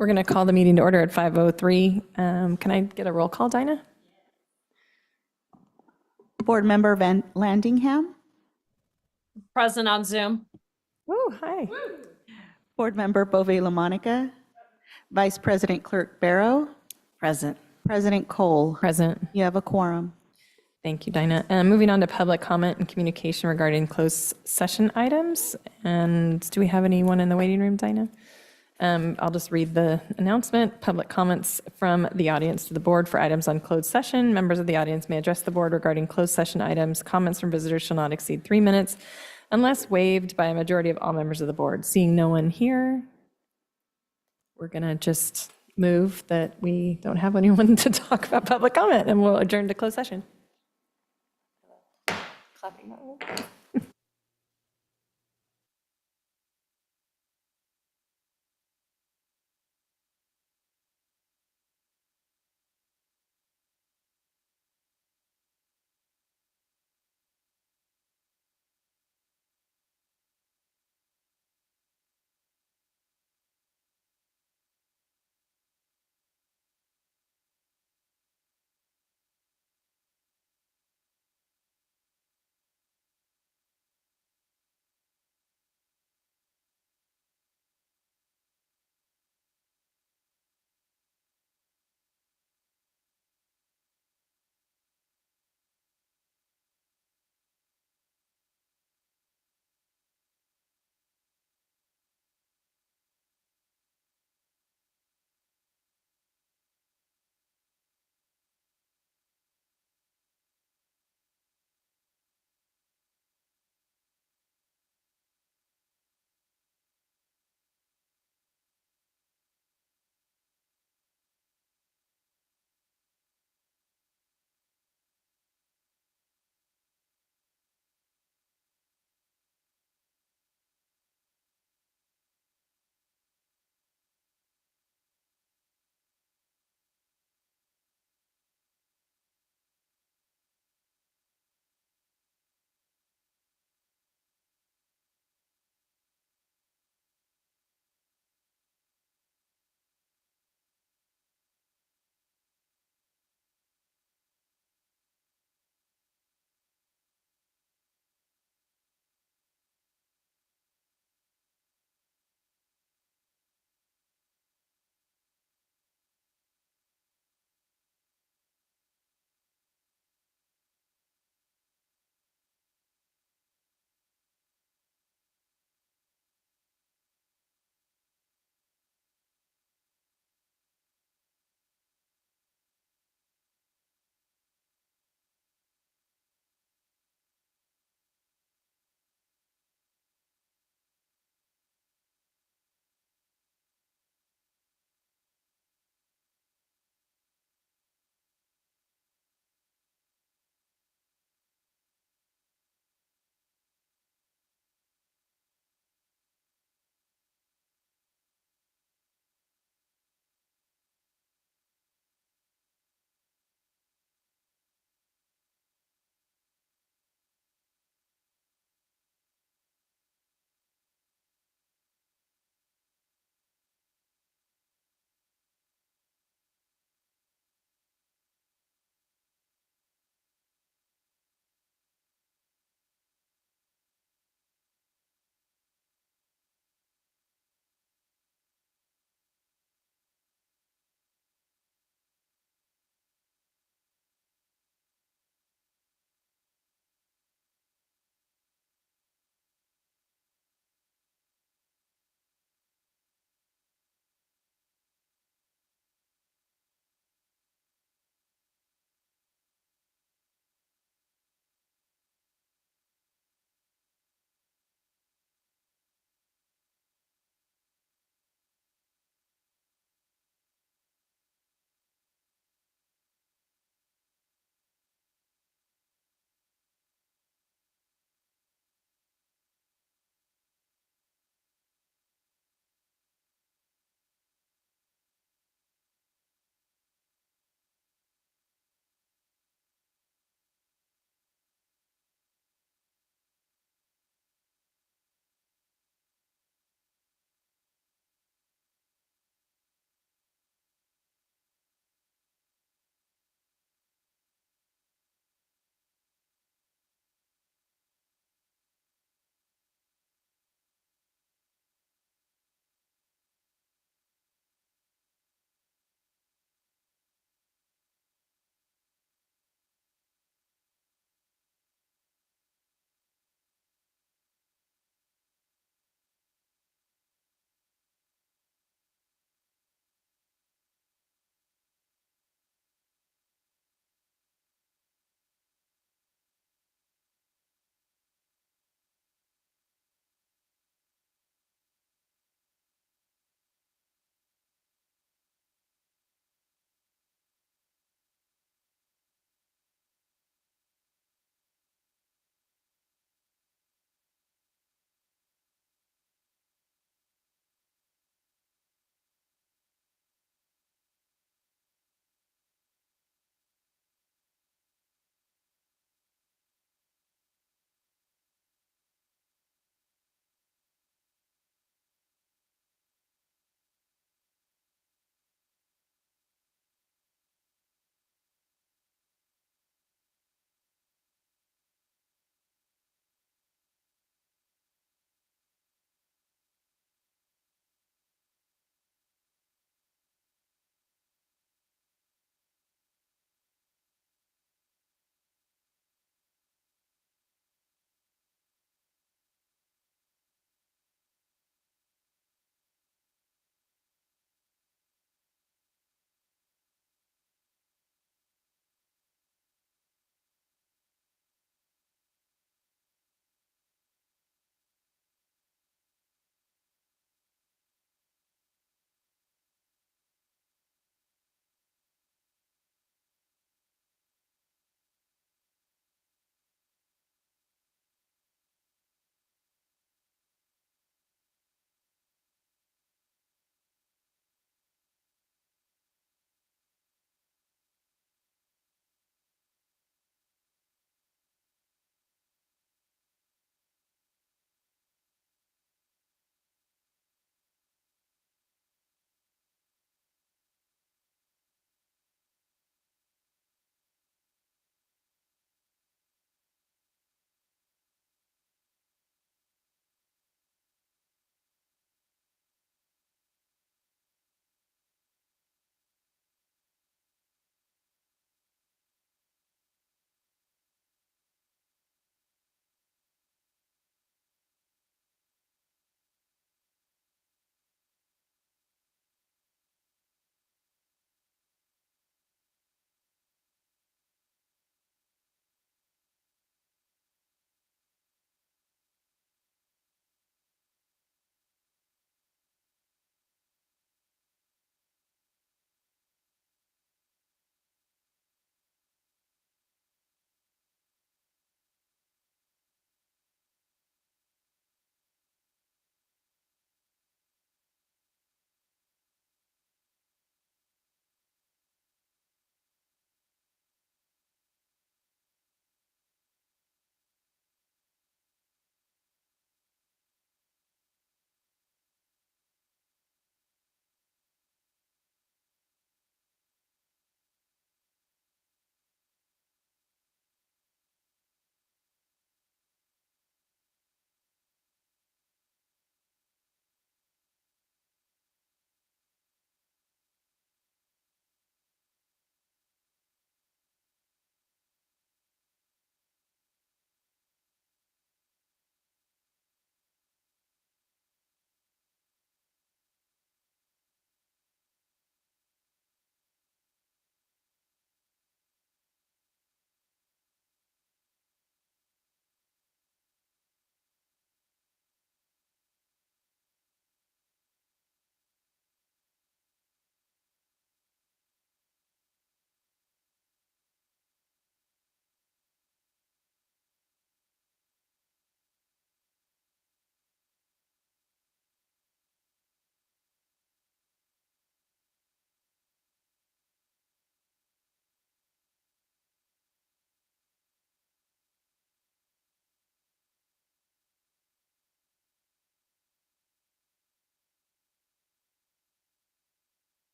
We're going to call the meeting to order at 5:03. Can I get a roll call, Dinah? Board Member Van Landingham, Present on Zoom. Oh, hi. Board Member Bove LaMonica, Vice President Clerk Barrow, Present. President Cole. Present. You have a quorum. Thank you, Dinah. Moving on to public comment and communication regarding closed session items. And do we have anyone in the waiting room, Dinah? I'll just read the announcement. Public comments from the audience to the board for items on closed session. Members of the audience may address the board regarding closed session items. Comments from visitors shall not exceed 3 minutes unless waived by a majority of all members of the board. Seeing no one here, we're going to just move that we don't have anyone to talk about public comment, and we'll adjourn to closed session. Clapping that way.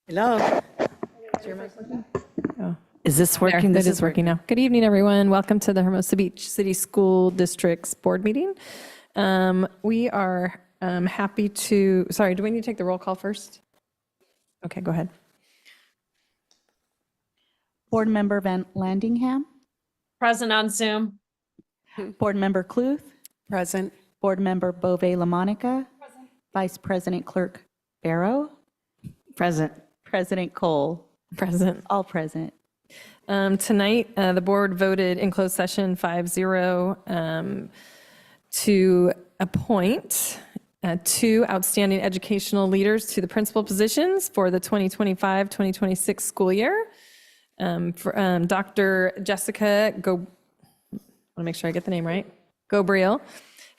Hello. Oh. Is this working? There, This it is working now. Good evening, everyone. Welcome to the Hermosa Beach City School District's board meeting. We are happy to, sorry, do we need to take the roll call first? Okay, go ahead. Board Member Van Landingham, Present on Zoom. Board Member Cluth, Present. Board Member Bove LaMonica, Vice President Clerk Barrow, Present. President Cole, Present. all present. Tonight, the board voted in closed session 5-0 to appoint two outstanding educational leaders to the principal positions for the 2025-2026 school year. For Dr. Jessica I want to make sure I get the name right, Gobriel,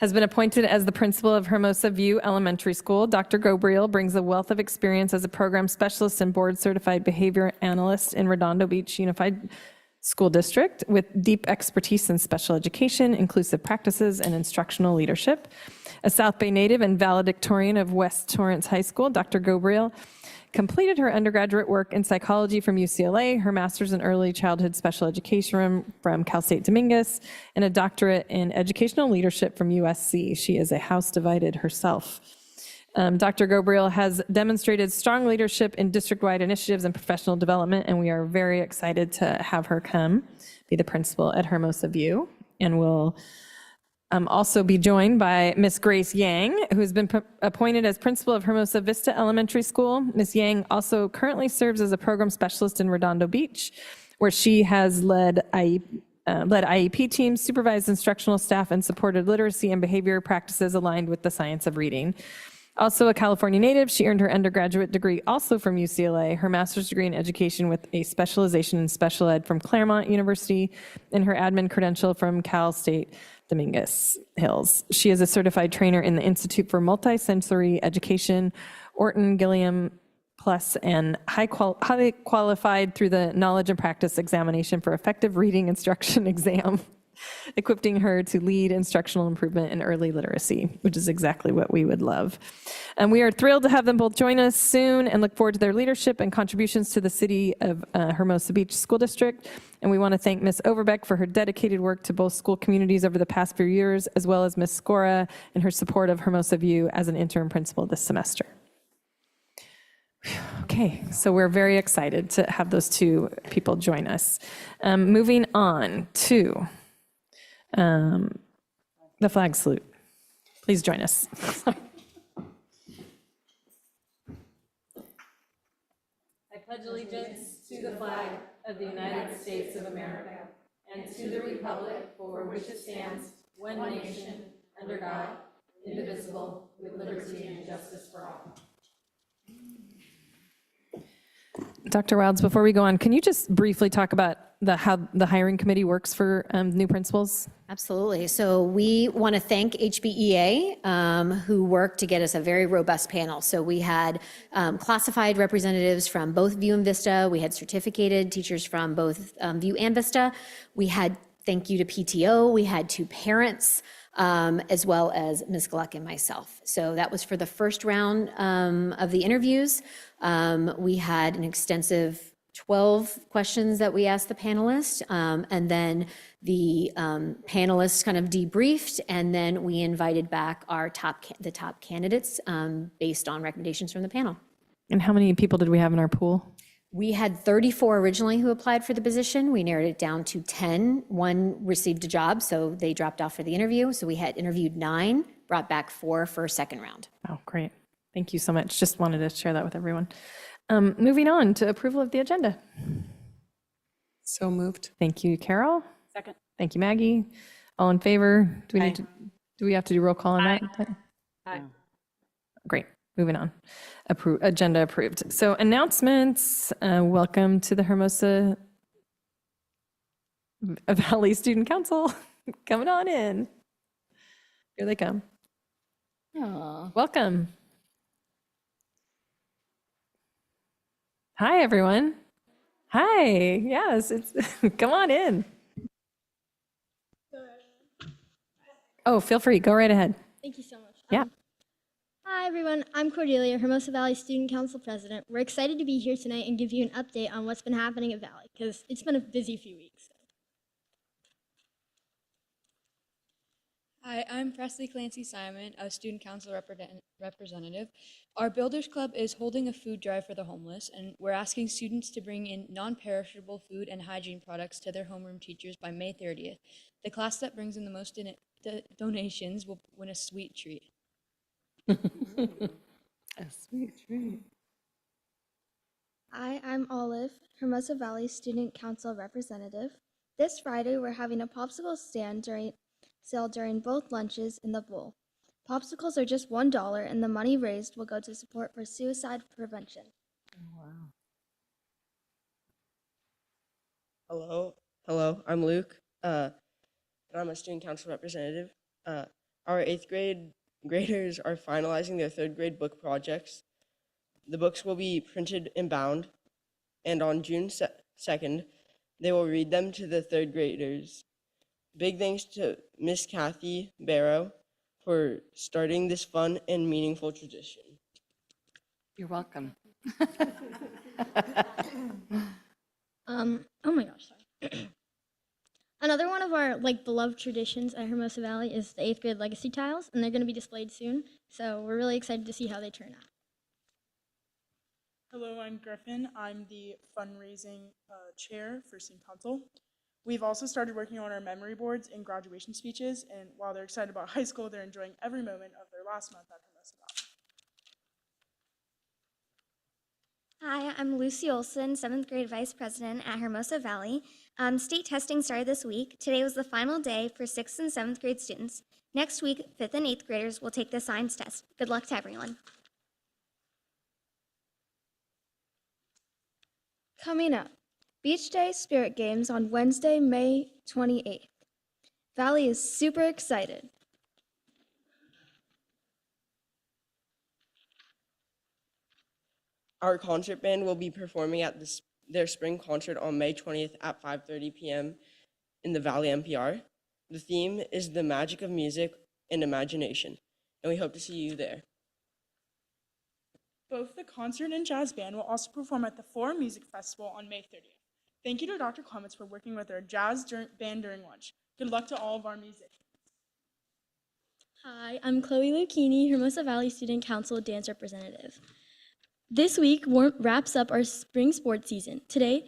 has been appointed as the principal of Hermosa View Elementary School. Dr. Gobriel brings a wealth of experience as a program specialist and board-certified behavior analyst in Redondo Beach Unified School District with deep expertise in special education, inclusive practices, and instructional leadership. A South Bay native and valedictorian of West Torrance High School, Dr. Gobriel completed her undergraduate work in psychology from UCLA, her master's in early childhood special education from Cal State Dominguez, and a doctorate in educational leadership from USC. She is a house divided herself. Dr. Gobriel has demonstrated strong leadership in district-wide initiatives and professional development, and we are very excited to have her come be the principal at Hermosa View. And we'll also be joined by Miss Grace Yang, who has been appointed as principal of Hermosa Vista Elementary School. Miss Yang also currently serves as a program specialist in Redondo Beach, where she has led IEP teams, supervised instructional staff, and supported literacy and behavior practices aligned with the science of reading. Also a California native, she earned her undergraduate degree also from UCLA, her master's degree in education with a specialization in special ed from Claremont University, and her admin credential from Cal State Dominguez Hills. She is a certified trainer in the Institute for Multisensory Education, Orton Gilliam Plus, and highly qualified through the Knowledge and Practice Examination for Effective Reading Instruction Exam, equipping her to lead instructional improvement in early literacy, which is exactly what we would love. And we are thrilled to have them both join us soon and look forward to their leadership and contributions to the city of Hermosa Beach School District. And we want to thank Ms. Overbeck for her dedicated work to both school communities over the past few years, as well as Ms. Scora and her support of Hermosa View as an interim principal this semester. Okay, so we're very excited to have those two people join us. Moving on to the flag salute. Please join us. I pledge allegiance to the flag of the United States of America and to the republic for which it stands, one nation, under God, indivisible, with liberty and justice for all. Dr. Wilds, before we go on, can you just briefly talk about how the hiring committee works for new principals? Absolutely. So we want to thank HBEA, who worked to get us a very robust panel. So we had classified representatives from both View and Vista. We had certificated teachers from both View and Vista. We had, thank you to PTO, we had two parents, as well as Ms. Gluck and myself. So that was for the first round of the interviews. We had an extensive 12 questions that we asked the panelists, and then the panelists kind of debriefed, and then we invited back the top candidates based on recommendations from the panel. And how many people did we have in our pool? We had 34 originally who applied for the position. We narrowed it down to 10. One received a job, so they dropped off for the interview. So we had interviewed 9, brought back 4 for a second round. Oh, great. Thank you so much. Just wanted to share that with everyone. Moving on to approval of the agenda. So moved. Thank you, Carol. Second. Thank you, Maggie. All in favor? Do we have to do roll call on that? Aye. Great. Moving on. Agenda approved. So announcements. Welcome to the Hermosa Valley Student Council. Coming on in. Here they come. Aww. Welcome. Hi, everyone. Hi. Yes, it's come on in. Oh, feel free. Go right ahead. Thank you so much. Yeah. Hi, everyone, I'm Cordelia, Hermosa Valley Student Council President. We're excited to be here tonight and give you an update on what's been happening at Valley, because it's been a busy few weeks. Hi, I'm Presley Clancy Simon, a student council representative. Our Builders Club is holding a food drive for the homeless, and we're asking students to bring in non-perishable food and hygiene products to their homeroom teachers by May 30th. The class that brings in the most donations will win a sweet treat. A sweet treat. Hi, I'm Olive, Hermosa Valley Student Council Representative. This Friday, we're having a popsicle sale during both lunches in the bowl. Popsicles are just $1, and the money raised will go to support for suicide prevention. Hello, I'm Luke, and I'm a student council representative. Our 8th grade graders are finalizing their 3rd grade book projects. The books will be printed and bound, and on June 2nd, they will read them to the 3rd graders. Big thanks to Miss Kathy Barrow for starting this fun and meaningful tradition. You're welcome. Oh my gosh, sorry. Another one of our beloved traditions at Hermosa Valley is the 8th grade legacy tiles, and they're going to be displayed soon. So we're really excited to see how they turn out. Hello, I'm Griffin. I'm the fundraising chair for student council. We've also started working on our memory boards and graduation speeches, and while they're excited about high school, they're enjoying every moment of their last month at Hermosa Valley. Hi, I'm Lucy Olson, 7th grade vice president at Hermosa Valley. State testing started this week. Today was the final day for 6th and 7th grade students. Next week, 5th and 8th graders will take the science test. Good luck to everyone. Coming up, Beach Day Spirit Games on Wednesday, May 28th. Valley is super excited. Our concert band will be performing at their spring concert on May 20th at 5:30 p.m. in the Valley MPR. The theme is the magic of music and imagination, and we hope to see you there. Both the concert and jazz band will also perform at the Forum Music Festival on May 30th. Thank you to Dr. Clements for working with our jazz band during lunch. Good luck to all of our musicians. Hi, I'm Chloe Lucchini, Hermosa Valley Student Council dance representative. This week wraps up our spring sports season. Today,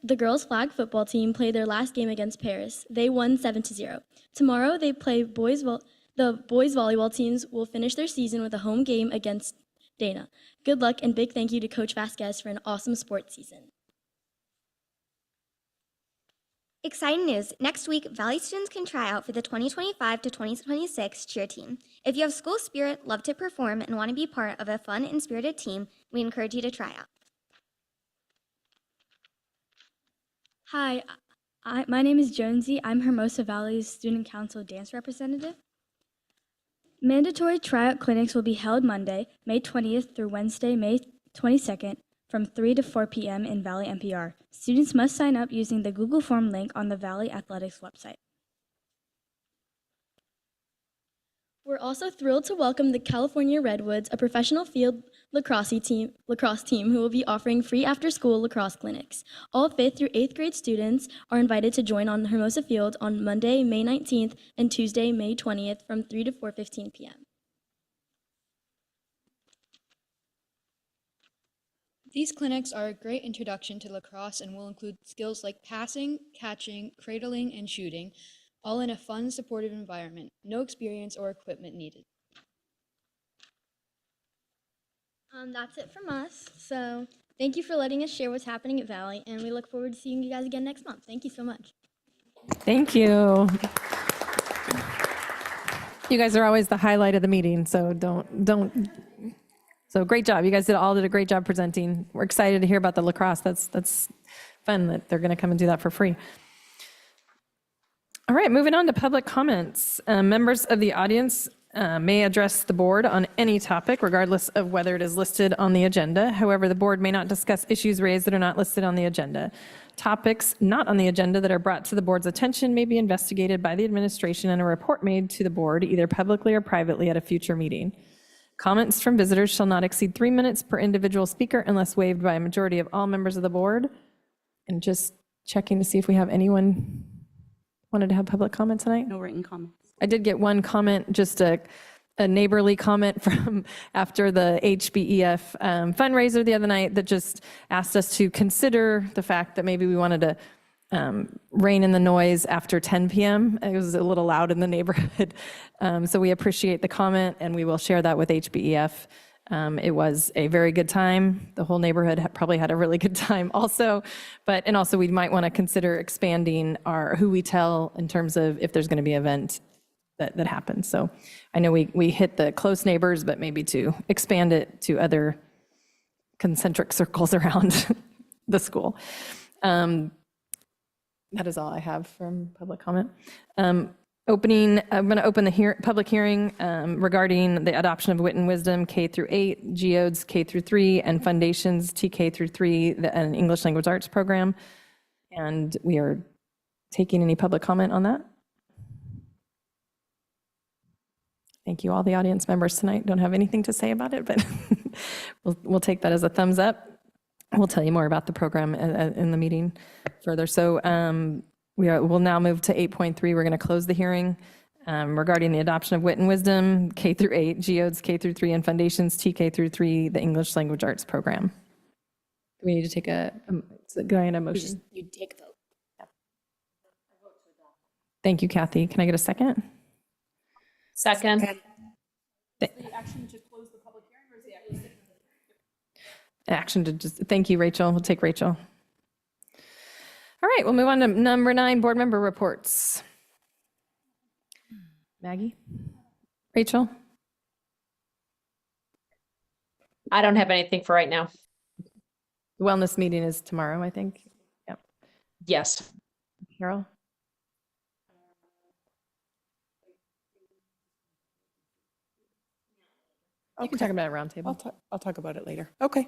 the girls' flag football team played their last game against Paris. They won 7-0. Tomorrow, they play the boys volleyball teams will finish their season with a home game against Dana. Good luck and big thank you to Coach Vasquez for an awesome sports season. Exciting news. Next week, Valley students can try out for the 2025 to 2026 cheer team. If you have school spirit, love to perform, and want to be part of a fun and spirited team, we encourage you to try out. Hi, my name is Jonesy. I'm Hermosa Valley's Student Council dance representative. Mandatory tryout clinics will be held Monday, May 20th through Wednesday, May 22nd, from 3 to 4 p.m. in Valley MPR. Students must sign up using the Google Form link on the Valley Athletics website. We're also thrilled to welcome the California Redwoods, a professional field lacrosse team who will be offering free after-school lacrosse clinics. All 5th through 8th grade students are invited to join on Hermosa Field on Monday, May 19th and Tuesday, May 20th from 3 to 4:15 p.m. These clinics are a great introduction to lacrosse and will include skills like passing, catching, cradling, and shooting, all in a fun, supportive environment. No experience or equipment needed. That's it from us. So thank you for letting us share what's happening at Valley, and we look forward to seeing you guys again next month. Thank you so much. Thank you. You guys are always the highlight of the meeting, so don't. So great job. You guys did a great job presenting. We're excited to hear about the lacrosse. That's fun that they're going to come and do that for free. All right, moving on to public comments. Members of the audience may address the board on any topic, regardless of whether it is listed on the agenda. However, the board may not discuss issues raised that are not listed on the agenda. Topics not on the agenda that are brought to the board's attention may be investigated by the administration and a report made to the board, either publicly or privately, at a future meeting. Comments from visitors shall not exceed 3 minutes per individual speaker unless waived by a majority of all members of the board. And just checking to see if we have anyone wanted to have public comment tonight. No written comments. I did get one comment, just a neighborly comment from after the HBEF fundraiser the other night that just asked us to consider the fact that maybe we wanted to rein in the noise after 10 p.m. It was a little loud in the neighborhood. So we appreciate the comment and we will share that with HBEF. It was a very good time. The whole neighborhood probably had a really good time also. And also we might want to consider expanding who we tell in terms of if there's going to be an event that happens. So I know we hit the close neighbors, but maybe to expand it to other concentric circles around the school. That is all I have from public comment. I'm going to open the public hearing regarding the adoption of Wit and Wisdom K through 8, Geodes K through 3, and Foundations TK through 3, an English Language Arts program. And we are taking any public comment on that. Thank you. All the audience members tonight don't have anything to say about it, but we'll take that as a thumbs up. We'll tell you more about the program in the meeting further. So we'll now move to 8.3. We're going to close the hearing regarding the adoption of Wit and Wisdom K through 8, Geodes K through 3, and Foundations TK through 3, the English Language Arts program. Do we need to take a motion? You take a vote. Thank you, Kathy. Can I get a second? Second. Action to just, thank you, Rachel. We'll take Rachel. All right, we'll move on to number 9, board member reports. Maggie? Rachel? I don't have anything for right now. The wellness meeting is tomorrow, I think. Yep. Yes. Carol? You can talk about it at roundtable. I'll talk about it later. Okay.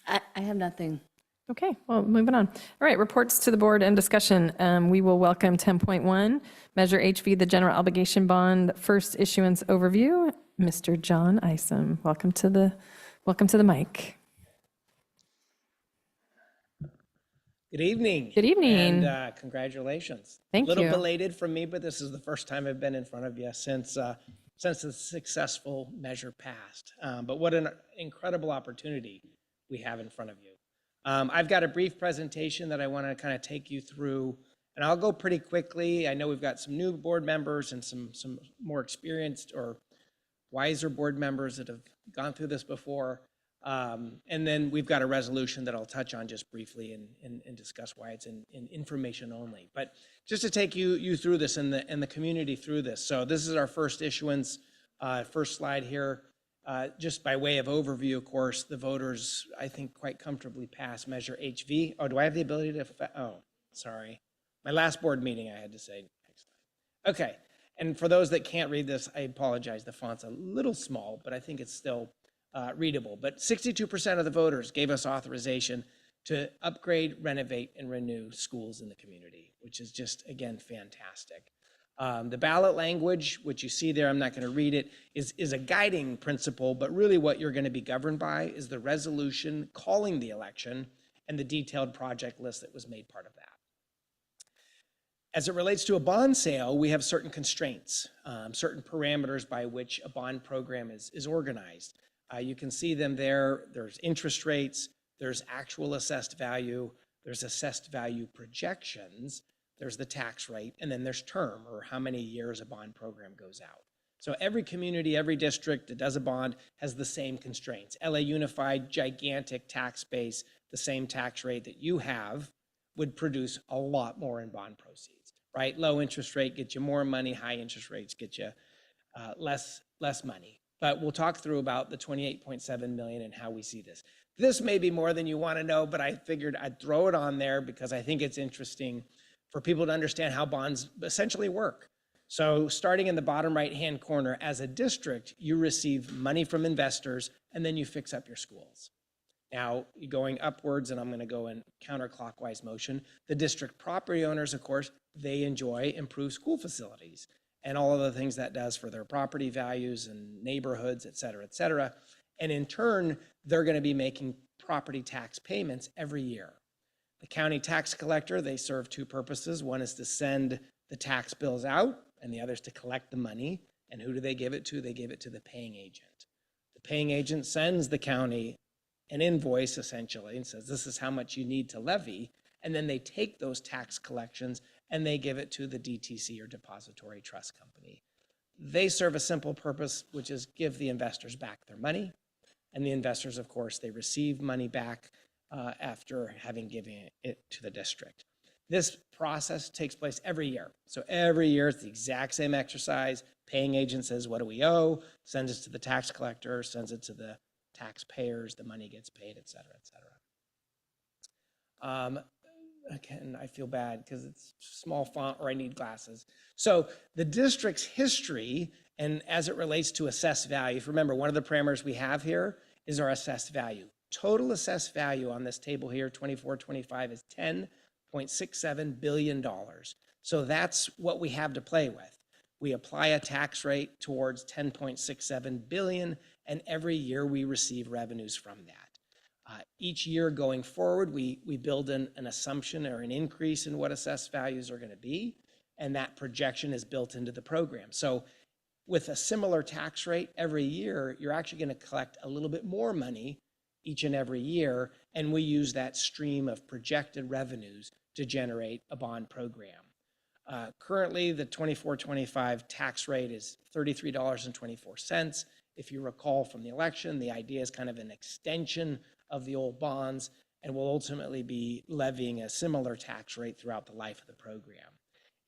I have nothing. Okay, well, moving on. All right, reports to the board and discussion. We will welcome 10.1, Measure HV, the general obligation bond, first issuance overview. Mr. John Isom, welcome to the mic. Good evening. Good evening. And congratulations. Thank you. A little belated from me, but this is the first time I've been in front of you since the successful measure passed. But what an incredible opportunity we have in front of you. I've got a brief presentation that I want to kind of take you through, and I'll go pretty quickly. I know we've got some new board members and some more experienced or wiser board members that have gone through this before. And then we've got a resolution that I'll touch on just briefly and discuss why it's in information only. But just to take you through this and the community through this. So this is our first issuance, first slide here. Just by way of overview, of course, the voters, I think, quite comfortably passed Measure HV. Oh, do I have the ability to, oh, sorry. My last board meeting, I had to say next slide. Okay, and for those that can't read this, I apologize. The font's a little small, but I think it's still readable. But 62% of the voters gave us authorization to upgrade, renovate, and renew schools in the community, which is just, again, fantastic. The ballot language, which you see there, I'm not going to read it, is a guiding principle, but really what you're going to be governed by is the resolution calling the election and the detailed project list that was made part of that. As it relates to a bond sale, we have certain constraints, certain parameters by which a bond program is organized. You can see them there. There's interest rates, there's actual assessed value, there's assessed value projections, there's the tax rate, and then there's term, or how many years a bond program goes out. So every community, every district that does a bond has the same constraints. LA Unified, gigantic tax base, the same tax rate that you have would produce a lot more in bond proceeds, right? Low interest rate gets you more money, high interest rates get you less money. But we'll talk through about the 28.7 million and how we see this. This may be more than you want to know, but I figured I'd throw it on there because I think it's interesting for people to understand how bonds essentially work. So starting in the bottom right-hand corner, as a district, you receive money from investors and then you fix up your schools. Now, going upwards, and I'm going to go in counterclockwise motion, the district property owners, of course, they enjoy improved school facilities. and all of the things that does for their property values and neighborhoods, et cetera, et cetera. And in turn, they're going to be making property tax payments every year. The county tax collector, they serve two purposes. One is to send the tax bills out, and the other is to collect the money. And who do they give it to? They give it to the paying agent. The paying agent sends the county an invoice, essentially, and says, this is how much you need to levy. And then they take those tax collections and they give it to the DTC, or depository trust company. They serve a simple purpose, which is give the investors back their money. And the investors, of course, they receive money back after having given it to the district. This process takes place every year. So every year it's the exact same exercise. Paying agent says, what do we owe? Sends it to the tax collector, sends it to the taxpayers, the money gets paid, et cetera, et cetera. Again, I feel bad because it's small font or I need glasses. So the district's history, and as it relates to assessed value, remember one of the parameters we have here is our assessed value. Total assessed value on this table here, 24-25, is $10.67 billion. So that's what we have to play with. We apply a tax rate towards 10.67 billion, and every year we receive revenues from that. Each year going forward, we build an assumption or an increase in what assessed values are going to be, and that projection is built into the program. So with a similar tax rate every year, you're actually going to collect a little bit more money each and every year, and we use that stream of projected revenues to generate a bond program. Currently, the 24-25 tax rate is $33.24. If you recall from the election, the idea is kind of an extension of the old bonds, and will ultimately be levying a similar tax rate throughout the life of the program.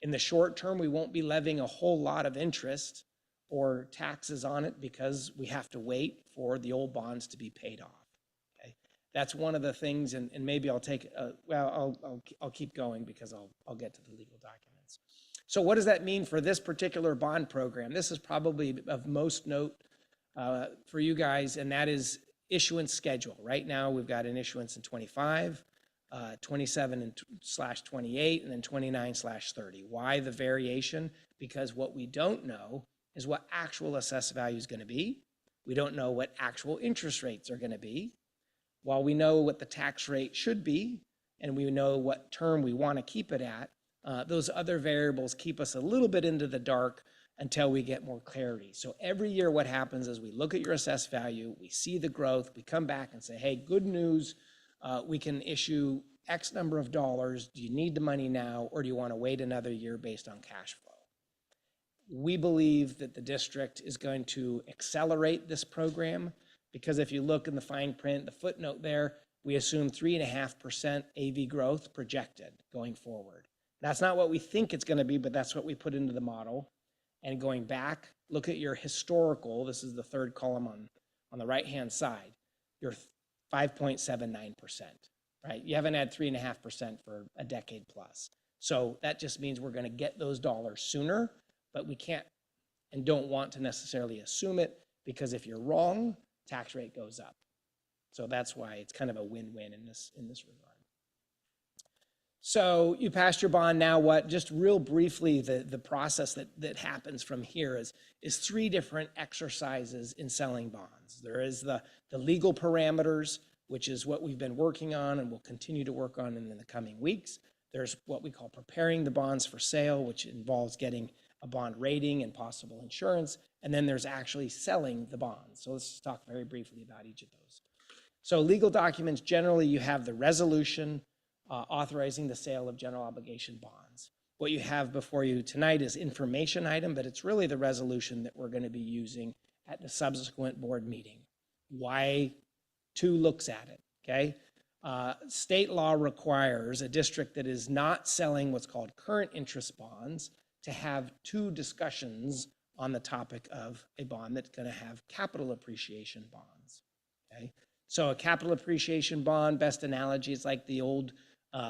In the short term, we won't be levying a whole lot of interest or taxes on it because we have to wait for the old bonds to be paid off. Okay, that's one of the things, and maybe I'll take, I'll keep going because I'll get to the legal documents. So what does that mean for this particular bond program? This is probably of most note for you guys, and that is issuance schedule. Right now, we've got an issuance in 25, 27/28, and then 29/30. Why the variation? Because what we don't know is what actual assessed value is going to be. We don't know what actual interest rates are going to be. While we know what the tax rate should be, and we know what term we want to keep it at, those other variables keep us a little bit into the dark until we get more clarity. So every year what happens is we look at your assessed value, we see the growth, we come back and say, hey, good news, we can issue X number of dollars. Do you need the money now, or do you want to wait another year based on cash flow? We believe that the district is going to accelerate this program because if you look in the fine print, the footnote there, we assume 3.5% AV growth projected going forward. That's not what we think it's going to be, but that's what we put into the model. And going back, look at your historical, this is the third column on the right-hand side, your 5.79%, right? You haven't had 3.5% for a decade plus. So that just means we're going to get those dollars sooner, but we can't and don't want to necessarily assume it because if you're wrong, tax rate goes up. So that's why it's kind of a win-win in this regard. So you passed your bond, now what? Just real briefly, the process that happens from here is three different exercises in selling bonds. There is the legal parameters, which is what we've been working on and will continue to work on in the coming weeks. There's what we call preparing the bonds for sale, which involves getting a bond rating and possible insurance. And then there's actually selling the bonds. So let's just talk very briefly about each of those. So legal documents, generally you have the resolution authorizing the sale of general obligation bonds. What you have before you tonight is information item, but it's really the resolution that we're going to be using at the subsequent board meeting. Why 2 looks at it, okay? State law requires a district that is not selling what's called current interest bonds to have 2 discussions on the topic of a bond that's going to have capital appreciation bonds, okay? So a capital appreciation bond, best analogy is like the old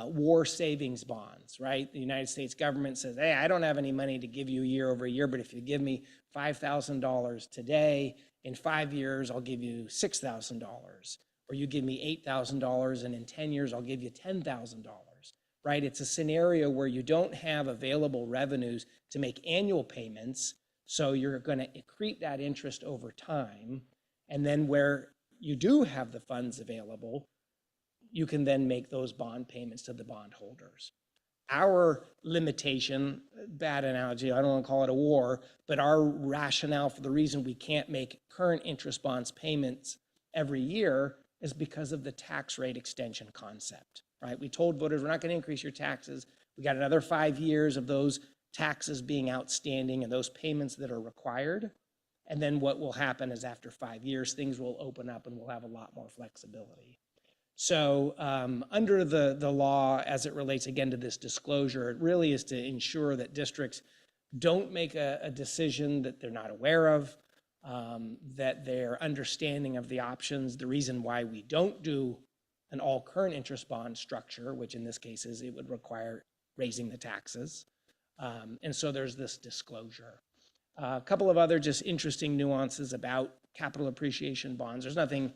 war savings bonds, right? The United States government says, hey, I don't have any money to give you year over year, but if you give me $5,000 today, in 5 years, I'll give you $6,000. Or you give me $8,000 and in 10 years, I'll give you $10,000, right? It's a scenario where you don't have available revenues to make annual payments. So you're going to accrete that interest over time. And then where you do have the funds available, you can then make those bond payments to the bondholders. Our limitation, bad analogy, I don't want to call it a war, but our rationale for the reason we can't make current interest bonds payments every year is because of the tax rate extension concept, right? We told voters we're not going to increase your taxes. We got another 5 years of those taxes being outstanding and those payments that are required. And then what will happen is after 5 years, things will open up and we'll have a lot more flexibility. So under the law, as it relates again to this disclosure, it really is to ensure that districts don't make a decision that they're not aware of, that they're understanding of the options. The reason why we don't do an all current interest bond structure, which in this case is it would require raising the taxes. And so there's this disclosure. A couple of other just interesting nuances about capital appreciation bonds. There's nothing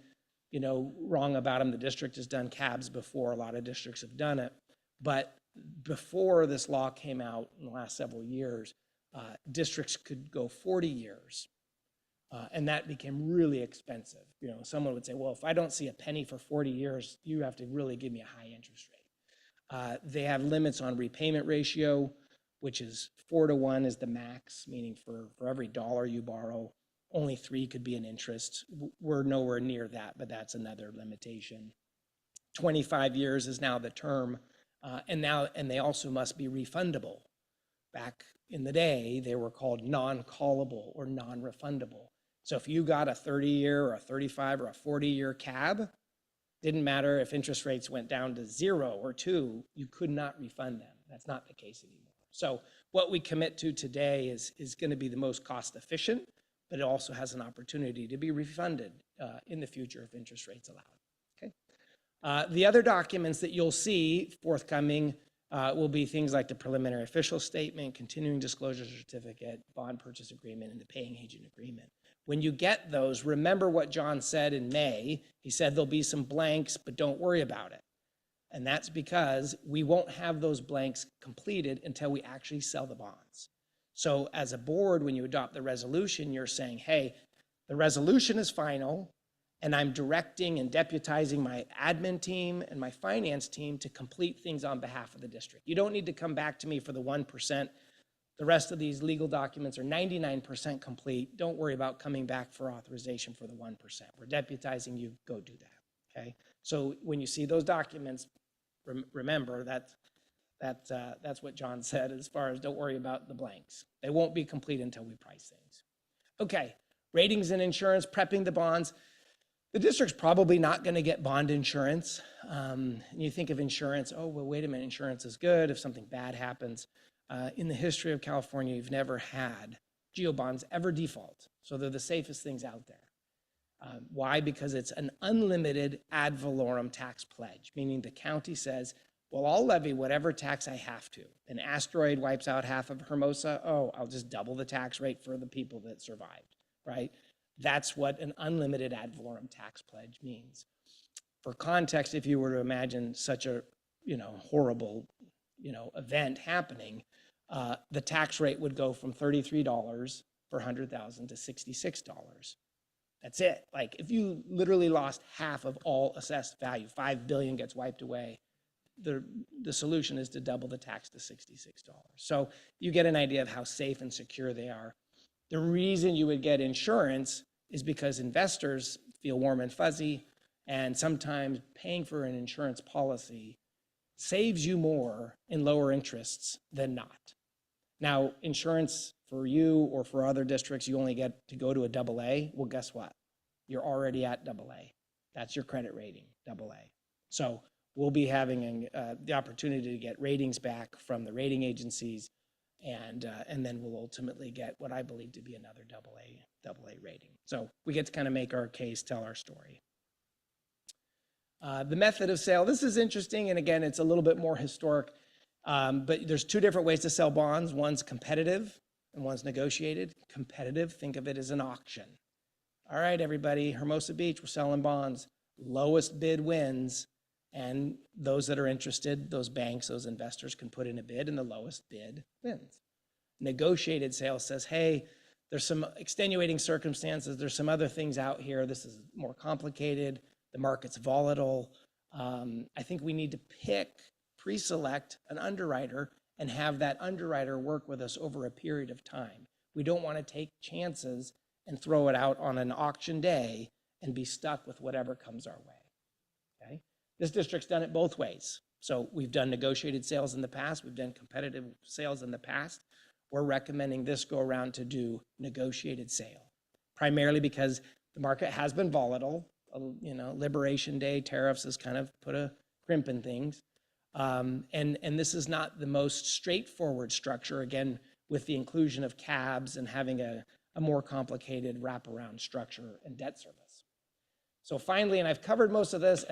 wrong about them. The district has done CABs before. A lot of districts have done it. But before this law came out in the last several years, districts could go 40 years. And that became really expensive. Someone would say, well, if I don't see a penny for 40 years, you have to really give me a high interest rate. They have limits on repayment ratio, which is 4-to-1 is the max, meaning for every dollar you borrow, only 3 could be an interest. We're nowhere near that, but that's another limitation. 25 years is now the term, and they also must be refundable. Back in the day, they were called non-callable or non-refundable. So if you got a 30-year or a 35 or a 40-year CAB, didn't matter if interest rates went down to 0 or 2, you could not refund them. That's not the case anymore. So what we commit to today is going to be the most cost efficient, but it also has an opportunity to be refunded in the future if interest rates allow it. Okay. The other documents that you'll see forthcoming will be things like the preliminary official statement, continuing disclosure certificate, bond purchase agreement, and the paying agent agreement. When you get those, remember what John said in May. He said there'll be some blanks, but don't worry about it. And that's because we won't have those blanks completed until we actually sell the bonds. So as a board, when you adopt the resolution, you're saying, hey, the resolution is final, and I'm directing and deputizing my admin team and my finance team to complete things on behalf of the district. You don't need to come back to me for the 1%. The rest of these legal documents are 99% complete. Don't worry about coming back for authorization for the 1%. We're deputizing you, go do that, okay? So when you see those documents, remember that's what John said as far as don't worry about the blanks. They won't be complete until we price things. Okay, ratings and insurance, prepping the bonds. The district's probably not going to get bond insurance. And you think of insurance, oh, well, wait a minute, insurance is good if something bad happens. In the history of California, you've never had GO bonds ever default. So they're the safest things out there. Why? Because it's an unlimited ad valorem tax pledge, meaning the county says, well, I'll levy whatever tax I have to. An asteroid wipes out half of Hermosa. Oh, I'll just double the tax rate for the people that survived, right? That's what an unlimited ad valorem tax pledge means. For context, if you were to imagine such a horrible event happening, the tax rate would go from $33 per 100,000 to $66. That's it. Like if you literally lost half of all assessed value, $5 billion gets wiped away, the solution is to double the tax to $66. So you get an idea of how safe and secure they are. The reason you would get insurance is because investors feel warm and fuzzy, and sometimes paying for an insurance policy saves you more in lower interests than not. Now, insurance for you or for other districts, you only get to go to a AA. Well, guess what? You're already at AA. That's your credit rating, AA. So we'll be having the opportunity to get ratings back from the rating agencies, and then we'll ultimately get what I believe to be another AA rating. So we get to kind of make our case, tell our story. The method of sale, this is interesting, and again, it's a little bit more historic, but there's two different ways to sell bonds. One's competitive and one's negotiated. Competitive, think of it as an auction. All right, everybody, Hermosa Beach, we're selling bonds. Lowest bid wins, and those that are interested, those banks, those investors can put in a bid, and the lowest bid wins. Negotiated sale says, hey, there's some extenuating circumstances. There's some other things out here. This is more complicated. The market's volatile. I think we need to pre-select an underwriter and have that underwriter work with us over a period of time. We don't want to take chances and throw it out on an auction day and be stuck with whatever comes our way, okay? This district's done it both ways. So we've done negotiated sales in the past. We've done competitive sales in the past. We're recommending this go around to do negotiated sale, primarily because the market has been volatile. You know, Liberation Day tariffs has kind of put a crimp in things. And this is not the most straightforward structure, again, with the inclusion of cabs and having a more complicated wraparound structure and debt service. So finally, and I've covered most of this,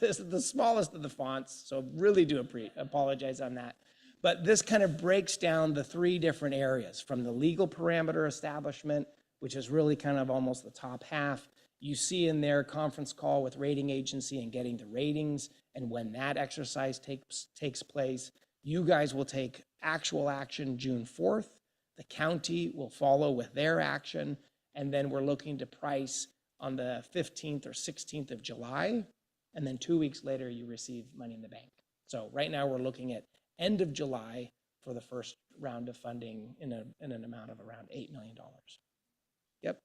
this is the smallest of the fonts, so really do apologize on that. But this kind of breaks down the three different areas, from the legal parameter establishment, which is really kind of almost the top half. You see in there conference call with rating agency and getting the ratings, and when that exercise takes place, you guys will take actual action June 4th. The county will follow with their action, and then we're looking to price on the 15th or 16th of July, and then 2 weeks later, you receive money in the bank. So right now, we're looking at end of July for the first round of funding in an amount of around $8 million. Yep.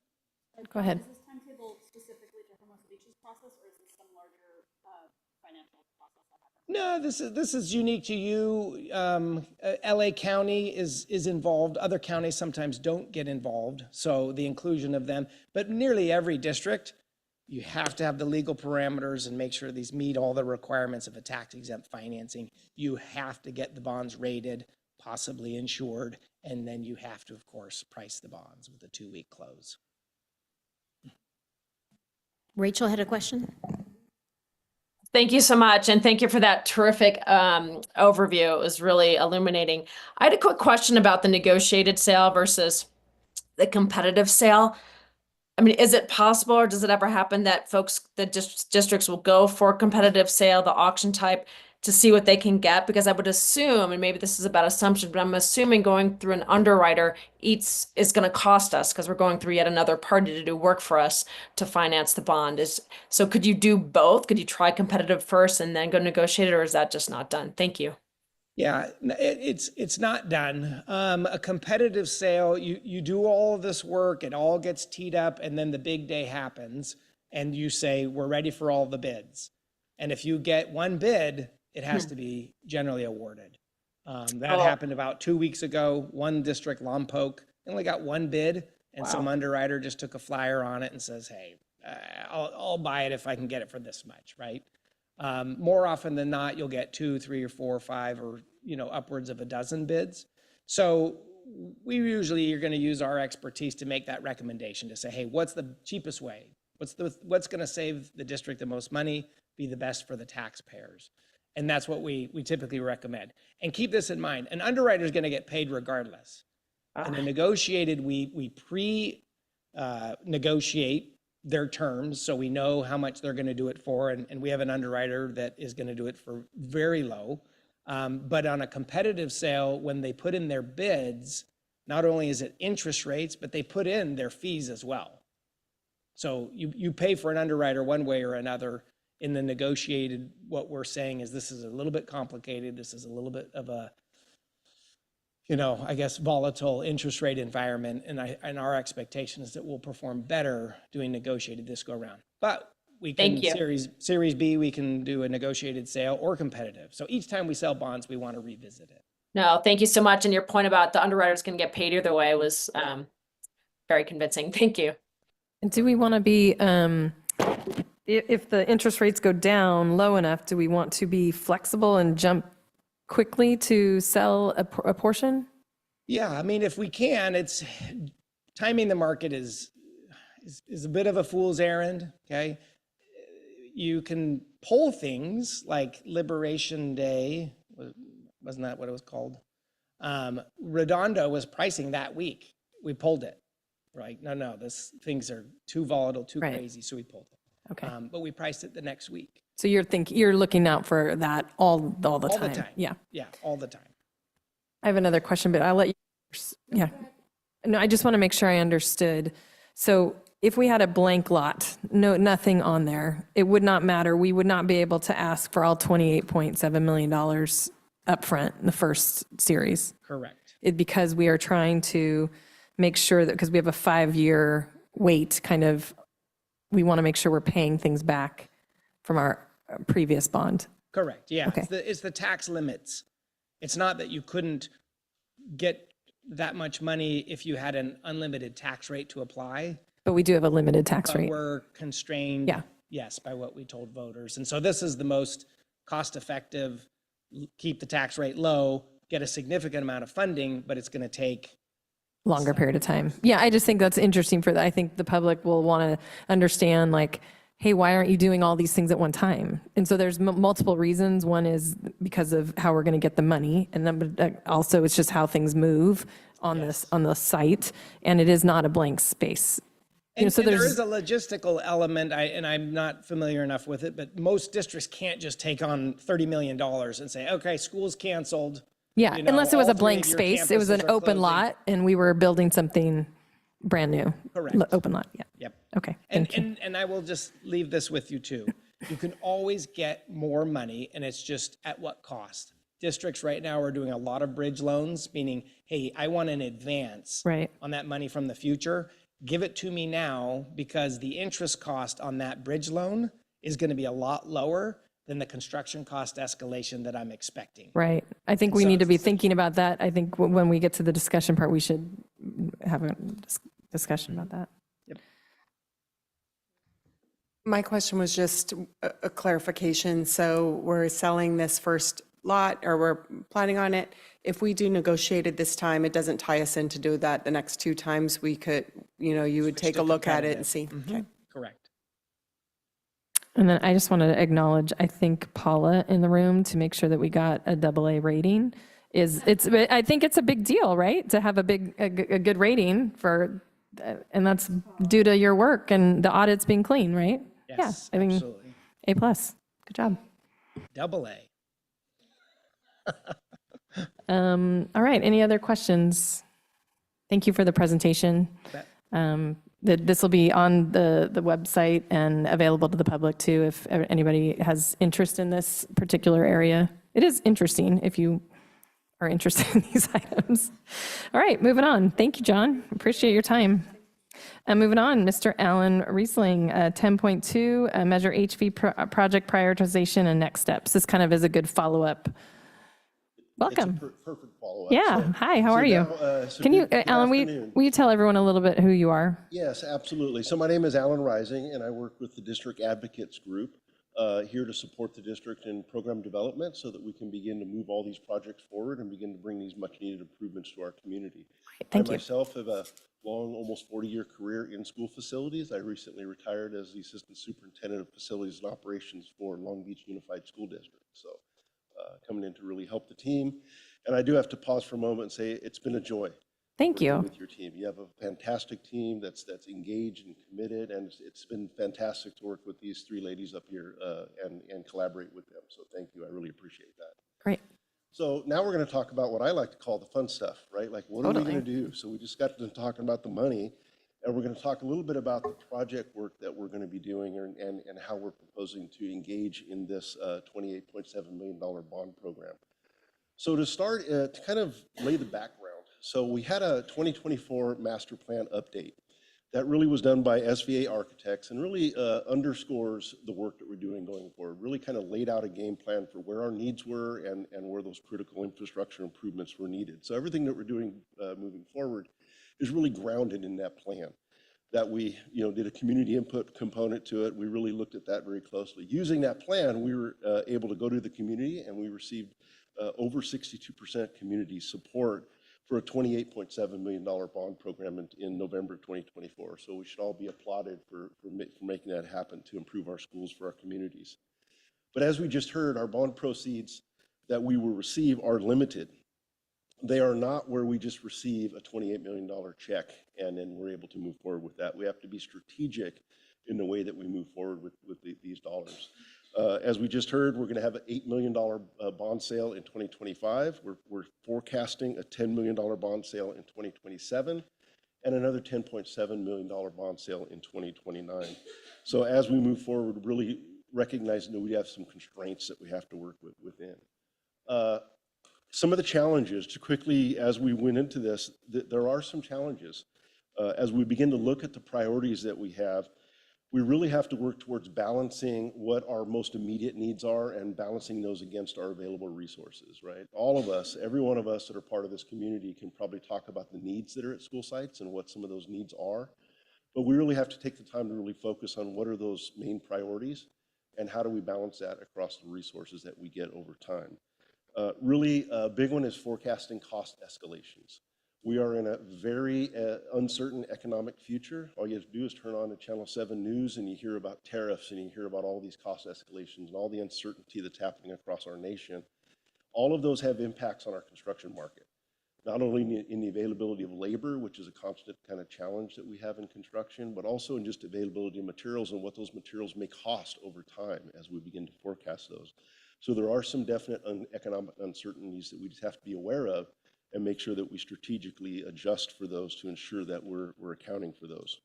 Go ahead. Is this timetable specifically to Hermosa Beach's process, or is this some larger financial process that happens? No, this is unique to you. LA County is involved. Other counties sometimes don't get involved, so the inclusion of them. But nearly every district, you have to have the legal parameters and make sure these meet all the requirements of a tax-exempt financing. You have to get the bonds rated, possibly insured, and then you have to, of course, price the bonds with a 2-week close. Rachel had a question. Thank you so much. And thank you for that terrific overview. It was really illuminating. I had a quick question about the negotiated sale versus the competitive sale. I mean, is it possible, or does it ever happen that the districts will go for competitive sale, the auction type, to see what they can get? Because I would assume, and maybe this is about assumption, but I'm assuming going through an underwriter is going to cost us, because we're going through yet another party to do work for us to finance the bond. So could you do both? Could you try competitive first and then go negotiated, or is that just not done? Thank you. Yeah, it's not done. A competitive sale, you do all of this work, it all gets teed up, and then the big day happens, and you say, we're ready for all the bids. And if you get one bid, it has to be generally awarded. That happened about 2 weeks ago. One district, Lompoc, only got one bid, and some underwriter just took a flyer on it and says, hey, I'll buy it if I can get it for this much, right? More often than not, you'll get 2, 3, or 4, or 5, or upwards of a dozen bids. So we usually are going to use our expertise to make that recommendation, to say, hey, what's the cheapest way? What's going to save the district the most money, be the best for the taxpayers? And that's what we typically recommend. And keep this in mind, an underwriter is going to get paid regardless. And the negotiated, we negotiate their terms, so we know how much they're going to do it for, and we have an underwriter that is going to do it for very low. But on a competitive sale, when they put in their bids, not only is it interest rates, but they put in their fees as well. So you pay for an underwriter one way or another. In the negotiated, what we're saying is this is a little bit complicated. This is a little bit of a, I guess, volatile interest rate environment. And our expectation is that we'll perform better doing negotiated this go around. But we can, Series B, we can do a negotiated sale or competitive. So each time we sell bonds, we want to revisit it. No, thank you so much. And your point about the underwriters can get paid either way was very convincing. Thank you. And do we want to be, if the interest rates go down low enough, do we want to be flexible and jump quickly to sell a portion? Yeah, I mean, if we can, it's timing the market is a bit of a fool's errand, okay? You can pull things like Liberation Day, wasn't that what it was called? Redondo was pricing that week. We pulled it, right? No, things are too volatile, too crazy, so we pulled it. Okay. But we priced it the next week. So you're looking out for that all the time. All the time. Yeah. Yeah, all the time. I have another question, but I'll let you Yeah. No, I just want to make sure I understood. So if we had a blank lot, nothing on there, it would not matter. We would not be able to ask for all $28.7 million upfront in the first series. Correct. Because we are trying to make sure that, because we have a 5-year wait, kind of, we want to make sure we're paying things back from our previous bond. Correct, yeah. Okay. It's the tax limits. It's not that you couldn't get that much money if you had an unlimited tax rate to apply. But we do have a limited tax But rate. we're constrained, Yeah. yes, by what we told voters. And so this is the most cost-effective, keep the tax rate low, get a significant amount of funding, but it's going to take Longer period of time. Yeah, I just think that's interesting for that. I think the public will want to understand, like, hey, why aren't you doing all these things at one time? And so there's multiple reasons. One is because of how we're going to get the money. And then also it's just how things move on on the site. And it is not a blank space. And, and there is a logistical element, and I'm not familiar enough with it, but most districts can't just take on $30 million and say, okay, school's canceled. Yeah, You know, unless it was all a blank three of your space. It was an campuses are open closing. lot and we were building something brand new. Correct. Open lot, yeah. Yep. Okay, thank you. And I will just leave this with you too. You can always get more money, and it's just at what cost? Districts right now are doing a lot of bridge loans, meaning, hey, I want an advance Right. on that money from the future. Give it to me now, because the interest cost on that bridge loan is going to be a lot lower than the construction cost escalation that I'm expecting. Right. I think we So need to be it's- thinking about that. I think when we get to the discussion part, we should have a discussion about that. My question was just a clarification. So we're selling this first lot, or we're planning on it. If we do negotiate it this time, it doesn't tie us in to do that the next 2 times. We could, you would take a look at it and see. Okay. Correct. And then I just want to acknowledge, I think Paula in the room, to make sure that we got a AA rating I think it's a big deal, right? To have a good rating for, and that's due to your work and the audits being clean, right? Yes, Yeah, I mean, absolutely. A+. Good job. AA. All right, any other questions? Thank you for the presentation. This will be on the website and available to the public too, if anybody has interest in this particular area. It is interesting if you are interested in these items. All right, moving on. Thank you, John. Appreciate your time. Moving on, Mr. Alan Riesling, 10.2, measure HV project prioritization and next steps. This kind of is a good follow-up. Welcome. It's a perfect follow-up. Yeah, So- hi, how so are you? now, so Can you, good Alan, afternoon. will you tell everyone a little bit who you are? Yes, absolutely. So my name is Alan Rising, and I work with the District Advocates Group, here to support the district in program development so that we can begin to move all these projects forward and begin to bring these much-needed improvements to our community. Thank you. I myself have a long, almost 40-year career in school facilities. I recently retired as the Assistant Superintendent of Facilities and Operations for Long Beach Unified School District. So coming in to really help the team. And I do have to pause for a moment and say it's been a joy. Thank working you. with your team. You have a fantastic team that's engaged and committed, and it's been fantastic to work with these 3 ladies up here and collaborate with them. So thank you. I really appreciate that. Great. So now we're going to talk about what I like to call the fun stuff, right? Like, what are we going to do? So we just got to talking about the money, and we're going to talk a little bit about the project work that we're going to be doing and how we're proposing to engage in this $28.7 million bond program. So to start, to kind of lay the background, so we had a 2024 master plan update that really was done by SVA architects and really underscores the work that we're doing going forward, really kind of laid out a game plan for where our needs were and where those critical infrastructure improvements were needed. So everything that we're doing moving forward is really grounded in that plan. That we did a community input component to it. We really looked at that very closely. Using that plan, we were able to go to the community, and we received over 62% community support for a $28.7 million bond program in November of 2024. So we should all be applauded for making that happen to improve our schools for our communities. But as we just heard, our bond proceeds that we will receive are limited. They are not where we just receive a $28 million check and then we're able to move forward with that. We have to be strategic in the way that we move forward with these dollars. As we just heard, we're going to have an $8 million bond sale in 2025. We're forecasting a $10 million bond sale in 2027 and another $10.7 million bond sale in 2029. So as we move forward, really recognizing that we have some constraints that we have to work within. Some of the challenges, to quickly, as we went into this, there are some challenges. As we begin to look at the priorities that we have, we really have to work towards balancing what our most immediate needs are and balancing those against our available resources, right? All of us, every one of us that are part of this community can probably talk about the needs that are at school sites and what some of those needs are. But we really have to take the time to really focus on what are those main priorities and how do we balance that across the resources that we get over time. Really, a big one is forecasting cost escalations. We are in a very uncertain economic future. All you have to do is turn on the Channel 7 news and you hear about tariffs and you hear about all these cost escalations and all the uncertainty that's happening across our nation. All of those have impacts on our construction market, not only in the availability of labor, which is a constant kind of challenge that we have in construction, but also in just availability of materials and what those materials may cost over time as we begin to forecast those. So there are some definite economic uncertainties that we just have to be aware of and make sure that we strategically adjust for those to ensure that we're accounting for those.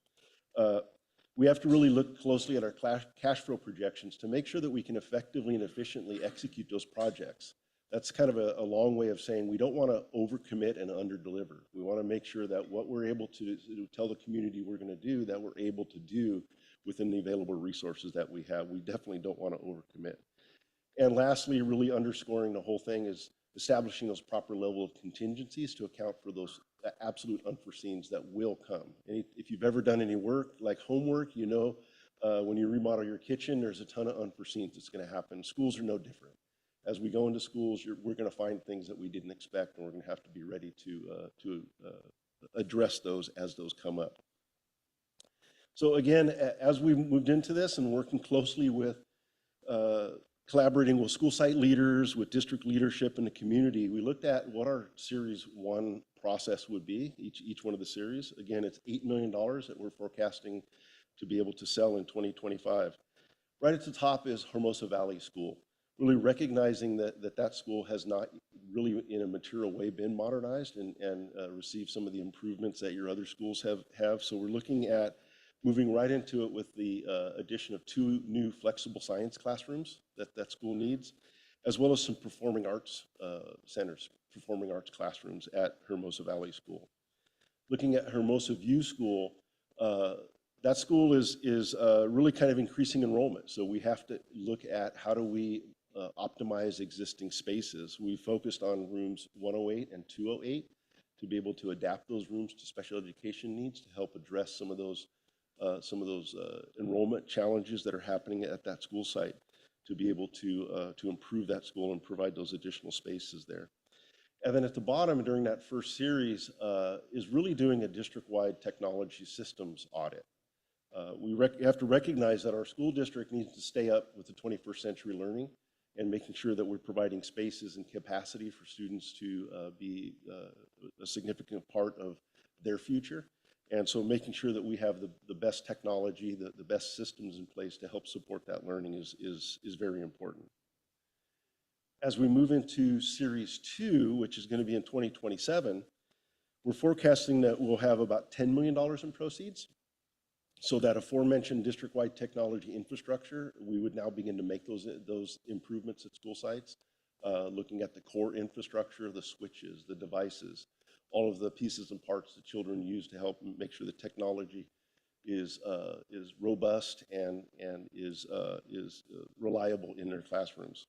We have to really look closely at our cash flow projections to make sure that we can effectively and efficiently execute those projects. That's kind of a long way of saying we don't want to overcommit and underdeliver. We want to make sure that what we're able to tell the community we're going to do, that we're able to do within the available resources that we have. We definitely don't want to overcommit. And lastly, really underscoring the whole thing is establishing those proper level of contingencies to account for those absolute unforeseens that will come. And if you've ever done any work, like homework, you know when you remodel your kitchen, there's a ton of unforeseens that's going to happen. Schools are no different. As we go into schools, we're going to find things that we didn't expect, and we're going to have to be ready to address those as those come up. So again, as we moved into this and working closely with collaborating with school site leaders, with district leadership in the community, we looked at what our Series 1 process would be, each one of the series. Again, it's $8 million that we're forecasting to be able to sell in 2025. Right at the top is Hermosa Valley School, really recognizing that school has not really in a material way been modernized and received some of the improvements that your other schools have. So we're looking at moving right into it with the addition of 2 new flexible science classrooms that school needs, as well as some performing arts centers, performing arts classrooms at Hermosa Valley School. Looking at Hermosa View School, that school is really kind of increasing enrollment. So we have to look at how do we optimize existing spaces. We focused on rooms 108 and 208 to be able to adapt those rooms to special education needs to help address some of those enrollment challenges that are happening at that school site, to be able to improve that school and provide those additional spaces there. And then at the bottom during that first series is really doing a district-wide technology systems audit. We have to recognize that our school district needs to stay up with the 21st century learning and making sure that we're providing spaces and capacity for students to be a significant part of their future. And so making sure that we have the best technology, the best systems in place to help support that learning is very important. As we move into Series 2, which is going to be in 2027, we're forecasting that we'll have about $10 million in proceeds. So that aforementioned district-wide technology infrastructure, we would now begin to make those improvements at school sites, looking at the core infrastructure, the switches, the devices, all of the pieces and parts that children use to help make sure the technology is robust and is reliable in their classrooms.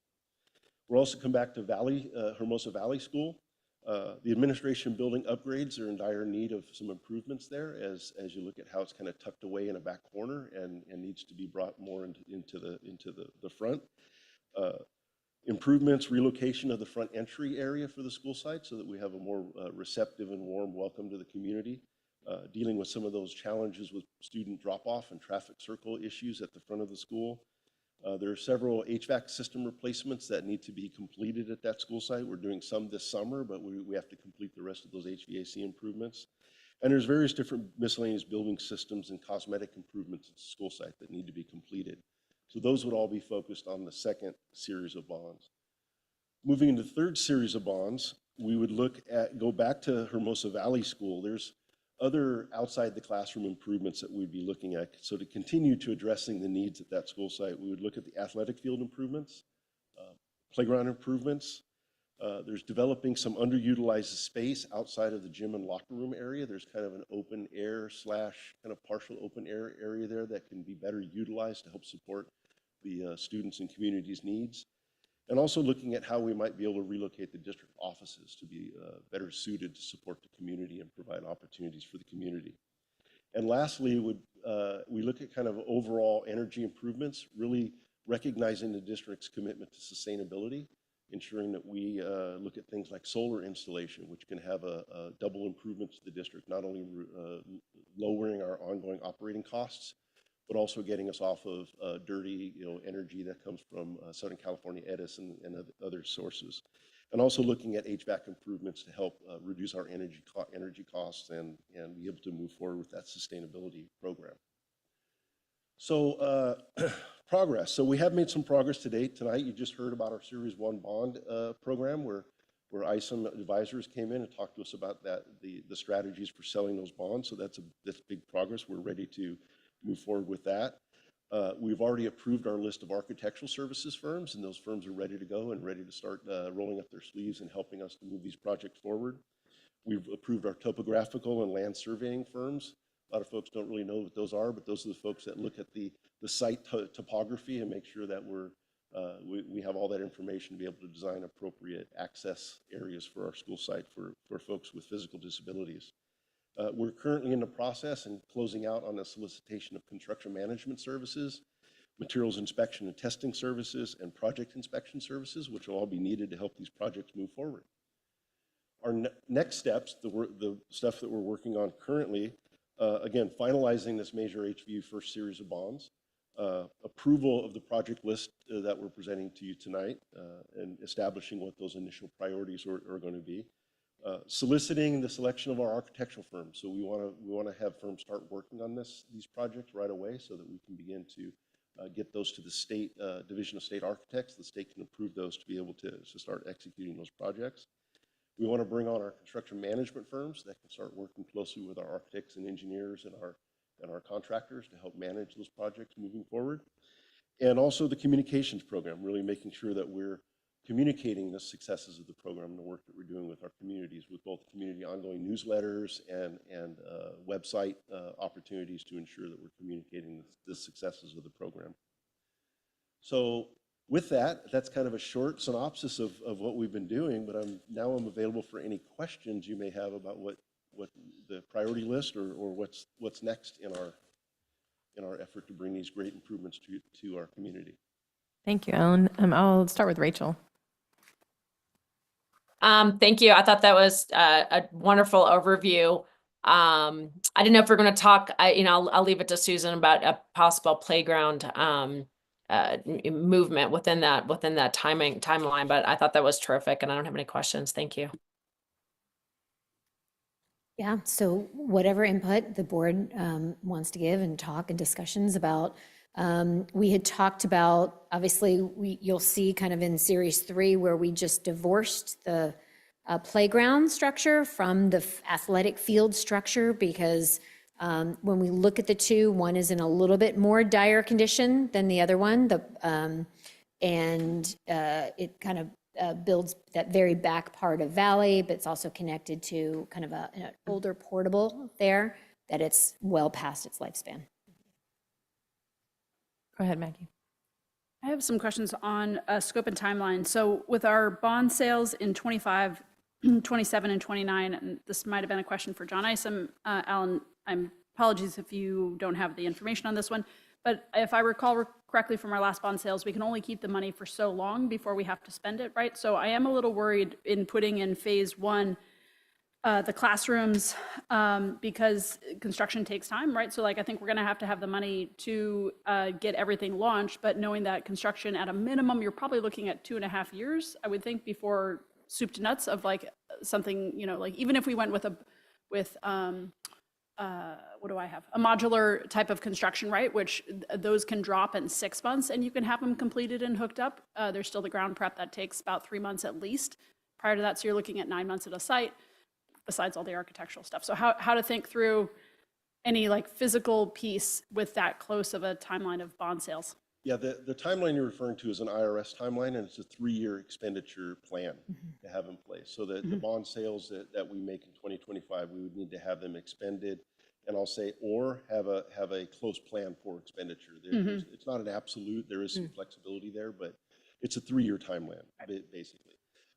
We'll also come back to Hermosa Valley School. The administration building upgrades are in dire need of some improvements there as you look at how it's kind of tucked away in a back corner and needs to be brought more into the front. Improvements, relocation of the front entry area for the school site so that we have a more receptive and warm welcome to the community. Dealing with some of those challenges with student drop-off and traffic circle issues at the front of the school. There are several HVAC system replacements that need to be completed at that school site. We're doing some this summer, but we have to complete the rest of those HVAC improvements. And there's various different miscellaneous building systems and cosmetic improvements at the school site that need to be completed. So those would all be focused on the second series of bonds. Moving into the third series of bonds, we would go back to Hermosa Valley School. There's other outside the classroom improvements that we'd be looking at. So to continue to addressing the needs at that school site, we would look at the athletic field improvements, playground improvements. There's developing some underutilized space outside of the gym and locker room area. There's kind of an open air / kind of partial open air area there that can be better utilized to help support the students and community's needs. And also looking at how we might be able to relocate the district offices to be better suited to support the community and provide opportunities for the community. And lastly, we look at kind of overall energy improvements, really recognizing the district's commitment to sustainability, ensuring that we look at things like solar installation, which can have a double improvement to the district, not only lowering our ongoing operating costs, but also getting us off of dirty energy that comes from Southern California Edison and other sources. And also looking at HVAC improvements to help reduce our energy costs and be able to move forward with that sustainability program. So progress. So we have made some progress to date. Tonight you just heard about our Series 1 bond program where ISOM advisors came in and talked to us about the strategies for selling those bonds. So that's big progress. We're ready to move forward with that. We've already approved our list of architectural services firms, and those firms are ready to go and ready to start rolling up their sleeves and helping us to move these projects forward. We've approved our topographical and land surveying firms. A lot of folks don't really know what those are, but those are the folks that look at the site topography and make sure that we have all that information to be able to design appropriate access areas for our school site for folks with physical disabilities. We're currently in the process and closing out on the solicitation of construction management services, materials inspection and testing services, and project inspection services, which will all be needed to help these projects move forward. Our next steps, the stuff that we're working on currently, again, finalizing this major HVU first series of bonds, approval of the project list that we're presenting to you tonight, and establishing what those initial priorities are going to be. Soliciting the selection of our architectural firms. So we want to have firms start working on these projects right away so that we can begin to get those to the state Division of State Architects. The state can approve those to be able to start executing those projects. We want to bring on our construction management firms that can start working closely with our architects and engineers and our contractors to help manage those projects moving forward. And also the communications program, really making sure that we're communicating the successes of the program and the work that we're doing with our communities, with both community ongoing newsletters and website opportunities to ensure that we're communicating the successes of the program. So with that, that's kind of a short synopsis of what we've been doing, but I'm available for any questions you may have about what the priority list or what's next in our effort to bring these great improvements to our community. Thank you, Ellen. I'll start with Rachel. Thank you. I thought that was a wonderful overview. I didn't know if we're going to talk, I'll leave it to Susan about a possible playground movement within that timeline, but I thought that was terrific and I don't have any questions. Thank you. Yeah, so whatever input the board wants to give and talk and discussions about. We had talked about, obviously, you'll see kind of in Series 3 where we just divorced the playground structure from the athletic field structure because when we look at the two, one is in a little bit more dire condition than the other one. It kind of builds that very back part of Valley, but it's also connected to kind of an older portable there that it's well past its lifespan. Go ahead, Maggie. I have some questions on scope and timeline. So with our bond sales in 25, 27, and 29, and this might have been a question for John Isom. Alan, apologies if you don't have the information on this one, but if I recall correctly from our last bond sales, we can only keep the money for so long before we have to spend it, right? So I am a little worried in putting in phase 1 the classrooms because construction takes time, right? So like I think we're gonna have the money to get everything launched, but knowing that construction at a minimum, you're probably looking at 2.5 years, I would think, before soup to nuts of like something, like even if we went with what do I have? A modular type of construction, right? Which those can drop in 6 months and you can have them completed and hooked up. There's still the ground prep that takes about 3 months at least. Prior to that, so you're looking at 9 months at a site, besides all the architectural stuff. So how to think through any like physical piece with that close of a timeline of bond sales? Yeah, the timeline you're referring to is an IRS timeline, and it's a 3-year expenditure plan to have in place. So that the bond sales that we make in 2025, we would need to have them expended, and I'll say, or have a close plan for expenditure. It's not an absolute, there is some flexibility there, but it's a 3-year timeline, basically.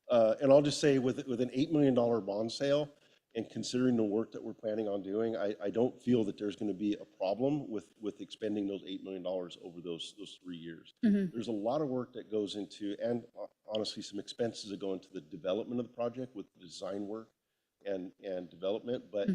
And I'll just say with an $8 million bond sale, and considering the work that we're planning on doing, I don't feel that there's going to be a problem with expending those $8 million over those 3 years. There's a lot of work that goes into, and honestly, some expenses that go into the development of the project with the design work and development. But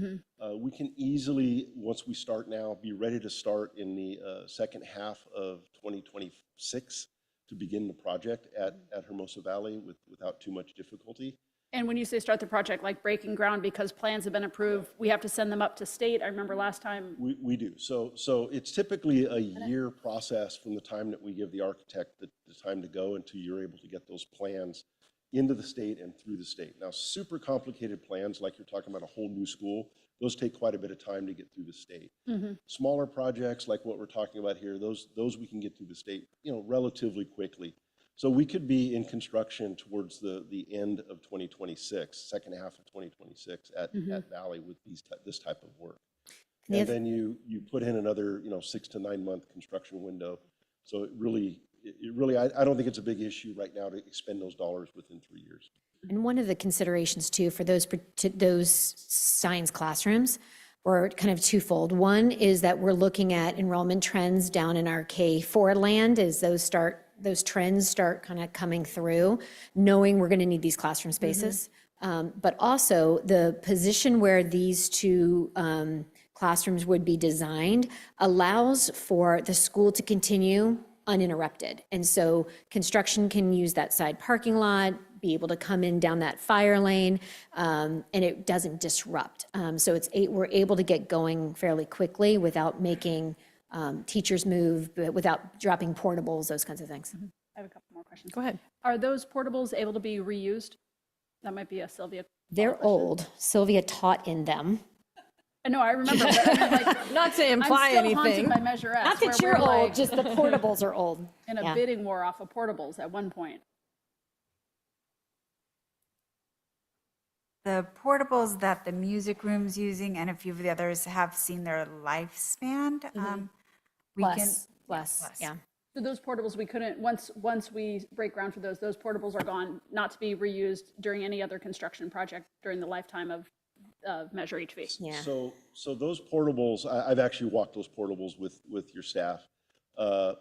we can easily, once we start now, be ready to start in the second half of 2026 to begin the project at Hermosa Valley without too much difficulty. And when you say start the project, like breaking ground because plans have been approved, we have to send them up to state? I remember last time. We do. So it's typically a year process from the time that we give the architect the time to go until you're able to get those plans into the state and through the state. Now, super complicated plans, like you're talking about a whole new school, those take quite a bit of time to get through the state. Smaller projects like what we're talking about here, those we can get through the state, relatively quickly. So we could be in construction towards the end of 2026, second half of 2026 at Valley with this type of work. And then you put in another 6 to 9 month construction window. So it really, I don't think it's a big issue right now to expend those dollars within 3 years. And one of the considerations too for those science classrooms were kind of twofold. One is that we're looking at enrollment trends down in our K-4 land as those trends start kind of coming through, knowing we're going to need these classroom spaces. But also the position where these two classrooms would be designed allows for the school to continue uninterrupted. And so construction can use that side parking lot, be able to come in down that fire lane, and it doesn't disrupt. So we're able to get going fairly quickly without making teachers move, without dropping portables, those kinds of things. I have a couple more questions. Go ahead. Are those portables able to be reused? That might be a Sylvia. They're question. old. Sylvia taught in them. No, I remember. But I mean, like, Not to imply I'm still anything. haunted by Measure S. Not that where you're we're, old, like, just the portables are old. in a Yeah. bidding war off of portables at one point. The portables that the music room's using and a few of the others have seen their lifespan. Less, yeah. So those portables we couldn't, once we break ground for those portables are gone, not to be reused during any other construction project during the lifetime of Measure HV. Yeah. So those portables, I've actually walked those portables with your staff. The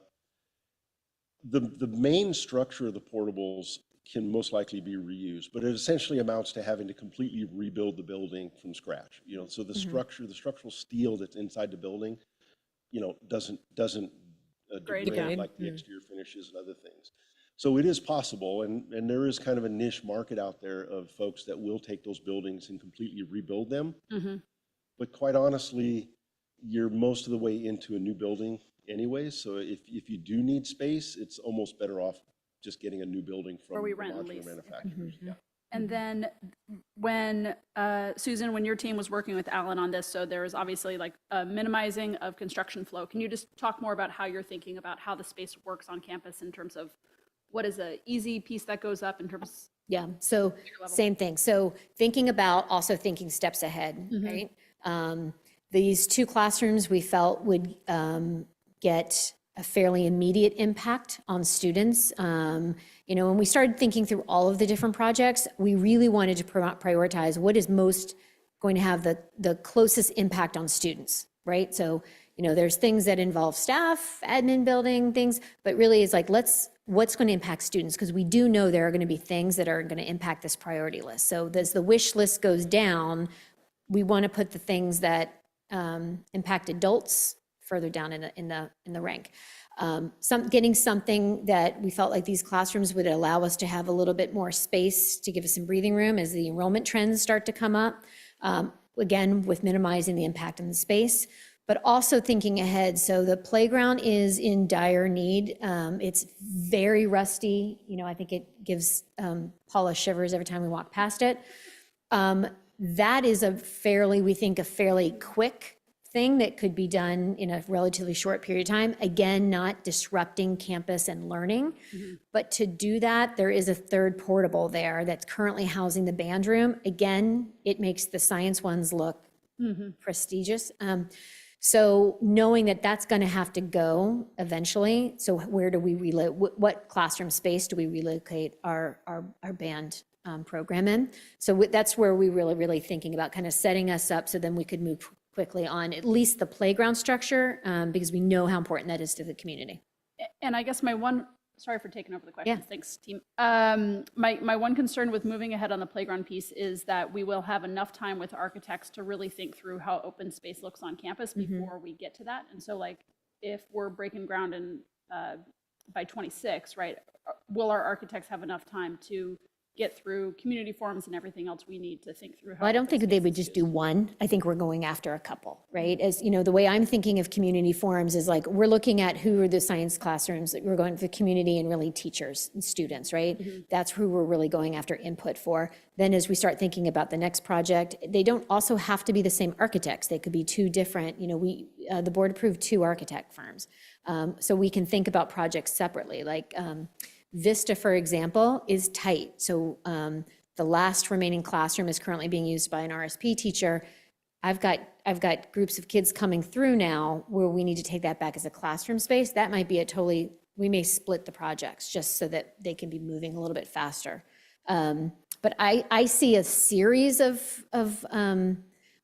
main structure of the portables can most likely be reused, but it essentially amounts to having to completely rebuild the building from scratch. So the structure, the structural steel that's inside the building, doesn't degrade like the exterior finishes and other things. So it is possible, and there is kind of a niche market out there of folks that will take those buildings and completely rebuild them. But quite honestly, you're most of the way into a new building anyway. So if you do need space, it's almost better off just getting a new building from Where we the rent and modular lease. manufacturers. Yeah. And then when, Susan, when your team was working with Alan on this, so there was obviously like a minimizing of construction flow. Can you just talk more about how you're thinking about how the space works on campus in terms of what is a easy piece that goes up in terms? Yeah, so same thing. So thinking steps ahead, right? These two classrooms we felt would get a fairly immediate impact on students. When we started thinking through all of the different projects, we really wanted to prioritize what is most going to have the closest impact on students, right? So, there's things that involve staff, admin building things, but really it's like, what's going to impact students? Because we do know there are going to be things that are going to impact this priority list. So as the wish list goes down, we want to put the things that impact adults further down in the rank. Getting something that we felt like these classrooms would allow us to have a little bit more space to give us some breathing room as the enrollment trends start to come up. again, with minimizing the impact on the space, but also thinking ahead. So the playground is in dire need. It's very rusty. You know, I think it gives Paula shivers every time we walk past it. That is we think a fairly quick thing that could be done in a relatively short period of time. Again, not disrupting campus and learning. But to do that, there is a third portable there that's currently housing the band room. Again, it makes the science ones look prestigious. So knowing that that's going to have to go eventually. So where do we what classroom space do we relocate our band program in? So that's where we really thinking about kind of setting us up so then we could move quickly on at least the playground structure, because we know how important that is to the community. And I guess sorry for taking over the question. Yeah. Thanks, team. My one concern with moving ahead on the playground piece is that we will have enough time with architects to really think through how open space looks on campus before we get to that. And so like, if we're breaking ground by 26, right, will our architects have enough time to get through community forums and everything else we need to think through how? Well, I don't think they would just do one. I think we're going after a couple, right? As you know, the way I'm thinking of community forums is like, we're looking at who are the science classrooms, we're going for community and really teachers and students, right? That's who we're really going after input for. Then as we start thinking about the next project, they don't also have to be the same architects. They could be two different, you know, the board approved 2 architect firms. So we can think about projects separately. Like Vista, for example, is tight. So the last remaining classroom is currently being used by an RSP teacher. I've got groups of kids coming through now where we need to take that back as a classroom space. That might be we may split the projects just so that they can be moving a little bit faster. But I see a series of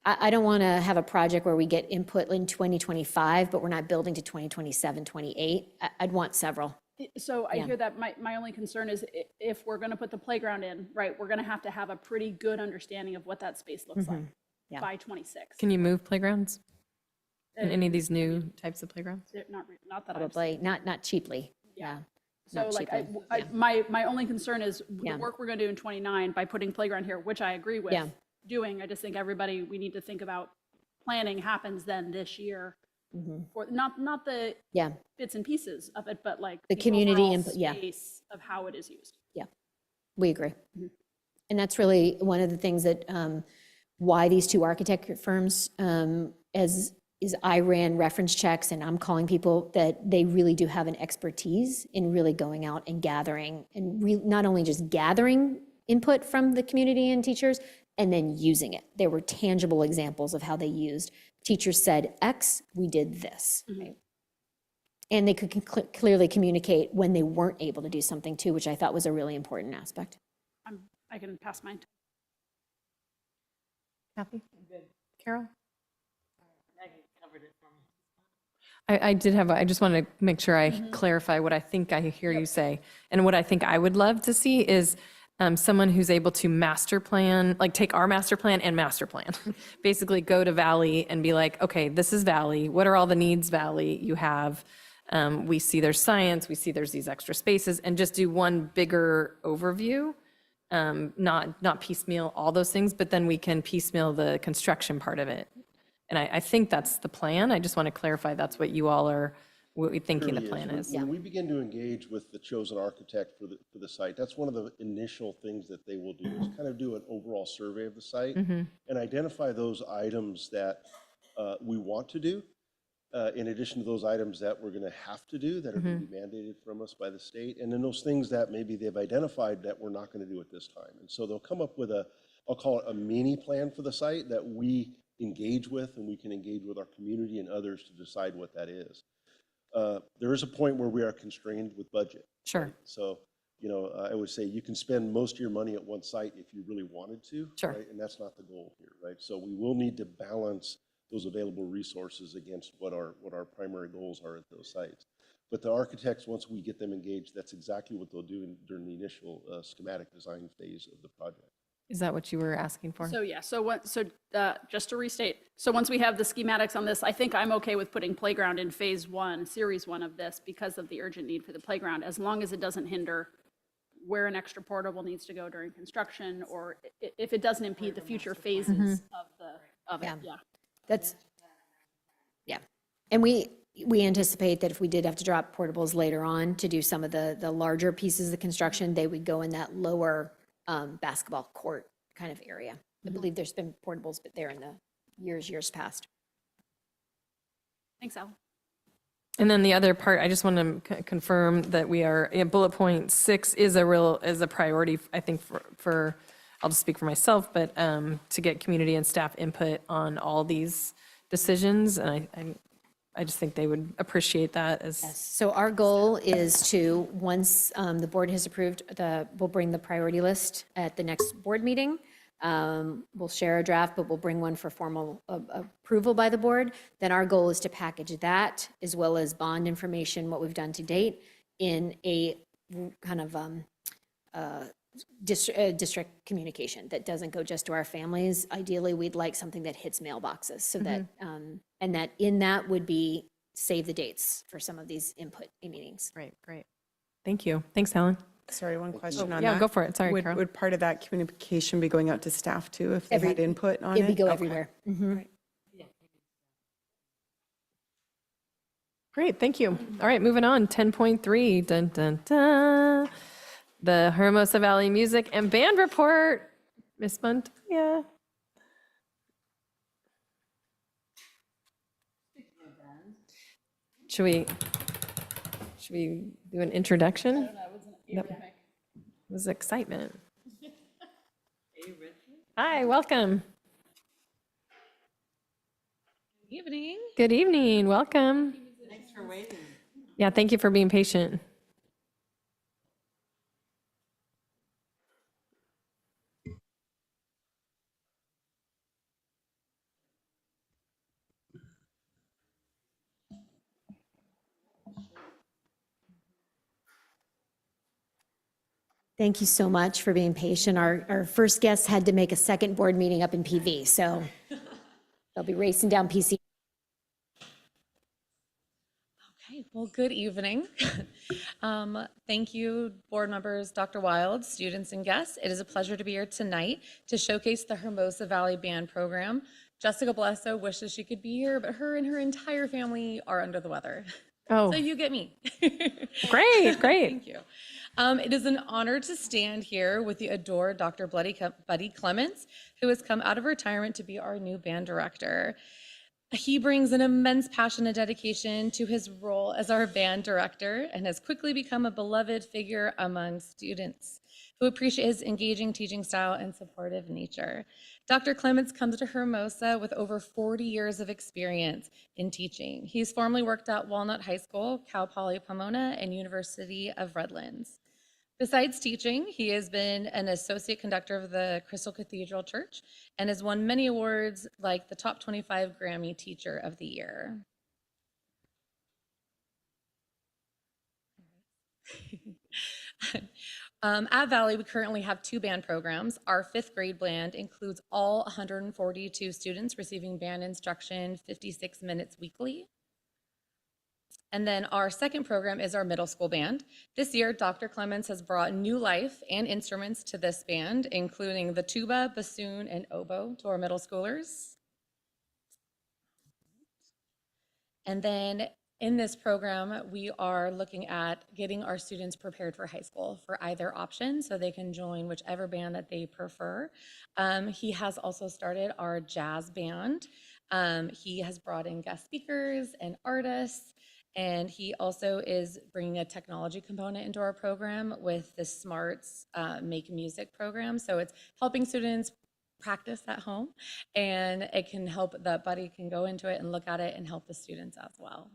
I don't want to have a project where we get input in 2025, but we're not building to 2027, 28. I'd want several. So I hear that. My only concern is if we're going to put the playground in, right, we're going to have a pretty good understanding of what that space looks like by 26. Can you move playgrounds in any of these new types of playgrounds? Not that Probably not cheaply. Yeah. So Not like cheaply. my only concern is the work we're going to do in 29 by putting playground here, which I agree with doing. I just think we need to think about planning happens then this year. For not the bits and pieces of it, but like the community overall input, space of how it is used. Yeah, we agree. And that's really one of the things that why these 2 architect firms, I ran reference checks and I'm calling people that they really do have an expertise in really going out and gathering and not only just gathering input from the community and teachers and then using it. There were tangible examples of how they used. Teachers said X, we did this. Right? And they could clearly communicate when they weren't able to do something too, which I thought was a really important aspect. I can pass mine. Kathy? Carol? I just want to make sure I clarify what I think I hear you say. And what I think I would love to see is someone who's able to master plan, like take our master plan and master plan. Basically go to Valley and be like, okay, this is Valley. What are all the needs, Valley, you have? We see there's science, we see there's these extra spaces, and just do one bigger overview, not piecemeal all those things, but then we can piecemeal the construction part of it. And I think that's the plan. I just want to clarify that's what you all are thinking the plan is. When we begin to engage with the chosen architect for the site, that's one of the initial things that they will do is kind of do an overall survey of the site and identify those items that we want to do, in addition to those items that we're going to have to do that are going to be mandated from us by the state, and then those things that maybe they've identified that we're not going to do at this time. And so they'll come up with I'll call it a mini plan for the site that we engage with, and we can engage with our community and others to decide what that is. There is a point where we are constrained with budget. Sure. Right? So, I would say you can spend most of your money at one site if you really wanted to. Sure. Right? And that's not the goal here, right? So we will need to balance those available resources against what our primary goals are at those sites. But the architects, once we get them engaged, that's exactly what they'll do during the initial schematic design phase of the project. Is that what you were asking for? So just to restate, so once we have the schematics on this, I think I'm okay with putting playground in phase 1, series 1 of this because of the urgent need for the playground, as long as it doesn't hinder where an extra portable needs to go during construction, or if it doesn't impede the future phases of it, Yeah. yeah. That's, yeah. And we anticipate that if we did have to drop portables later on to do some of the larger pieces of the construction, they would go in that lower basketball court kind of area. I believe there's been portables, but they're in the years past. Thanks, Al. And then the other part, I just want to confirm that we are, bullet point 6 is a priority, I think, for, I'll just speak for myself, but to get community and staff input on all these decisions. And I just think they would appreciate that as. Yes. So our goal is to, once the board has approved, we'll bring the priority list at the next board meeting. We'll share a draft, but we'll bring one for formal approval by the board. Then our goal is to package that as well as bond information, what we've done to date, in a kind of district communication that doesn't go just to our families. Ideally, we'd like something that hits mailboxes so that, and that in that would be save the dates for some of these input meetings. Great. Thank you. Thanks, Helen. Sorry, one question on that. Yeah, go for it. Sorry, Would- Carol. Would part of that communication be going out to staff too, if they had input on it? It'd be go Okay. everywhere. Mhm. Great, thank you. All right, moving on, 10.3, dun, dun, dun. The Hermosa Valley Music and Band Report. Miss Montoya. Should we do an introduction? It was excitement. Hi, welcome. Evening. Good evening, welcome. Thanks for waiting. Yeah, thank you for being patient. Thank you so much for being patient. Our first guest had to make a second board meeting up in PV, so they'll be racing down PC. Okay, well, good evening. Thank you, board members, Dr. Wild, students, and guests. It is a pleasure to be here tonight to showcase the Hermosa Valley Band Program. Jessica Blesso wishes she could be here, but her and her entire family are under the weather. Oh. So you get me. Great. Thank you. It is an honor to stand here with the adored Dr. Buddy Clements, who has come out of retirement to be our new band director. He brings an immense passion and dedication to his role as our band director and has quickly become a beloved figure among students who appreciate his engaging teaching style and supportive nature. Dr. Clements comes to Hermosa with over 40 years of experience in teaching. He's formerly worked at Walnut High School, Cal Poly Pomona, and University of Redlands. Besides teaching, he has been an associate conductor of the Crystal Cathedral Church and has won many awards like the Top 25 Grammy Teacher of the Year. At Valley, we currently have 2 band programs. Our 5th grade band includes all 142 students receiving band instruction 56 minutes weekly. And then our 2nd program is our middle school band. This year, Dr. Clements has brought new life and instruments to this band, including the tuba, bassoon, and oboe to our middle schoolers. And then in this program, we are looking at getting our students prepared for high school for either option so they can join whichever band that they prefer. He has also started our jazz band. He has brought in guest speakers and artists. And he also is bringing a technology component into our program with the Smarts Make Music program. So it's helping students practice at home, and it can help that Buddy can go into it and look at it and help the students as well.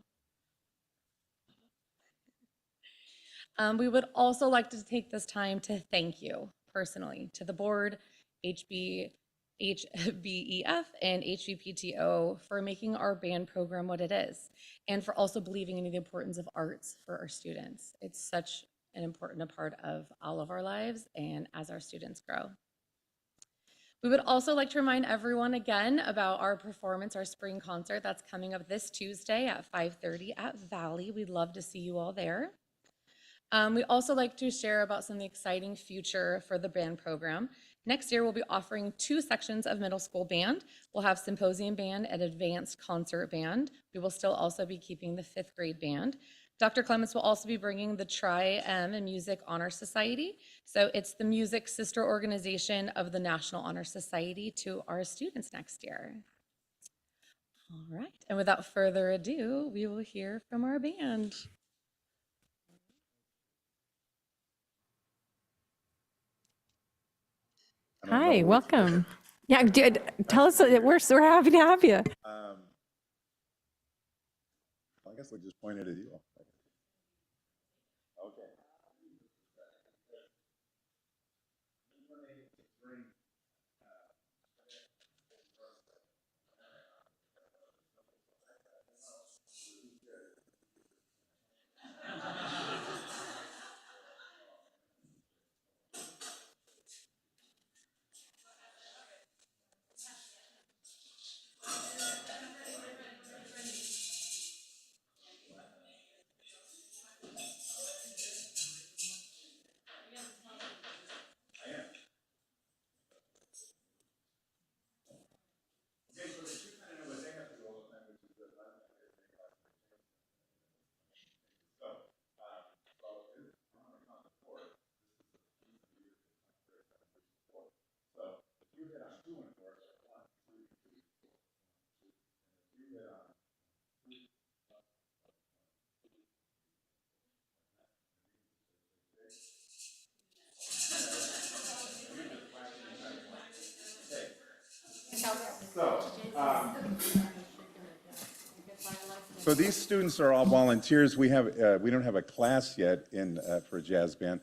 We would also like to take this time to thank you personally to the board, HBEF, and HVPTO for making our band program what it is, and for also believing in the importance of arts for our students. It's such an important part of all of our lives and as our students grow. We would also like to remind everyone again about our performance, our spring concert that's coming up this Tuesday at 5:30 at Valley. We'd love to see you all there. We'd also like to share about some of the exciting future for the band program. Next year, we'll be offering 2 sections of middle school band. We'll have symposium band and advanced concert band. We will still also be keeping the 5th grade band. Dr. Clements will also be bringing the Tri-M and Music Honor Society. So it's the music sister organization of the National Honor Society to our students next year. All right, and without further ado, we will hear from our band. Hi, welcome. Yeah, tell us, we're happy to have you. I guess we'll just point it at you. Okay. So these students are all volunteers. We don't have a class yet for a jazz band.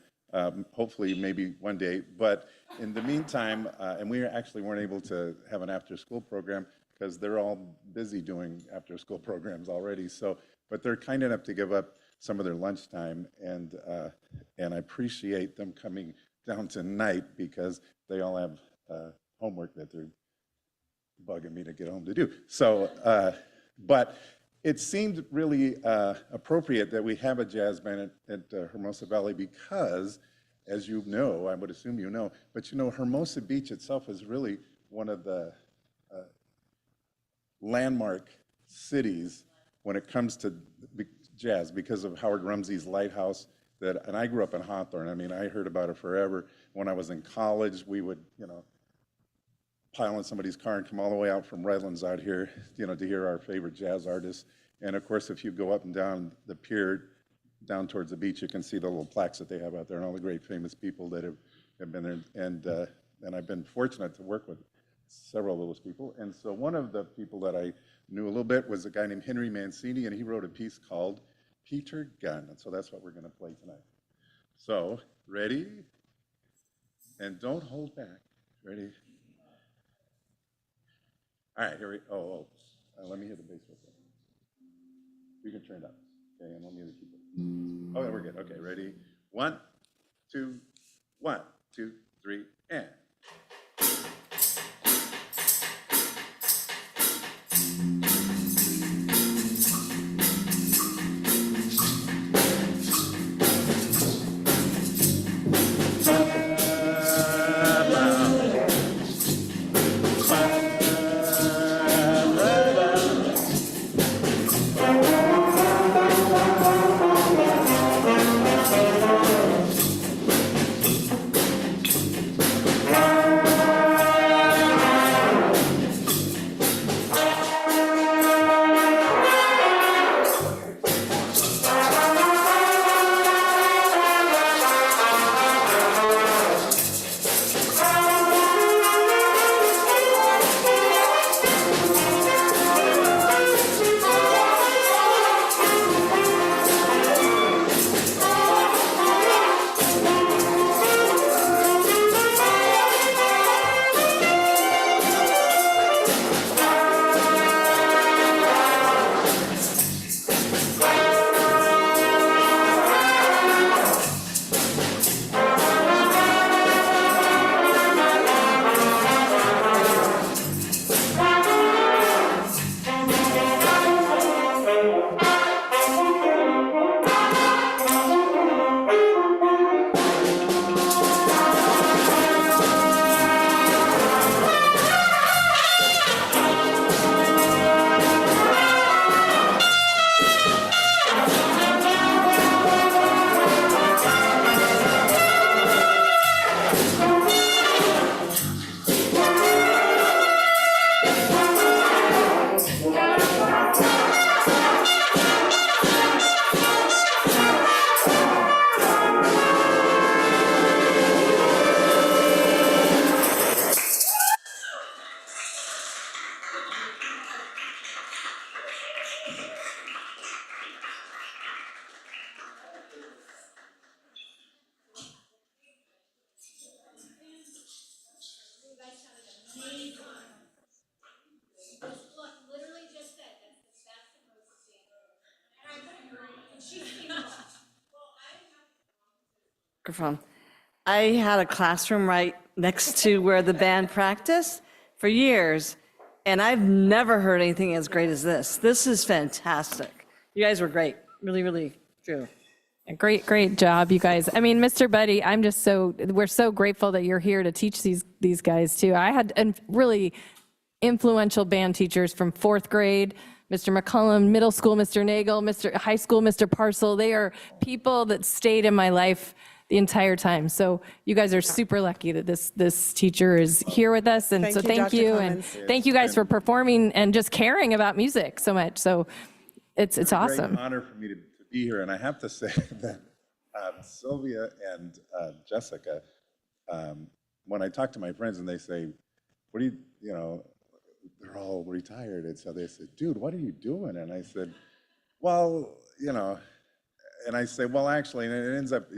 Hopefully, maybe one day. But in the meantime, and we actually weren't able to have an after-school program because they're all busy doing after-school programs already. So, but they're kind enough to give up some of their lunchtime, and I appreciate them coming down tonight because they all have homework that they're bugging me to get home to do. So, but it seemed really appropriate that we have a jazz band at Hermosa Valley because, as you know, I would assume you know, but you know, Hermosa Beach itself is really one of the landmark cities when it comes to jazz because of Howard Rumsey's Lighthouse. And I grew up in Hawthorne. I mean, I heard about it forever. When I was in college, we would, pile in somebody's car and come all the way out from Redlands out here, to hear our favorite jazz artists. And of course, if you go up and down the pier, down towards the beach, you can see the little plaques that they have out there and all the great famous people that have been there. And I've been fortunate to work with several of those people. And so one of the people that I knew a little bit was a guy named Henry Mancini, and he wrote a piece called Peter Gunn. And so that's what we're going to play tonight. So, ready? And don't hold back. Ready? All right, here we go. Let me hear the bass real quick. You can turn it up. Okay, and let me hear the keyboard. Oh, we're good. Okay, ready? 1, 2, 1, 2, 3, and. Microphone. I had a classroom right next to where the band practiced for years, and I've never heard anything as great as this. This is fantastic. You guys were great. Really, really true. Great job, you guys. I mean, Mr. Buddy, we're so grateful that you're here to teach these guys too. I had really influential band teachers from 4th grade, Mr. McCullum, middle school, Mr. Nagel, high school, Mr. Parcel. They are people that stayed in my life the entire time. So you guys are super lucky that this teacher is here with us. And Thank so you, thank Dr. you. Clemens. And thank you guys for performing and just caring about music so much. So it's It's a awesome. great honor for me to be here. And I have to say that Sylvia and Jessica, when I talk to my friends and they say, what do you, they're all retired. And so they said, dude, what are you doing? And I said, well, and I say, well, actually, and it ends up,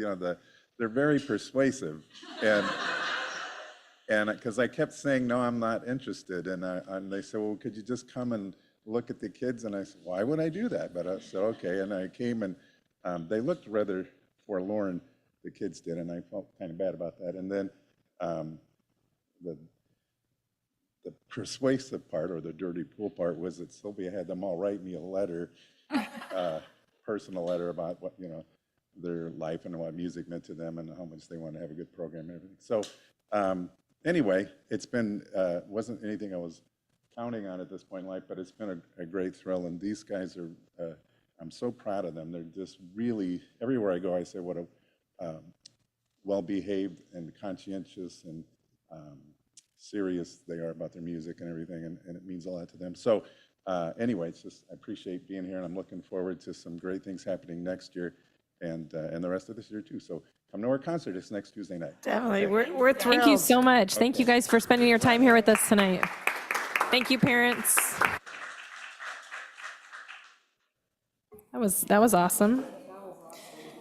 they're very persuasive. And because I kept saying, no, I'm not interested. And they said, well, could you just come and look at the kids? And I said, why would I do that? But I said, okay. And I came and they looked rather forlorn, the kids did, and I felt kind of bad about that. And then the persuasive part, or the dirty pool part, was that Sylvia had them all write me a letter, personal letter about what, their life and what music meant to them and how much they wanted to have a good program and everything. So anyway, it's been, wasn't anything I was counting on at this point in life, but it's been a great thrill. And these guys are, I'm so proud of them. They're just really, everywhere I go, I say what a well-behaved and conscientious and serious they are about their music and everything, and it means a lot to them. So anyway, it's just, I appreciate being here, and I'm looking forward to some great things happening next year and the rest of this year too. So come to our concert. It's next Tuesday night. Definitely. We're thrilled. Thank you so much. Thank you guys for spending your time here with us tonight. Thank you, parents. That was awesome.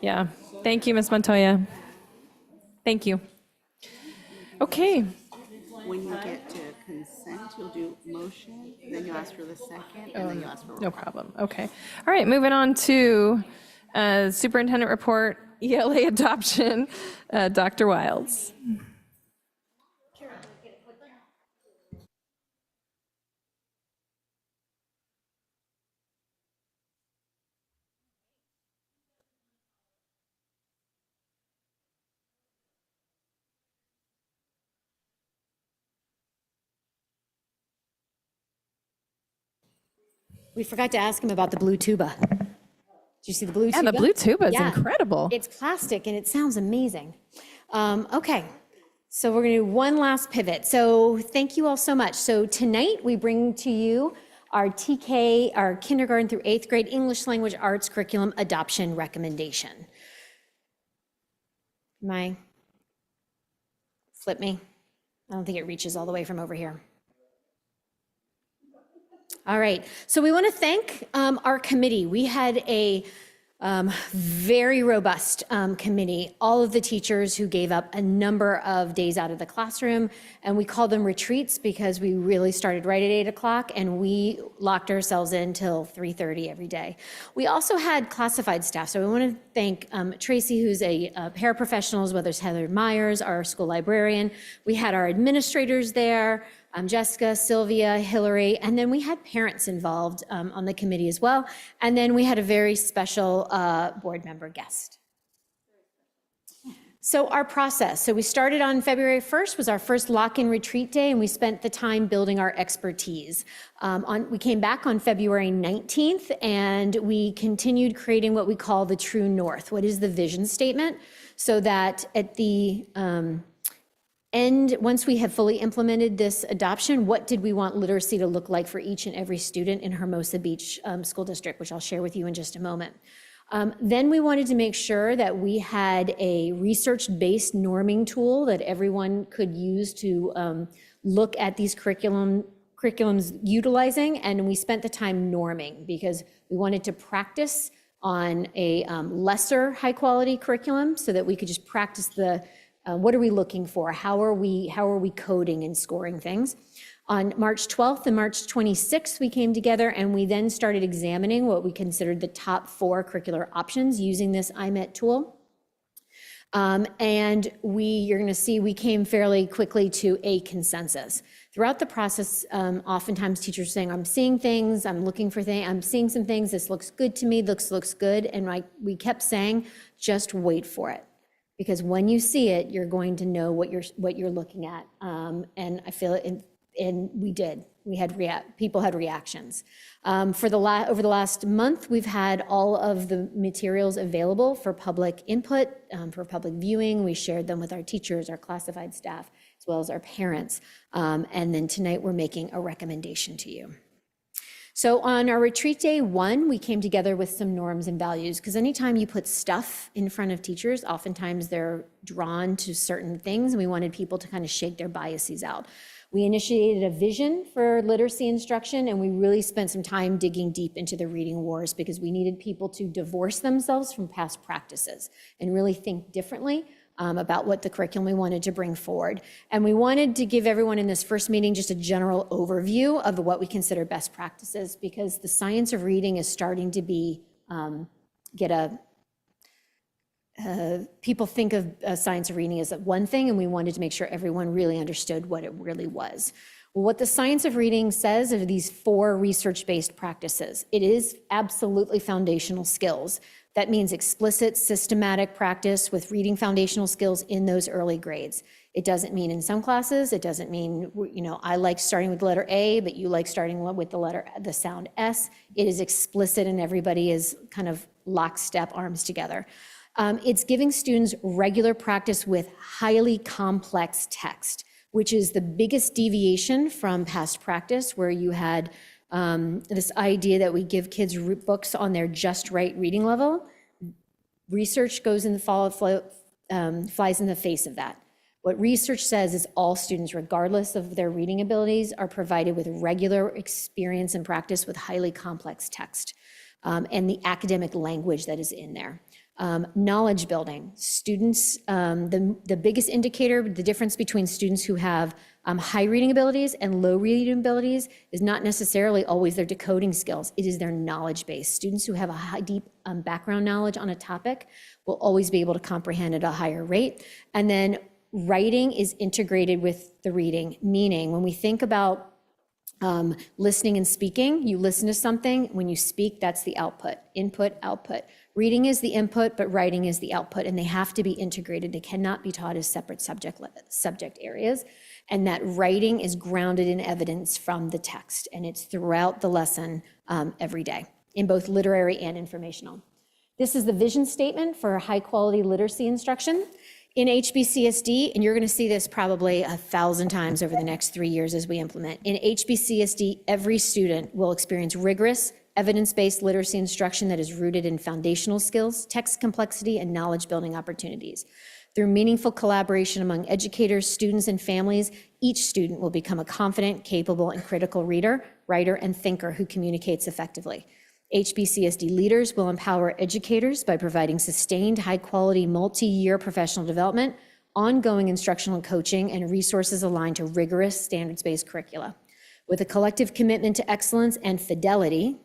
Yeah. Thank you, Ms. Montoya. Thank you. Okay. When you get to consent, you'll do motion, then you'll ask for the second, and then you'll ask for roll No call. problem. Okay. All right, moving on to superintendent report, ELA adoption, Dr. Wilds. We forgot to ask him about the blue tuba. Did you see the blue tuba? Yeah, the blue tuba is Yeah. incredible. It's plastic and it sounds amazing. Okay, so we're gonna do one last pivot. So thank you all so much. So tonight we bring to you our TK, our kindergarten through 8th grade English language arts curriculum adoption recommendation. Flip me? I don't think it reaches all the way from over here. All right, so we want to thank our committee. We had a very robust committee, all of the teachers who gave up a number of days out of the classroom, and we call them retreats because we really started right at 8 o'clock and we locked ourselves in till 3:30 every day. We also had classified staff, so we want to thank Tracy, who's a paraprofessional, whether it's Heather Myers, our school librarian. We had our administrators there, Jessica, Sylvia, Hillary, and then we had parents involved on the committee as well. And then we had a very special board member guest. So our process, so we started on February 1st, was our first lock-in retreat day, and we spent the time building our expertise. We came back on February 19th, and we continued creating what we call the True North. What is the vision statement? So that at the and once we have fully implemented this adoption, what did we want literacy to look like for each and every student in Hermosa Beach School District, which I'll share with you in just a moment. Then we wanted to make sure that we had a research-based norming tool that everyone could use to look at these curriculums utilizing, and we spent the time norming because we wanted to practice on a lesser high-quality curriculum so that we could just practice the what are we looking for? How are we coding and scoring things? On March 12th and March 26th, we came together and we then started examining what we considered the top 4 curricular options using this IMET tool. And you're going to see we came fairly quickly to a consensus. Throughout the process, oftentimes teachers are saying, I'm seeing things, I'm looking for things, I'm seeing some things, this looks good to me, looks good. And we kept saying, just wait for it. Because when you see it, you're going to know what you're looking at. And I feel it, and we did. We had people had reactions. Over the last month, we've had all of the materials available for public input, for public viewing. We shared them with our teachers, our classified staff, as well as our parents. And then tonight, we're making a recommendation to you. So on our retreat day 1, we came together with some norms and values, because anytime you put stuff in front of teachers, oftentimes they're drawn to certain things, and we wanted people to kind of shake their biases out. We initiated a vision for literacy instruction, and we really spent some time digging deep into the reading wars, because we needed people to divorce themselves from past practices and really think differently about what the curriculum we wanted to bring forward. And we wanted to give everyone in this first meeting just a general overview of what we consider best practices, because the science of reading is starting to be, people think of science of reading as one thing, and we wanted to make sure everyone really understood what it really was. Well, what the science of reading says are these 4 research-based practices. It is absolutely foundational skills. That means explicit, systematic practice with reading foundational skills in those early grades. It doesn't mean in some classes, it doesn't mean, I like starting with the letter A, but you like starting with the sound S. It is explicit, and everybody is kind of lockstep, arms together. It's giving students regular practice with highly complex text, which is the biggest deviation from past practice, where you had this idea that we give kids books on their just right reading level. Research goes in the flies in the face of that. What research says is all students, regardless of their reading abilities, are provided with regular experience and practice with highly complex text and the academic language that is in there. Knowledge building. Students, the biggest indicator, the difference between students who have high reading abilities and low reading abilities is not necessarily always their decoding skills. It is their knowledge base. Students who have a deep background knowledge on a topic will always be able to comprehend at a higher rate. And then writing is integrated with the reading, meaning when we think about listening and speaking, you listen to something, when you speak, that's the output, input, output. Reading is the input, but writing is the output, and they have to be integrated. They cannot be taught as separate subject areas, and that writing is grounded in evidence from the text, and it's throughout the lesson every day, in both literary and informational. This is the vision statement for high-quality literacy instruction. In HBCSD, and you're going to see this probably 1,000 times over the next 3 years as we implement, in HBCSD, every student will experience rigorous, evidence-based literacy instruction that is rooted in foundational skills, text complexity, and knowledge-building opportunities. Through meaningful collaboration among educators, students, and families, each student will become a confident, capable, and critical reader, writer, and thinker who communicates effectively. HBCSD leaders will empower educators by providing sustained, high-quality, multi-year professional development, ongoing instructional coaching, and resources aligned to rigorous, standards-based curricula. With a collective commitment to excellence and fidelity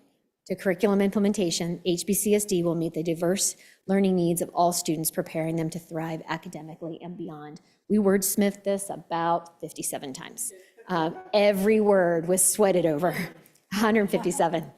to curriculum implementation, HBCSD will meet the diverse learning needs of all students, preparing them to thrive academically and beyond. We wordsmithed this about 57 times. Every word was sweated over, 157.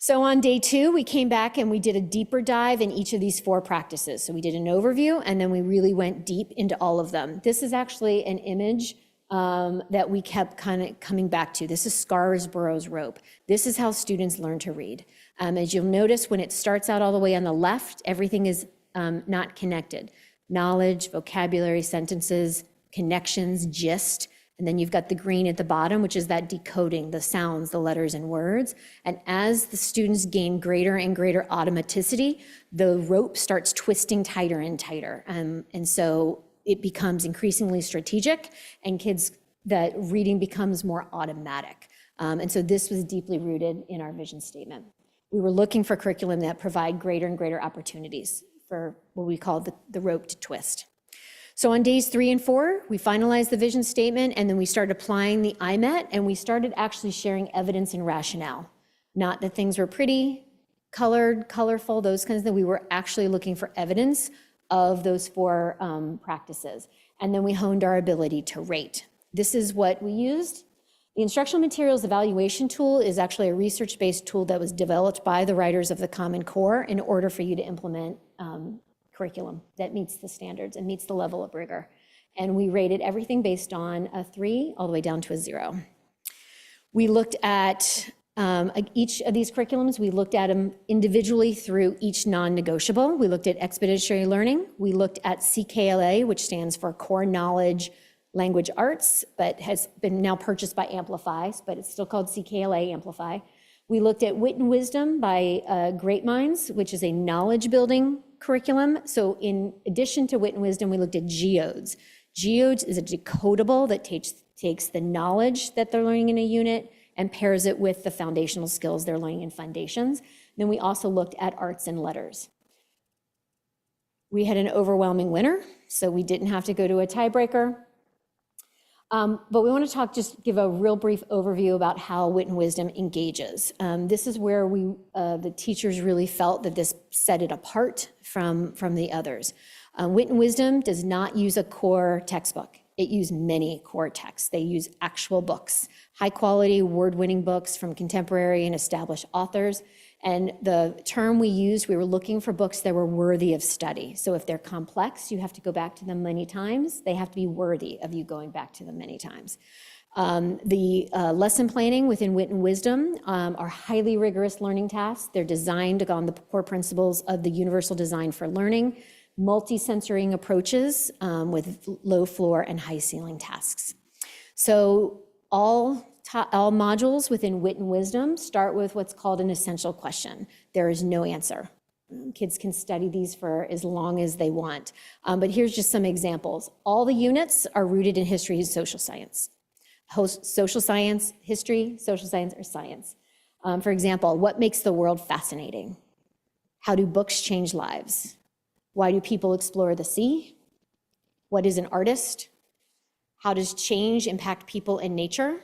So on day 2, we came back and we did a deeper dive in each of these 4 practices. So we did an overview, and then we really went deep into all of them. This is actually an image that we kept kind of coming back to. This is Scarsborough's rope. This is how students learn to read. As you'll notice, when it starts out all the way on the left, everything is not connected. Knowledge, vocabulary, sentences, connections, gist. And then you've got the green at the bottom, which is that decoding, the sounds, the letters and words. And as the students gain greater and greater automaticity, the rope starts twisting tighter and tighter. And so it becomes increasingly strategic, and that reading becomes more automatic. And so this was deeply rooted in our vision statement. We were looking for curriculum that provide greater and greater opportunities for what we call the rope to twist. So on days 3 and 4, we finalized the vision statement, and then we started applying the IMET, and we started actually sharing evidence and rationale. Not that things were pretty, colored, colorful, those kinds of things. We were actually looking for evidence of those 4 practices. And then we honed our ability to rate. This is what we used. The instructional materials evaluation tool is actually a research-based tool that was developed by the writers of the Common Core in order for you to implement curriculum that meets the standards and meets the level of rigor. And we rated everything based on a 3 all the way down to a 0. We looked at each of these curriculums, we looked at them individually through each non-negotiable. We looked at expeditionary learning. We looked at CKLA, which stands for Core Knowledge Language Arts, but has been now purchased by Amplify, but it's still called CKLA Amplify. We looked at Wit and Wisdom by Great Minds, which is a knowledge building curriculum. So in addition to Wit and Wisdom, we looked at Geodes. Geodes is a decodable that takes the knowledge that they're learning in a unit and pairs it with the foundational skills they're learning in Foundations. Then we also looked at Arts and Letters. We had an overwhelming winner, so we didn't have to go to a tiebreaker. But we want to just give a real brief overview about how Wit and Wisdom engages. This is where the teachers really felt that this set it apart from the others. Wit and Wisdom does not use a core textbook. It used many core texts. They use actual books, high quality, award-winning books from contemporary and established authors. And the term we used, we were looking for books that were worthy of study. So if they're complex, you have to go back to them many times. They have to be worthy of you going back to them many times. The lesson planning within Wit and Wisdom are highly rigorous learning tasks. They're designed on the core principles of the universal design for learning, multi-sensoring approaches with low floor and high ceiling tasks. So all modules within Wit and Wisdom start with what's called an essential question. There is no answer. Kids can study these for as long as they want. But here's just some examples. All the units are rooted in history and social science. Social science, history, social science, or science. For example, what makes the world fascinating? How do books change lives? Why do people explore the sea? What is an artist? How does change impact people and nature?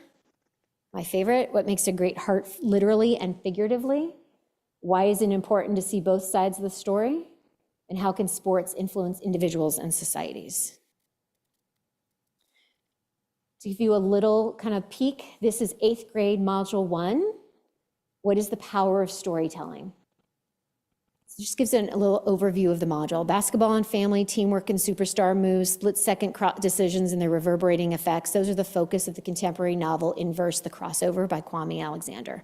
My favorite, what makes a great heart literally and figuratively? Why is it important to see both sides of the story? And how can sports influence individuals and societies? To give you a little kind of peek, this is 8th grade module 1. What is the power of storytelling? So just gives a little overview of the module. Basketball and family, teamwork and superstar moves, split-second decisions and their reverberating effects. Those are the focus of the contemporary novel Inverse the Crossover by Kwame Alexander.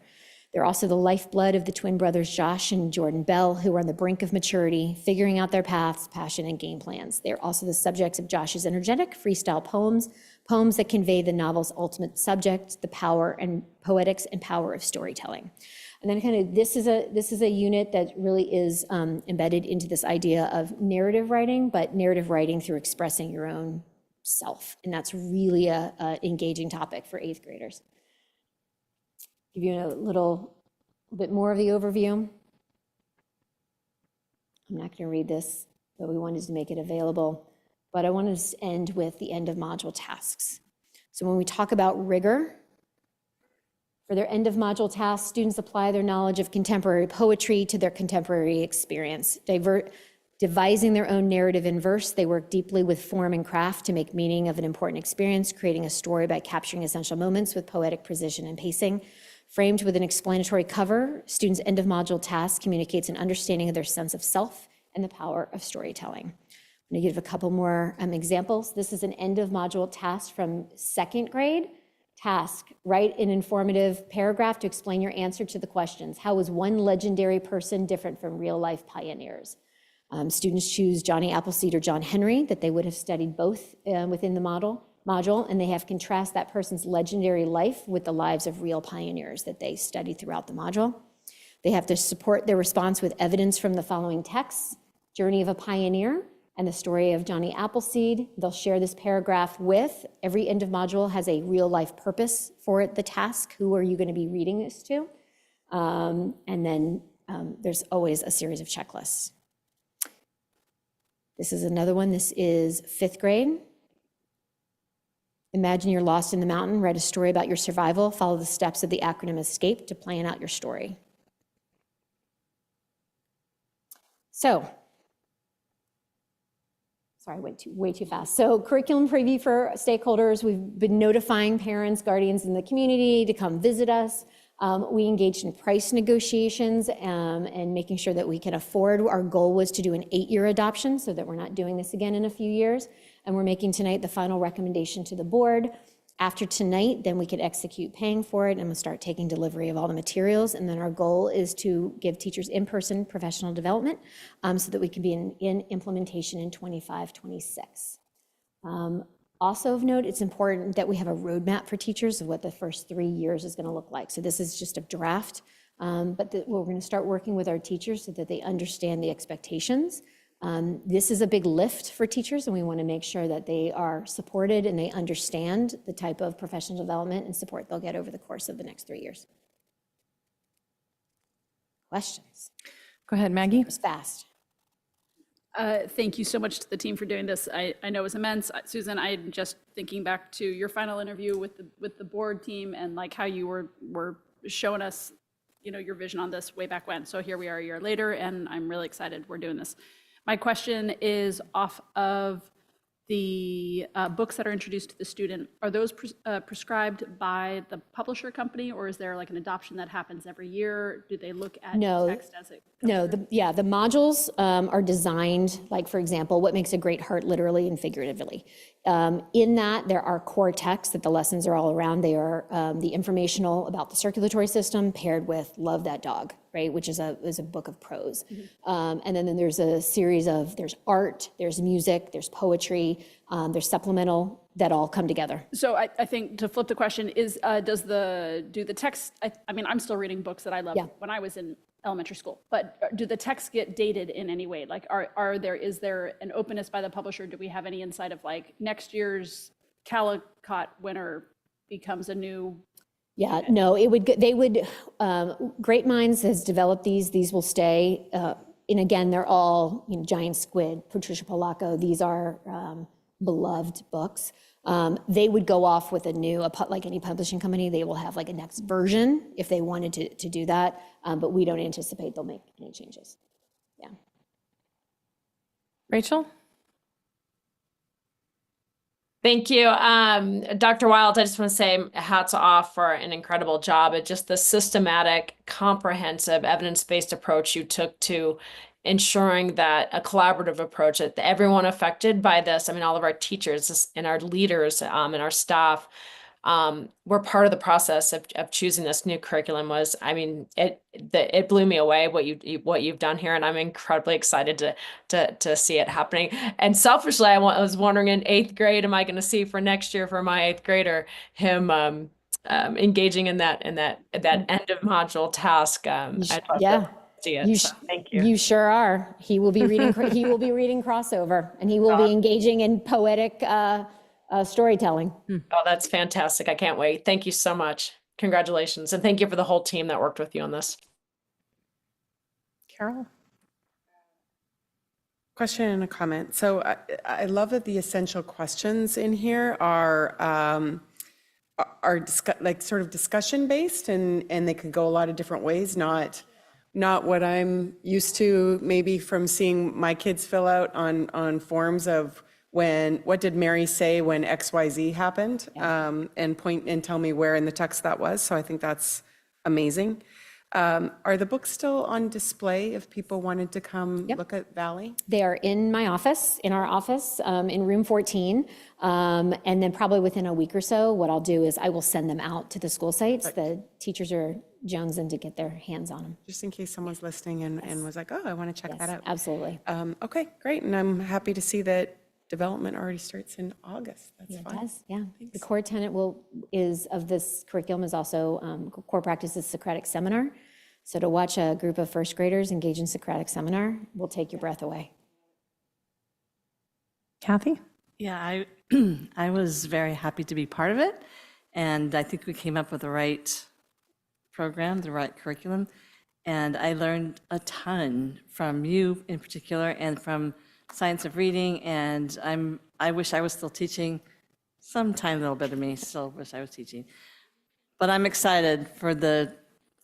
They're also the lifeblood of the twin brothers Josh and Jordan Bell, who are on the brink of maturity, figuring out their paths, passion, and game plans. They're also the subjects of Josh's energetic freestyle poems that convey the novel's ultimate subject, the power and poetics and power of storytelling. And then kind of this is a unit that really is embedded into this idea of narrative writing, but narrative writing through expressing your own self. And that's really a engaging topic for 8th graders. Give you a little bit more of the overview. I'm not going to read this, but we wanted to make it available. But I wanted to end with the end of module tasks. So when we talk about rigor, for their end of module tasks, students apply their knowledge of contemporary poetry to their contemporary experience. Devising their own narrative in verse, they work deeply with form and craft to make meaning of an important experience, creating a story by capturing essential moments with poetic precision and pacing. Framed with an explanatory cover, students' end of module task communicates an understanding of their sense of self and the power of storytelling. I'm going to give a couple more examples. This is an end of module task from 2nd grade. Task, write an informative paragraph to explain your answer to the questions. How was one legendary person different from real life pioneers? Students choose Johnny Appleseed or John Henry, that they would have studied both within the module, and they have contrast that person's legendary life with the lives of real pioneers that they studied throughout the module. They have to support their response with evidence from the following texts: Journey of a Pioneer and the story of Johnny Appleseed. They'll share this paragraph with, every end of module has a real life purpose for the task. Who are you going to be reading this to? And then there's always a series of checklists. This is another one. This is 5th grade. Imagine you're lost in the mountain, write a story about your survival, follow the steps of the acronym ESCAPE to plan out your story. So, sorry, I went way too fast. So curriculum preview for stakeholders. We've been notifying parents, guardians in the community to come visit us. We engaged in price negotiations and making sure that we can afford. Our goal was to do an 8-year adoption so that we're not doing this again in a few years. And we're making tonight the final recommendation to the board. After tonight, then we could execute paying for it and we'll start taking delivery of all the materials. And then our goal is to give teachers in-person professional development so that we can be in implementation in 25, 26. Also of note, it's important that we have a roadmap for teachers of what the first 3 years is going to look like. So this is just a draft, but we're going to start working with our teachers so that they understand the expectations. This is a big lift for teachers, and we want to make sure that they are supported and they understand the type of professional development and support they'll get over the course of the next 3 years. Questions? Go ahead, Maggie. It was fast. Thank you so much to the team for doing this. I know it was immense. Susan, I'm just thinking back to your final interview with the board team and like how you were showing us, your vision on this way back when. So here we are a year later, and I'm really excited we're doing this. My question is off of the books that are introduced to the student. Are those prescribed by the publisher company, or is there like an adoption that happens every year? Do they look at text as it comes No, the modules are designed, like, for example, what makes a great heart literally and figuratively. In that, there are core texts that the lessons are all around. They are the informational about the circulatory system paired with Love That Dog, right, which is a book of prose. And then there's a series of, there's art, there's music, there's poetry, there's supplemental that all come together. So I think to flip the question is, do the text, I mean, I'm still reading books that I loved when I was in elementary school, but do the texts get dated in any way? Like, is there an openness by the publisher? Do we have any insight of like next year's Caldecott winner becomes a new? Yeah, no, Great Minds has developed these will stay. And again, they're all, Giant Squid, Patricia Polacco, these are beloved books. They would go off with a new, like any publishing company, they will have like a next version if they wanted to do that, but we don't anticipate they'll make any changes. Yeah. Rachel? Thank you. Dr. Wild, I just want to say hats off for an incredible job at just the systematic, comprehensive, evidence-based approach you took to ensuring that a collaborative approach that everyone affected by this, I mean, all of our teachers and our leaders and our staff were part of the process of choosing this new curriculum. Was, I mean, it blew me away what you've done here, and I'm incredibly excited to see it happening. And selfishly, I was wondering in 8th grade, am I going to see for next year for my 8th grader him engaging in that end of module task? Yeah. Thank you. You sure are. He will be reading. He will be reading crossover, and he will be engaging in poetic storytelling. Oh, that's fantastic! I can't wait. Thank you so much. Congratulations, and thank you for the whole team that worked with you on this. Carol? Question and a comment. So I love that the essential questions in here are sort of discussion based, and they could go a lot of different ways. Not what I'm used to maybe from seeing my kids fill out on forms of what did Mary say when XYZ happened, and point and tell me where in the text that was. So I think that's amazing. Are the books still on display if people wanted to come look at Valley? They are in our office, in room 14. And then probably within a week or so, what I'll do is I will send them out to the school sites. The teachers are jonesing to get their hands on them. Just in case someone's listening and was like, oh, I want to check that out. Absolutely. Okay, great. And I'm happy to see that development already starts in August. That's It fun. does, yeah. The core tenet of this curriculum is also core practice is Socratic seminar. So to watch a group of first graders engage in Socratic seminar will take your breath away. Kathy? Yeah, I was very happy to be part of it. And I think we came up with the right program, the right curriculum. And I learned a ton from you in particular and from science of reading, and I wish I was still teaching. Some tiny little bit of me still wish I was teaching. But I'm excited for the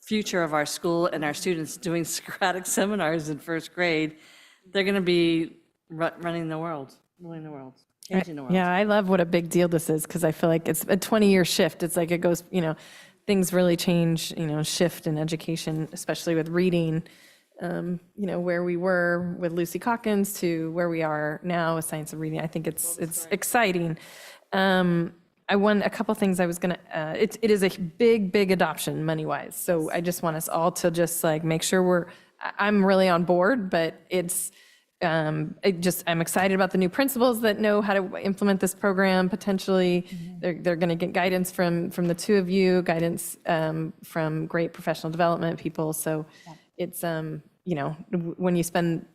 future of our school and our students doing Socratic seminars in first grade. They're going to be running the world, ruling the world, changing the world. Yeah, I love what a big deal this is because I feel like it's a 20-year shift. It's like it goes, things really change, shift in education, especially with reading, where we were with Lucy Calkins to where we are now with science of reading. I think it's exciting. I won a couple things I was going to, it is a big adoption money-wise. So I just want us all to just like make sure I'm really on board, but I'm excited about the new principals that know how to implement this program potentially. They're going to get guidance from the two of you, guidance from great professional development people. So it's, when you spend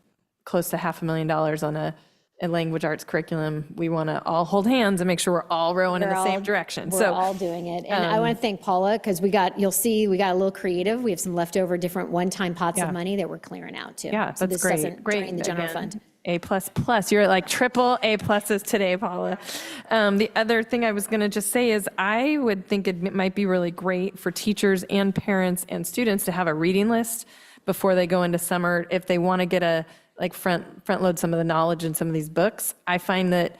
close to $500,000 on a language arts curriculum, we want to all hold hands and make sure we're all rowing in the same direction. We're all doing it. And I want to thank Paula because you'll see, we got a little creative. We have some leftover different one-time pots of money that we're clearing out too. Yeah, So that's this great. doesn't drain the general fund. A++. You're at like triple A pluses today, Paula. The other thing I was going to just say is I would think it might be really great for teachers and parents and students to have a reading list before they go into summer if they want to get front load some of the knowledge in some of these books. I find that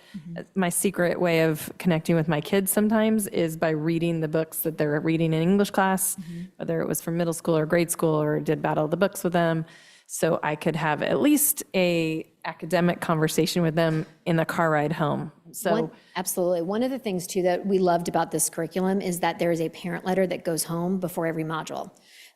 my secret way of connecting with my kids sometimes is by reading the books that they're reading in English class, whether it was from middle school or grade school or did battle of the books with them. So I could have at least a academic conversation with them in the car ride home. Absolutely. One of the things too that we loved about this curriculum is that there is a parent letter that goes home before every module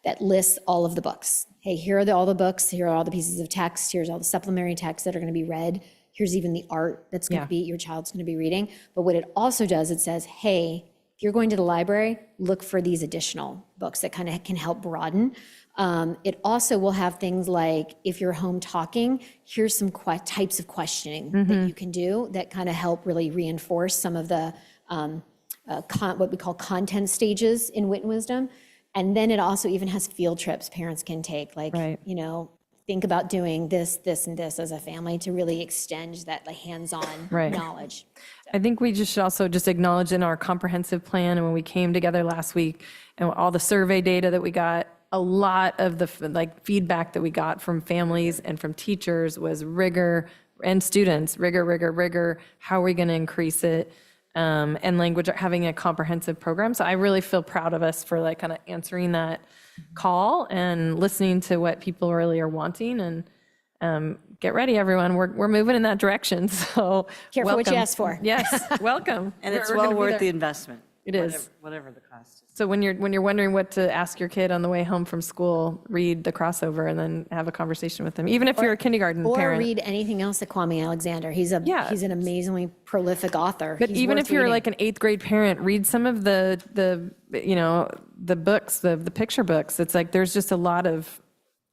that lists all of the books. Hey, here are all the books, here are all the pieces of text, here's all the supplementary texts that are going to be read, here's even the art that's going to be, your child's going to be reading. But what it also does, it says, hey, if you're going to the library, look for these additional books that kind of can help broaden. It also will have things like, if you're home talking, here's some types of questioning that you can do that kind of help really reinforce some of the what we call content stages in Wit and Wisdom. And then it also even has field trips parents can take, think about doing this, and this as a family to really extend that hands-on knowledge. I think we should also acknowledge in our comprehensive plan and when we came together last week and all the survey data that we got, a lot of the feedback that we got from families and from teachers was rigor and students, rigor. How are we going to increase it? And language, having a comprehensive program. So I really feel proud of us for kind of answering that call and listening to what people really are wanting. And get ready, everyone. We're moving in that direction. So careful what you ask for. Yes, welcome. And it's well worth the investment. It is. Whatever the cost is. So when you're wondering what to ask your kid on the way home from school, read the crossover and then have a conversation with them, even if you're a kindergarten parent. Or read anything else that Kwame Alexander. He's an amazingly prolific author. But even if you're like an 8th grade parent, read some of the books, the picture books. It's like there's just a lot of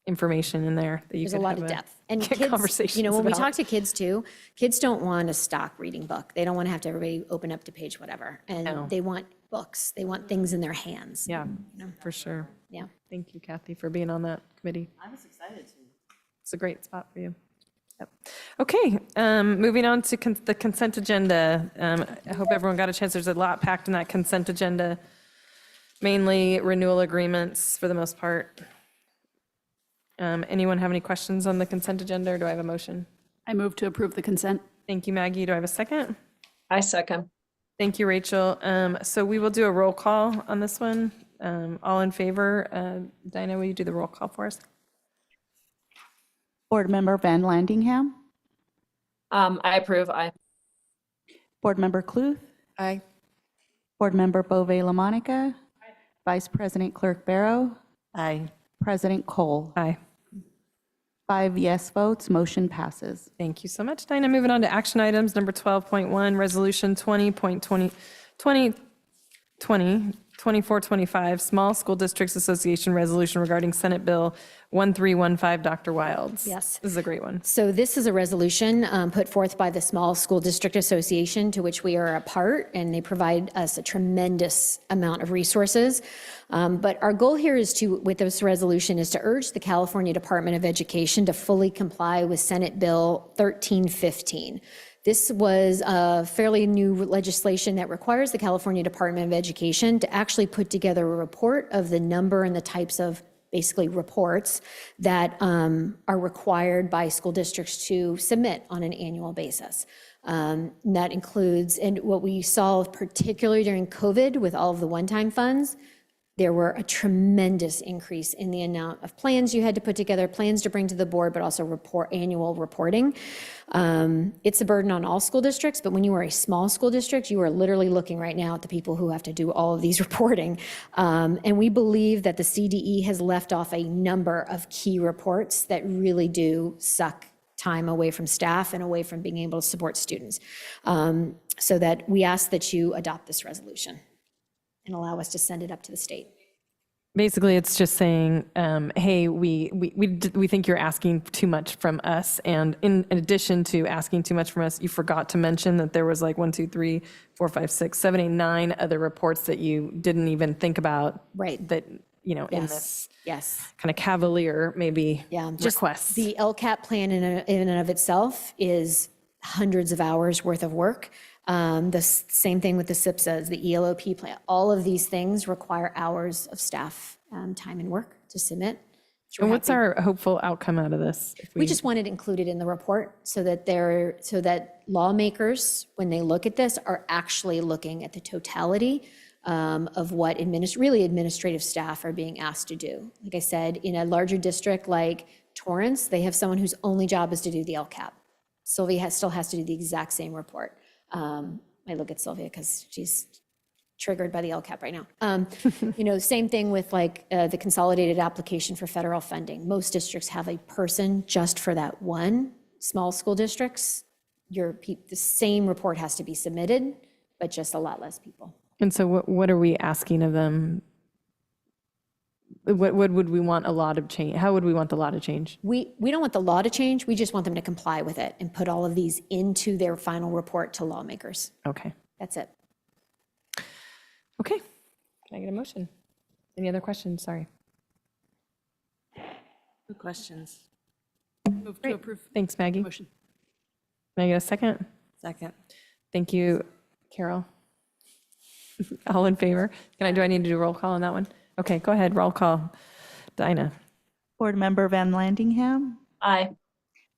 information in there that you There's a lot of depth. And kids, conversations when we about. talk to kids too, kids don't want a stock reading book. They don't want to have to everybody open up to page whatever. And they want books. They want things in their hands. Yeah, for sure. Yeah. Thank you, Kathy, for being on that committee. I was excited to. It's a great spot for you. Yep. Okay, moving on to the consent agenda. I hope everyone got a chance. There's a lot packed in that consent agenda, mainly renewal agreements for the most part. Anyone have any questions on the consent agenda, or do I have a motion? I move to approve the consent. Thank you, Maggie. Do I have a second? I second. Thank you, Rachel. So we will do a roll call on this one. All in favor? Dinah, will you do the roll call for us? Board Member Van Landingham. I approve. Aye. Board Member Cluth. Aye. Board Member Bove LaMonica. Vice President Clerk Barrow. Aye. President Cole. Aye. 5 yes votes, motion passes. Thank you so much, Dinah. Moving on to action items, number 12.1, Resolution 20.20, 2425, Small School Districts Association Resolution regarding Senate Bill 1315, Dr. Wilds. Yes. This is a great one. So this is a resolution put forth by the Small School District Association, to which we are a part, and they provide us a tremendous amount of resources. But our goal here is to, with this resolution, is to urge the California Department of Education to fully comply with Senate Bill 1315. This was a fairly new legislation that requires the California Department of Education to actually put together a report of the number and the types of basically reports that are required by school districts to submit on an annual basis. That includes, and what we saw particularly during COVID with all of the one-time funds, there were a tremendous increase in the amount of plans you had to put together, plans to bring to the board, but also annual reporting. It's a burden on all school districts, but when you are a small school district, you are literally looking right now at the people who have to do all of these reporting. And we believe that the CDE has left off a number of key reports that really do suck time away from staff and away from being able to support students. So that we ask that you adopt this resolution and allow us to send it up to the state. Basically, it's just saying, hey, we think you're asking too much from us. And in addition to asking too much from us, you forgot to mention that there was like 1, 2, 3, 4, 5, 6, 7, 8, 9 other reports that you didn't even think about. Right. That, you know, in this kind of cavalier, maybe, just requests. The LCAP plan in and of itself is hundreds of hours worth of work. The same thing with the SIPSAs, the ELOP plan. All of these things require hours of staff time and work to submit. And what's our hopeful outcome out of this? We just want it included in the report so that lawmakers, when they look at this, are actually looking at the totality of what administrative staff are being asked to do. Like I said, in a larger district like Torrance, they have someone whose only job is to do the LCAP. Sylvia still has to do the exact same report. I look at Sylvia because she's triggered by the LCAP right now. Same thing with like the consolidated application for federal funding. Most districts have a person just for that one. Small school districts, the same report has to be submitted, but just a lot less people. And so what are we asking of them? What would we want a law to change? How would we want the law to change? We don't want the law to change. We just want them to comply with it and put all of these into their final report to lawmakers. Okay. That's it. Okay. Can I get a motion? Any other questions? Sorry. No questions. Move to approve. Thanks, Maggie. Motion. Can I get a second? Second. Thank you, Carol. All in favor? Do I need to do a roll call on that one? Okay, go ahead, roll call. Dinah. Board Member Van Landingham. Aye.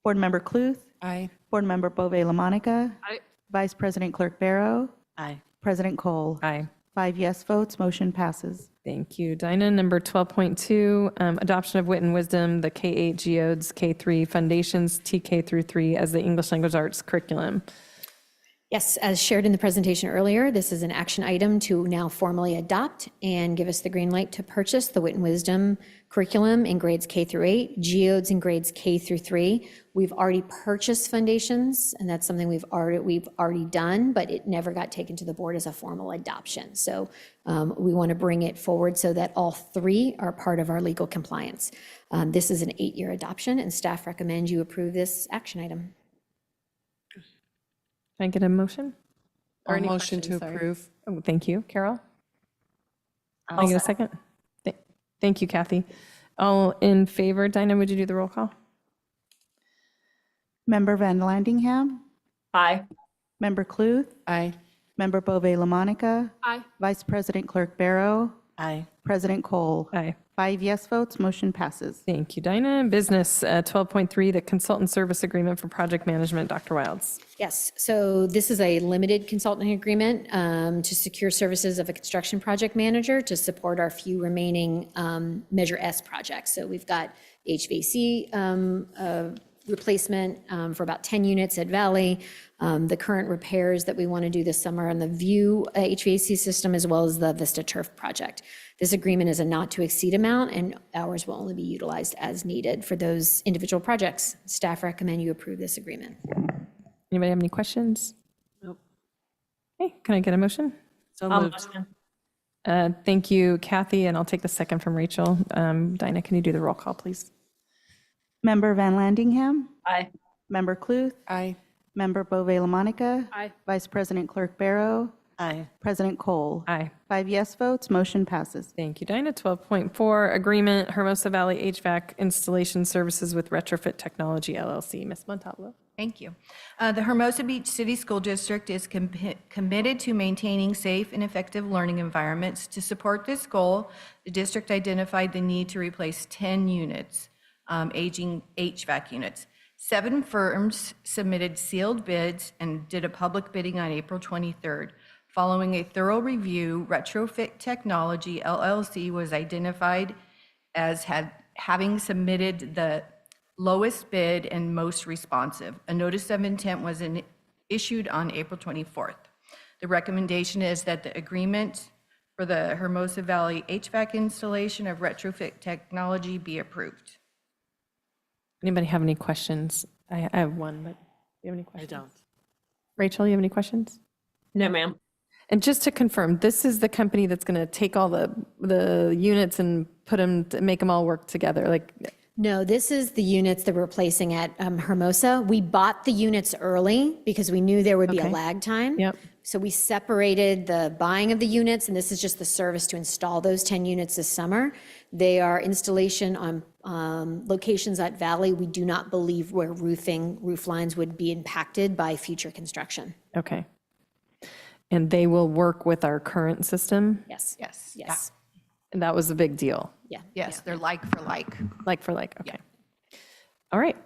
Board Member Cluth. Aye. Board Member Bove LaMonica. Aye. Vice President Clerk Barrow. Aye. President Cole. Aye. 5 yes votes, motion passes. Thank you, Dinah. Number 12.2, adoption of wit and wisdom, the K-8 GEODS K3 Foundations TK through 3 as the English Language Arts curriculum. Yes, as shared in the presentation earlier, this is an action item to now formally adopt and give us the green light to purchase the Wit and Wisdom curriculum in grades K through 8, GEODS in grades K through 3. We've already purchased foundations, and that's something we've already done, but it never got taken to the board as a formal adoption. So we want to bring it forward so that all 3 are part of our legal compliance. This is an 8-year adoption, and staff recommend you approve this action item. Can I get a motion? Or any motion to questions? Sorry. approve. Oh, thank you, Carol. Can I get a second? Thank you, Kathy. All in favor? Dinah, would you do the roll call? Member Van Landingham. Aye. Member Cluth. Aye. Member Bove LaMonica. Aye. Vice President Clerk Barrow. Aye. President Cole. Aye. 5 yes votes, motion passes. Thank you, Dinah. Business 12.3, the consultant service agreement for project management, Dr. Wilds. Yes, so this is a limited consulting agreement to secure services of a construction project manager to support our few remaining Measure S projects. So we've got HVAC replacement for about 10 units at Valley, the current repairs that we want to do this summer on the View HVAC system, as well as the Vista Turf project. This agreement is a not to exceed amount, and hours will only be utilized as needed for those individual projects. Staff recommend you approve this agreement. Anybody have any questions? Nope. Okay, can I get a motion? So I'll moved. motion. Thank you, Kathy, and I'll take the second from Rachel. Dinah, can you do the roll call, please? Member Van Landingham? Aye. Member Cluth? Aye. Member Bove LaMonica? Aye. Vice President Clerk Barrow? Aye. President Cole? Aye. 5 yes votes, motion passes. Thank you, Dinah. 12.4, agreement, Hermosa Valley HVAC installation services with Retrofit Technology LLC. Ms. Montalvo. Thank you. The Hermosa Beach City School District is committed to maintaining safe and effective learning environments. To support this goal, the district identified the need to replace 10 units, aging HVAC units. 7 firms submitted sealed bids and did a public bidding on April 23rd. Following a thorough review, Retrofit Technology LLC was identified as having submitted the lowest bid and most responsive. A notice of intent was issued on April 24th. The recommendation is that the agreement for the Hermosa Valley HVAC installation of Retrofit Technology be approved. Anybody have any questions? I have one, but do you have any questions? I don't. Rachel, you have any questions? No, ma'am. And just to confirm, this is the company that's going to take all the units and put them, make them all work together, like, No, this is the units that we're placing at Hermosa. We bought the units early because we knew there would be a Okay. lag time. Yep. So we separated the buying of the units, and this is just the service to install those 10 units this summer. They are installation on locations at Valley. We do not believe where roof lines would be impacted by future construction. okay. And they will work with our current system? Yes. Yes. Yes. And that was a big deal, Yeah. Yes, they're like for like. like for like, okay. All right.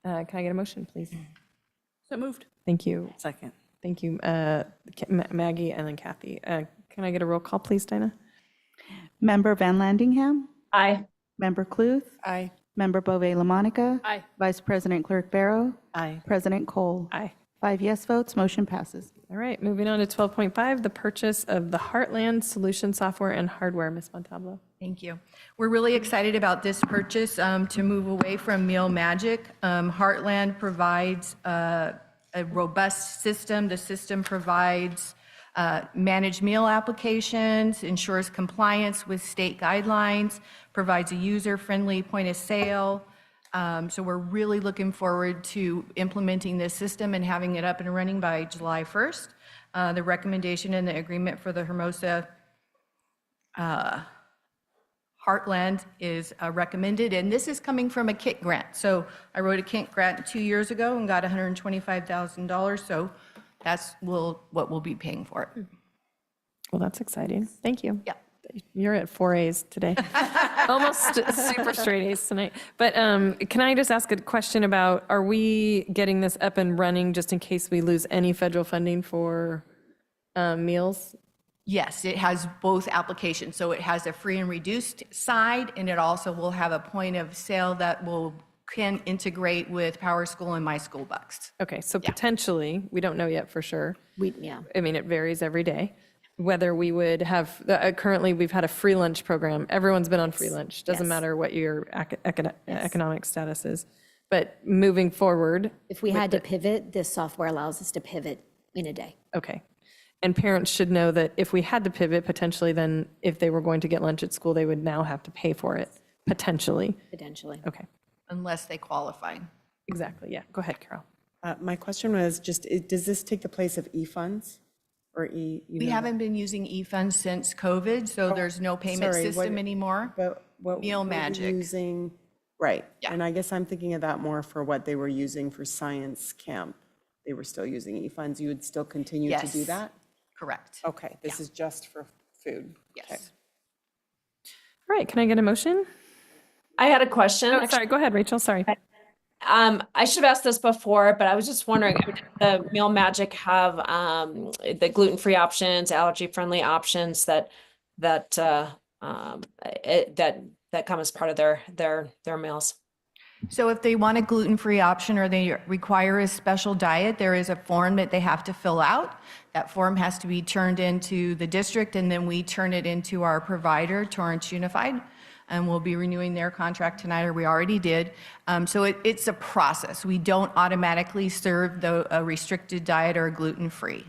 Can I get a motion, please? So moved. Thank you. Second. Thank you, Maggie and then Kathy. Can I get a roll call, please, Dinah? Member Van Landingham? Aye. Member Cluth? Aye. Member Bove LaMonica? Aye. Vice President Clerk Barrow? Aye. President Cole? Aye. 5 yes votes, motion passes. All right, moving on to 12.5, the purchase of the Heartland Solution Software and Hardware. Ms. Montalvo. Thank you. We're really excited about this purchase to move away from Meal Magic. Heartland provides a robust system. The system provides managed meal applications, ensures compliance with state guidelines, provides a user-friendly point of sale. So we're really looking forward to implementing this system and having it up and running by July 1st. The recommendation and the agreement for the Hermosa Heartland is recommended, and this is coming from a KIT grant. So I wrote a KIT grant 2 years ago and got $125,000, so that's what we'll be paying for it. Well, that's exciting. Thank you. Yeah. You're at 4 A's today. Almost super straight A's tonight. But can I just ask a question about, are we getting this up and running just in case we lose any federal funding for meals? Yes, it has both applications. So it has a free and reduced side, and it also will have a point of sale that can integrate with Power School and My School Bucks. Okay, so potentially, we don't know yet for sure. Yeah. I mean, it varies every day. Whether we would have, currently, we've had a free lunch program. Everyone's been on free lunch. Doesn't Yes. matter what your economic status is. But moving forward. If we had to pivot, this software allows us to pivot in a day. Okay. And parents should know that if we had to pivot, potentially, then if they were going to get lunch at school, they would now have to pay for it, potentially. Potentially. Okay, Unless they qualify. exactly, yeah. Go ahead, Carol. My question was just, does this take the place of e-funds? Or We haven't been using eFunds since COVID, so there's no payment sorry, system what- anymore. But what Meal were we Magic. using, right. Yeah. And I guess I'm thinking of that more for what they were using for science camp. They were still using e-funds. You would still continue to do Yes. that? Correct. Okay, this is just for food. Okay. Yes. All right, can I get a motion? I had a question. Oh, sorry, go ahead, Rachel, sorry. I should have asked this before, but I was just wondering, did the Meal Magic have the gluten-free options, allergy-friendly options that come as part of their meals? So if they want a gluten-free option or they require a special diet, there is a form that they have to fill out. That form has to be turned into the district, and then we turn it into our provider, Torrance Unified, and we'll be renewing their contract tonight, or we already did. So it's a process. We don't automatically serve a restricted diet or gluten-free.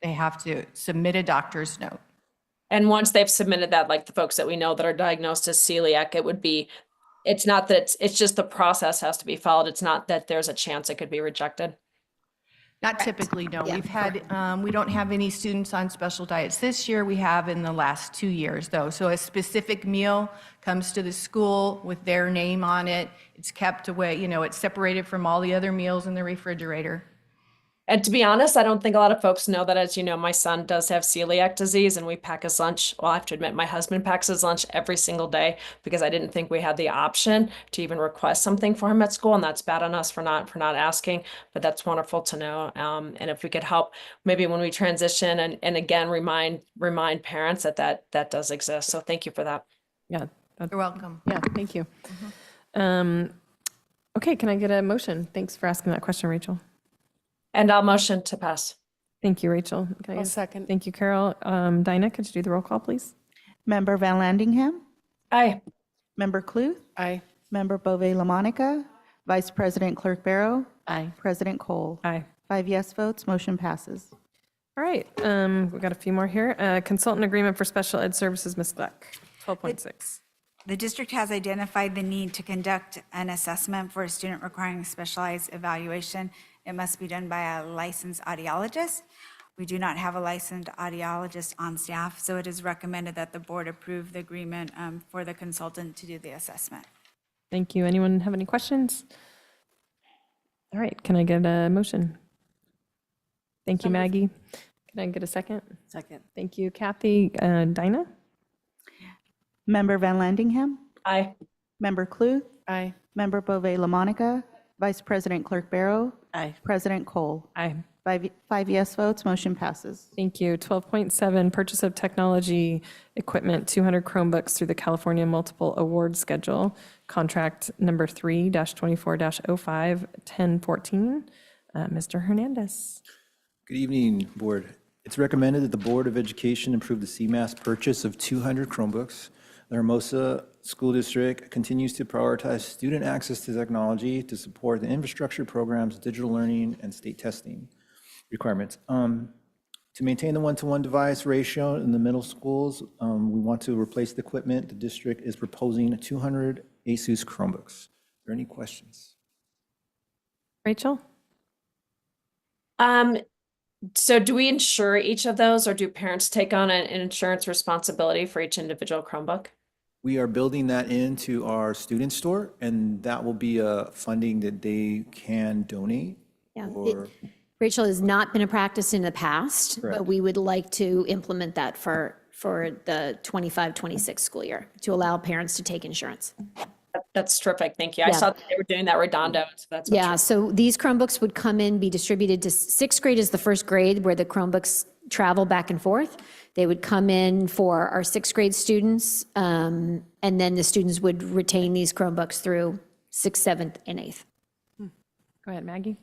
They have to submit a doctor's note. And once they've submitted that, like the folks that we know that are diagnosed as celiac, it's not that it's just the process has to be followed. It's not that there's a chance it could be rejected. Not typically, no. Yeah, We've had, we don't have any students on special diets this year. We have in the last 2 years, though. So a specific meal comes to the school with their name on it. It's kept away, it's separated from all the other meals in the refrigerator. And to be honest, I don't think a lot of folks know that. As you know, my son does have celiac disease and we pack his lunch. Well, I have to admit, my husband packs his lunch every single day because I didn't think we had the option to even request something for him at school. And that's bad on us for not asking, but that's wonderful to know. And if we could help maybe when we transition and again, remind parents that does exist. So thank you for that. Yeah. You're welcome. Yeah, thank you. Okay, can I get a motion? Thanks for asking that question, Rachel. And I'll motion to pass. Thank you, Rachel. Can I I'll get- second. Thank you, Carol. Dinah, could you do the roll call, please? Member Van Landingham, Aye. Member Cluth, Aye. Member Bove LaMonica, Vice President Clerk Barrow, Aye. President Cole. Aye. 5 yes votes, motion passes. All right, we've got a few more here. Consultant agreement for special ed services, Ms. Gleck, 12.6. The district has identified the need to conduct an assessment for a student requiring specialized evaluation. It must be done by a licensed audiologist. We do not have a licensed audiologist on staff, so it is recommended that the board approve the agreement for the consultant to do the assessment. Thank you. Anyone have any questions? All right, can I get a motion? Thank you, Maggie. Can I get a second? Second. Thank you, Kathy. Dinah? Member Van Landingham, Aye. Member Cluth, Aye. Member Bove LaMonica, Vice President Clerk Barrow, Aye. President Cole. Aye. 5 yes votes, motion passes. Thank you. 12.7, purchase of technology equipment, 200 Chromebooks through the California Multiple Award Schedule, contract number 3-24-05, 1014. Mr. Hernandez. Good evening, Board. It's recommended that the Board of Education approve the CMAS purchase of 200 Chromebooks. The Hermosa School District continues to prioritize student access to technology to support the infrastructure programs, digital learning, and state testing requirements. To maintain the one-to-one device ratio in the middle schools, we want to replace the equipment. The district is proposing 200 ASUS Chromebooks. Are there any questions? Rachel? So do we insure each of those or do parents take on an insurance responsibility for each individual Chromebook? We are building that into our student store, and that will be a funding that they can donate. Yeah. Or Rachel has not been a practice in the past, Correct. but we would like to implement that for the 25-26 school year, to allow parents to take insurance. That's terrific. Thank you. I Yeah. saw that they were doing that Redondo. So that's Yeah, so these Chromebooks would come in, be distributed to sixth grade is the first grade where the Chromebooks travel back and forth. They would come in for our sixth grade students, and then the students would retain these Chromebooks through sixth, seventh, and eighth. Go ahead, Maggie.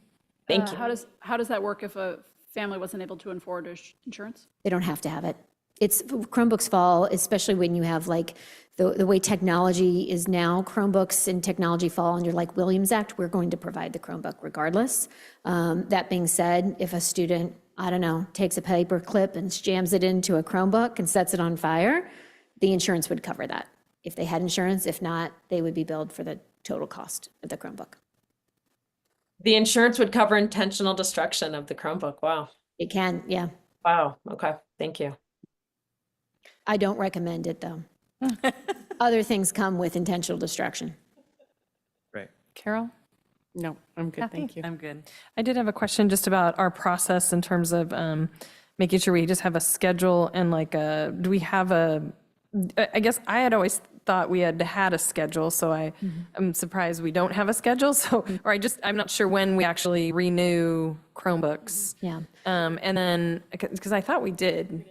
Thank you. How does that work if a family wasn't able to afford insurance? They don't have to have it. It's Chromebooks fall, especially when you have like the way technology is now, Chromebooks and technology fall under like Williams Act, we're going to provide the Chromebook regardless. That being said, if a student, I don't know, takes a paper clip and jams it into a Chromebook and sets it on fire, the insurance would cover that. If they had insurance, if not, they would be billed for the total cost of the Chromebook. The insurance would cover intentional destruction of the Chromebook. Wow. It can, yeah. Wow. Okay. Thank you. I don't recommend it, though. Other things come with intentional destruction. Right. Carol? No, I'm good, Kathy? thank you. I'm good. I did have a question just about our process in terms of making sure we just have a schedule and like do we have I guess I had always thought we had a schedule, so I'm surprised we don't have a schedule. So, or I'm not sure when we actually renew Chromebooks. Yeah. And then, because I thought we did.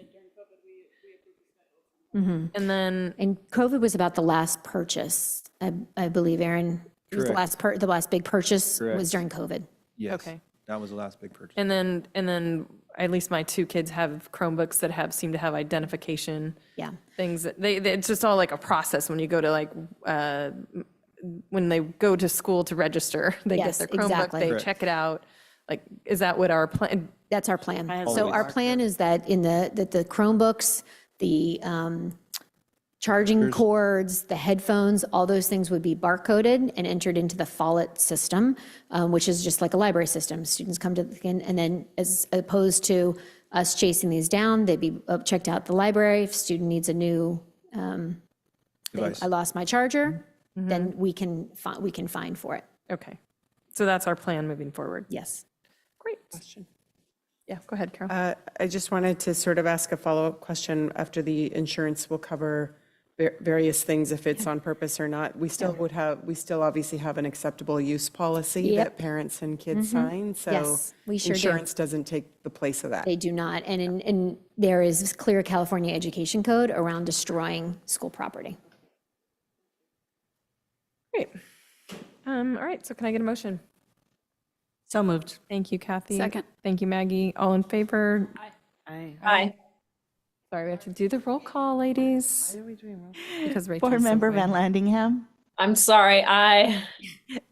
And then, And COVID was about the last purchase, I believe, Aaron. It was the last big purchase Correct. was during COVID. Yes. Okay. That was the last big purchase. and then at least my two kids have Chromebooks that seem to have identification Yeah. things. It's just all like a process when you go to like, when they go to school to register, they Yes, get their Chromebook, exactly. they Correct. check it out. Like, is that what our plan? That's our plan. Always So our our plan is that that the Chromebooks the charging cords, the headphones, all those things would be barcoded and entered into the Follett system, which is just like a library system. Students come to, and then as opposed to us chasing these down, they'd be checked out at the library. If a student needs a new, I lost my charger, then we can find for it. Okay. So that's our plan moving forward. Yes. Great. Question. Yeah, go ahead, Carol. I just wanted to sort of ask a follow-up question after the insurance will cover various things if it's on purpose or not. We still obviously have an acceptable use policy that parents and kids sign. So Yes, we sure do. insurance doesn't take the place of that. They do not. And there is clear California education code around destroying school property. Great. All right, so can I get a motion? So moved. Thank you, Kathy. Second. Thank you, Maggie. All in favor? Aye. Sorry, we have to do the roll call, ladies. Why are we doing roll call? Because Rachel's Board so Member Van late. Landingham, I'm sorry, aye.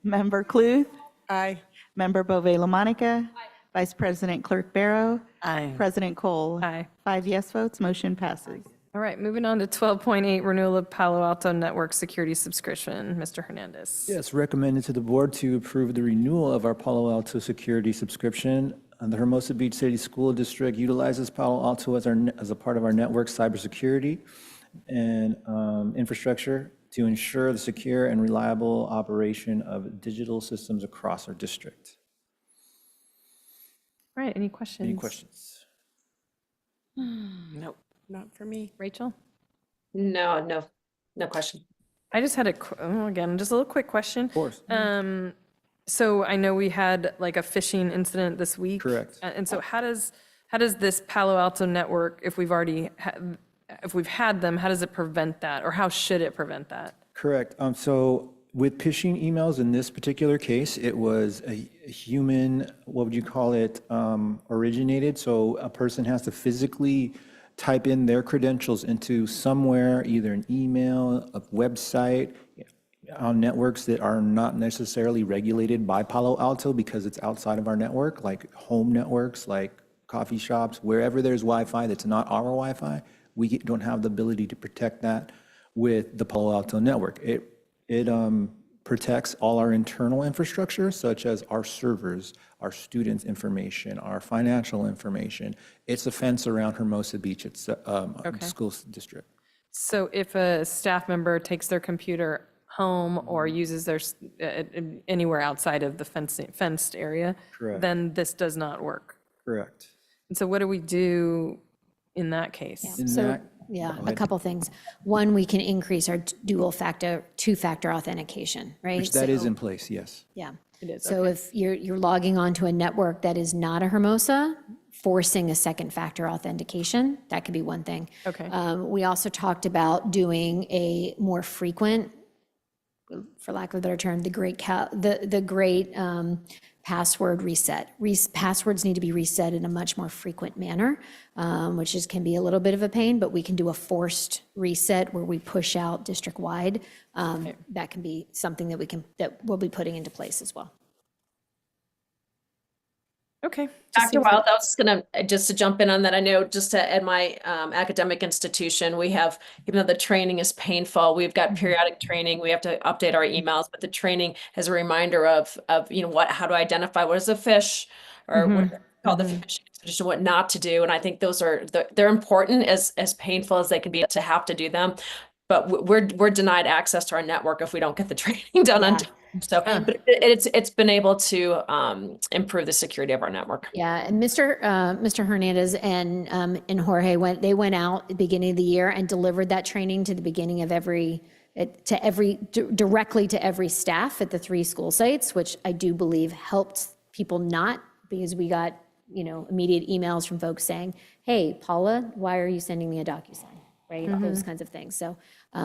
Member Cluth, Aye. Member Bove LaMonica, Vice President Clerk Barrow, Aye. President Cole. Aye. 5 yes votes, motion passes. All right, moving on to 12.8, renewal of Palo Alto Network Security Subscription. Mr. Hernandez. Yes, recommended to the board to approve the renewal of our Palo Alto security subscription. The Hermosa Beach City School District utilizes Palo Alto as a part of our network cybersecurity and infrastructure to ensure the secure and reliable operation of digital systems across our district. All right, any questions? Any questions? Nope, not for me. Rachel? No question. I just had again, just a little quick question. Of course. So I know we had like a phishing incident this week. Correct. And so how does this Palo Alto network, if we've had them, how does it prevent that? Or how should it prevent that? Correct. So with phishing emails in this particular case, it was a human, what would you call it, originated. So a person has to physically type in their credentials into somewhere, either an email, a website, on networks that are not necessarily regulated by Palo Alto because it's outside of our network, like home networks, like coffee shops, wherever there's Wi-Fi that's not our Wi-Fi, we don't have the ability to protect that with the Palo Alto network. It protects all our internal infrastructure, such as our servers, our students' information, our financial information. It's a fence around Hermosa Beach, it's school district. So if a staff member takes their computer home or uses their anywhere outside of the fenced area, Correct. then this does not work. Correct. And so what do we do in that case? A couple things. One, we can increase our two-factor authentication, right? Which that is in place, yes. Yeah. It is, So if you're logging onto a network that is not a Hermosa, forcing a second factor authentication, that could be one thing. Okay. We also talked about doing a more frequent, for lack of a better term, the great password reset. Passwords need to be reset in a much more frequent manner, which can be a little bit of a pain, but we can do a forced reset where we push out district-wide. That can be something that we'll be putting into place as well. Okay. Dr. Wild, I was gonna, just to jump in on that, I know just at my academic institution, we have, even though the training is painful, we've got periodic training, we have to update our emails, but the training is a reminder of how to identify what is a fish, or what is called the phishing expedition, what not to do. And I think those they're important, as painful as they can be to have to do them. But we're denied access to our network if we don't get the training done on time. So, but it's been able to improve the security of our network. Yeah, and Mr. Hernandez and Jorge went out at the beginning of the year and delivered that training to the beginning of directly to every staff at the 3 school sites, which I do believe helped people not, because we got immediate emails from folks saying, "Hey, Paula, why are you sending me a DocuSign?" Right, those kinds of things. So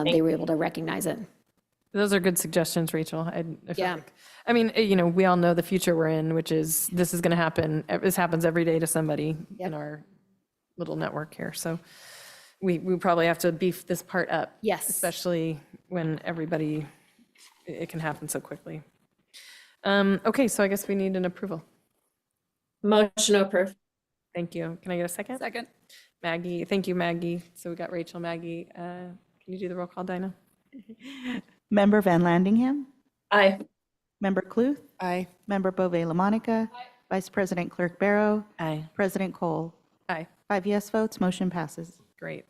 they were able to recognize it. Those are good suggestions, Rachel. I feel Yeah. like, I mean, we all know the future we're in, which is this is going to happen. This happens every day to somebody in our little network here. So we probably have to beef this part up. Yes. Especially when it can happen so quickly. Okay, so I guess we need an approval. Motion to approve. Thank you. Can I get a second? Second. Maggie, thank you, Maggie. So we got Rachel, Maggie. Can you do the roll call, Dinah? Member Van Landingham? Aye. Member Cluth? Aye. Member Bove LaMonica? Vice President Clerk Barrow? Aye. President Cole? Aye. 5 yes votes, motion passes. Great.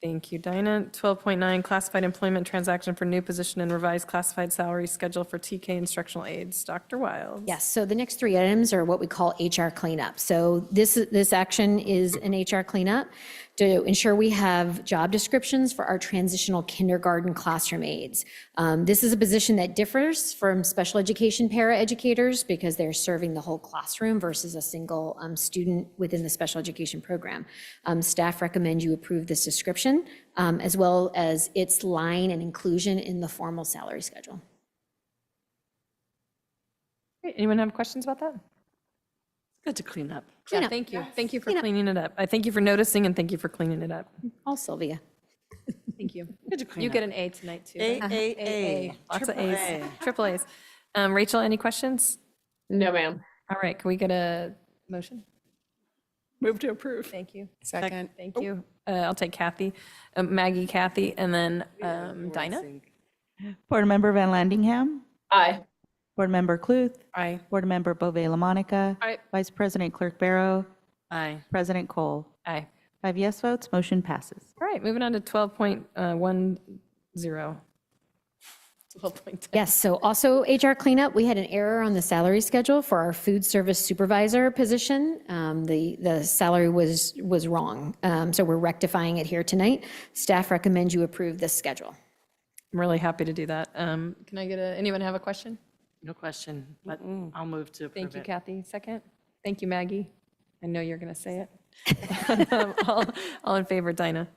Thank you, Dinah. 12.9, classified employment transaction for new position and revised classified salary schedule for TK instructional aides. Dr. Wild. Yes, so the next three items are what we call HR cleanup. So this action is an HR cleanup to ensure we have job descriptions for our transitional kindergarten classroom aides. This is a position that differs from special education paraeducators because they're serving the whole classroom versus a single student within the special education program. Staff recommend you approve this description as well as its line and inclusion in the formal salary schedule. Great. Anyone have questions about that? Good to clean up. Clean Yeah, up. thank you. Thank you for cleaning it up. I thank you for noticing and thank you for cleaning it up. All Sylvia. Thank you. Good to clean You up. get an A tonight too. A, right? A, A. Lots of Triple A's. A. Triple A's. Rachel, any questions? No, ma'am. All right, can we get a motion? Move to approve. Thank you. Second. Thank you. I'll take Kathy, Maggie, Kathy, and then Dinah. Board Member Van Landingham? Aye. Board Member Cluth? Aye. Board Member Bove LaMonica? Aye. Vice President Clerk Barrow? Aye. President Cole? Aye. 5 yes votes, motion passes. All right, moving on to 12.10. 12.10. Yes, so also HR cleanup, we had an error on the salary schedule for our food service supervisor position. The salary was wrong, so we're rectifying it here tonight. Staff recommends you approve this schedule. I'm really happy to do that. Can I get anyone have a question? No question, but I'll move to approve Thank you, it. Kathy. Second. Thank you, Maggie. I know you're going to say it. All in favor, Dinah.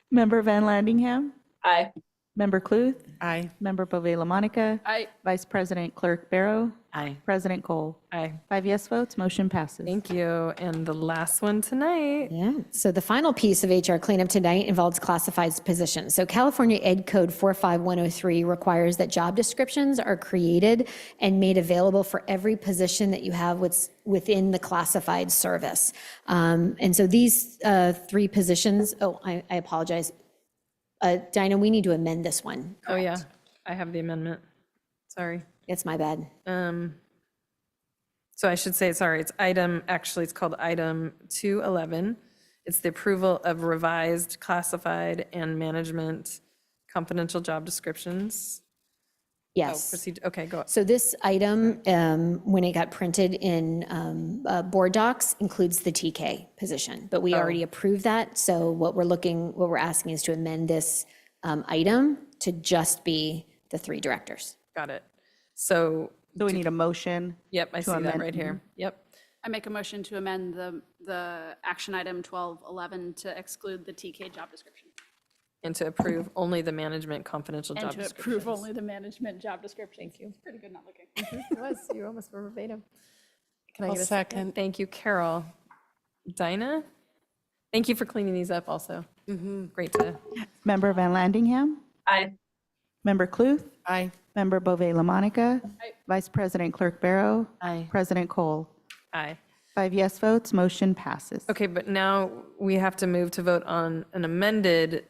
Member Van Landingham? Aye. Member Cluth? Aye. Member Bove LaMonica? Aye. Vice President Clerk Barrow? Aye. President Cole? Aye. 5 yes votes, motion passes. Thank you. And the last one tonight. Yeah, so the final piece of HR cleanup tonight involves classified positions. So California Ed Code 45103 requires that job descriptions are created and made available for every position that you have within the classified service. And so these three positions, I apologize. Dinah, we need to amend this one. Oh, yeah. I have the amendment. Sorry. It's my bad. So I should say, sorry, it's called item 211. It's the approval of revised classified and management confidential job descriptions. Yes. Okay, go. So this item, when it got printed in board docs, includes the TK position, but we already approved that. So what we're asking is to amend this item to just be the three directors. Got it. So, So we need a motion. yep, I to see that amend. right here. Yep. I make a motion to amend the action item 1211 to exclude the TK job description. And to approve only the management confidential And job to descriptions. approve only the management job description. Thank you. It's pretty good not looking. It was, you almost were verbatim. Can I I'll get a second. Thank you, Carol. Dinah? Thank you for cleaning these up also. Great to, Member Van Landingham? Aye. Member Cluth? Aye. Member Bove LaMonica? Vice President Clerk Barrow? Aye. President Cole? aye. 5 yes votes, motion passes. Okay, but now we have to move to vote on an amended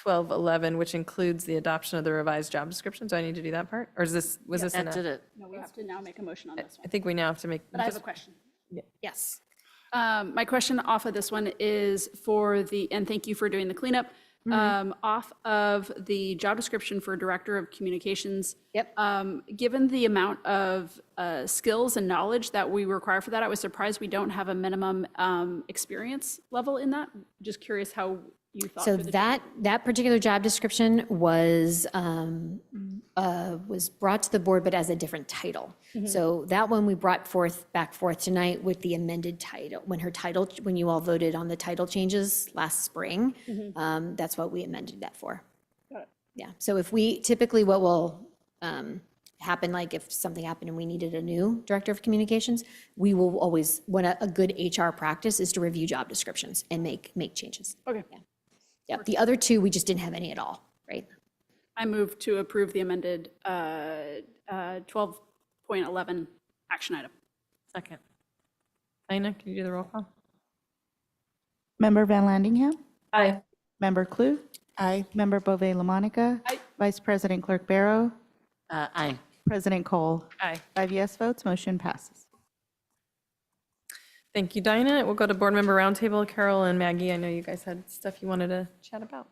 1211, which includes the adoption of the revised job description. Do I need to do that part? Or is this, was this in That a? did it. No, we have to now make a motion on this I one. think we now have to make. But I have a question. Yes. My question off of this one is and thank you for doing the cleanup, off of the job description for Director of Communications. Yep. Given the amount of skills and knowledge that we require for that, I was surprised we don't have a minimum experience level in that. Just curious how you thought. So through the that particular job description was brought to the board, but as a different title. So that one we brought back forth tonight with the amended title. When you all voted on the title changes last spring, that's what we amended that for. Got it. Yeah, so typically what will happen, like if something happened and we needed a new director of communications, we will always, a good HR practice is to review job descriptions and make changes. Okay. Yeah, the other two, we just didn't have any at all, right? I move to approve the amended 12.11 action item. Second. Dinah, can you do the roll call? Member Van Landingham? Aye. Member Clue? Aye. Member Bove LaMonica? Vice President Clerk Barrow? Aye. President Cole? Aye. 5 yes votes, motion passes. Thank you, Dinah. We'll go to board member roundtable. Carol and Maggie, I know you guys had stuff you wanted to chat about.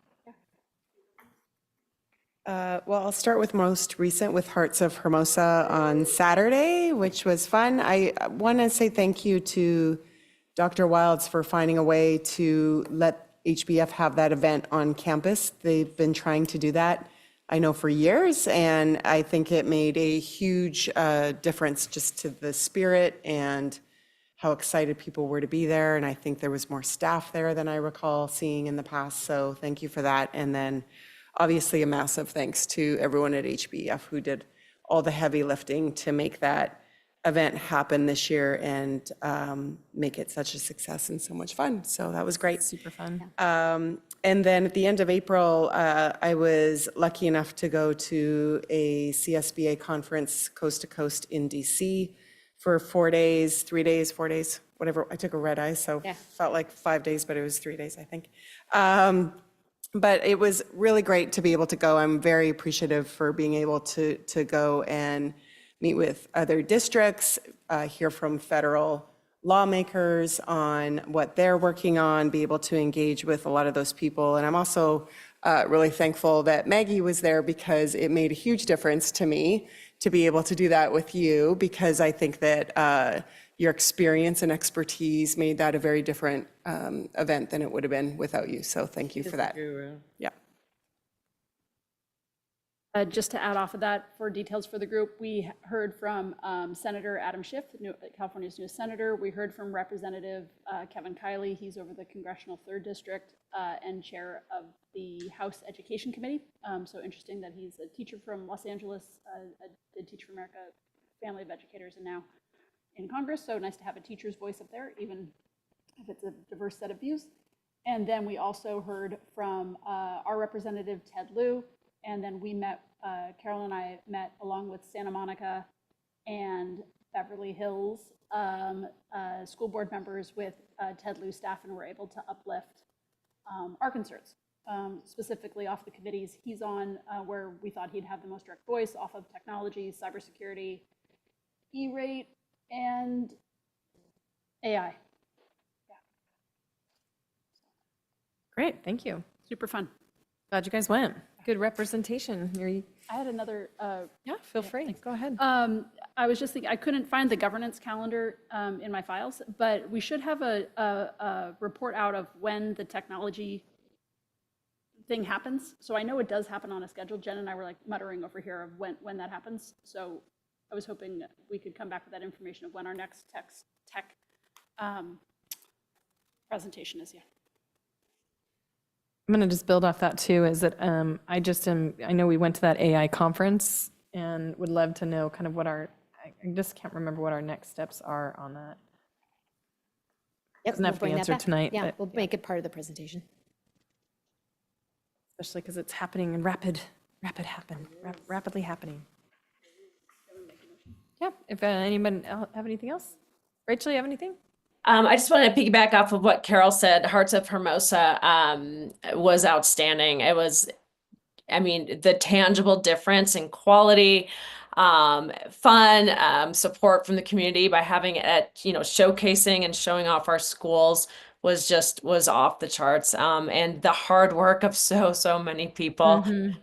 Well, I'll start with most recent with Hearts of Hermosa on Saturday, which was fun. I want to say thank you to Dr. Wilds for finding a way to let HBF have that event on campus. They've been trying to do that, I know, for years, and I think it made a huge difference just to the spirit and how excited people were to be there. And I think there was more staff there than I recall seeing in the past, so thank you for that. And then obviously a massive thanks to everyone at HBF who did all the heavy lifting to make that event happen this year and make it such a success and so much fun. So that was great. Super fun. And then at the end of April, I was lucky enough to go to a CSBA conference coast to coast in DC for 4 days, 3 days, 4 days, whatever. I took a red eye, so felt like 5 days, but it was 3 days, I think. But it was really great to be able to go. I'm very appreciative for being able to go and meet with other districts, hear from federal lawmakers on what they're working on, be able to engage with a lot of those people. And I'm also really thankful that Maggie was there because it made a huge difference to me to be able to do that with you, because I think that your experience and expertise made that a very different event than it would have been without you. So thank you for that. Yeah. Just to add off of that, for details for the group, we heard from Senator Adam Schiff, California's newest senator. We heard from Representative Kevin Kiley. He's over the Congressional 3rd District and chair of the House Education Committee. So interesting that he's a teacher from Los Angeles, did Teach for America, family of educators, and now in Congress. So nice to have a teacher's voice up there, even if it's a diverse set of views. And then we also heard from our representative, Ted Lieu. And then we met, Carol and I met along with Santa Monica and Beverly Hills school board members with Ted Lieu staff, and were able to uplift our concerns, specifically off the committees he's on, where we thought he'd have the most direct voice, off of technology, cybersecurity, E-rate, and AI. Great, thank you. Super fun. Glad you guys went. Good representation. I had another. Yeah, feel free. Go ahead. I was just thinking, I couldn't find the governance calendar in my files, but we should have a report out of when the technology thing happens. So I know it does happen on a schedule. Jen and I were like muttering over here of when that happens. So I was hoping we could come back with that information of when our next tech presentation is. Yeah. I'm going to just build off that too, is that I know we went to that AI conference and would love to know kind of what I just can't remember what our next steps are on that. Yep, Doesn't have to be bring that answered back. tonight. Yeah, but we'll make it part of the presentation. especially because it's happening in rapidly happening. Yeah, if anyone have anything else? Rachel, you have anything? I just want to piggyback off of what Carol said. Hearts of Hermosa was outstanding. It was, I mean, the tangible difference in quality, fun, support from the community by having it at, showcasing and showing off our schools was off the charts. And the hard work of so many people. And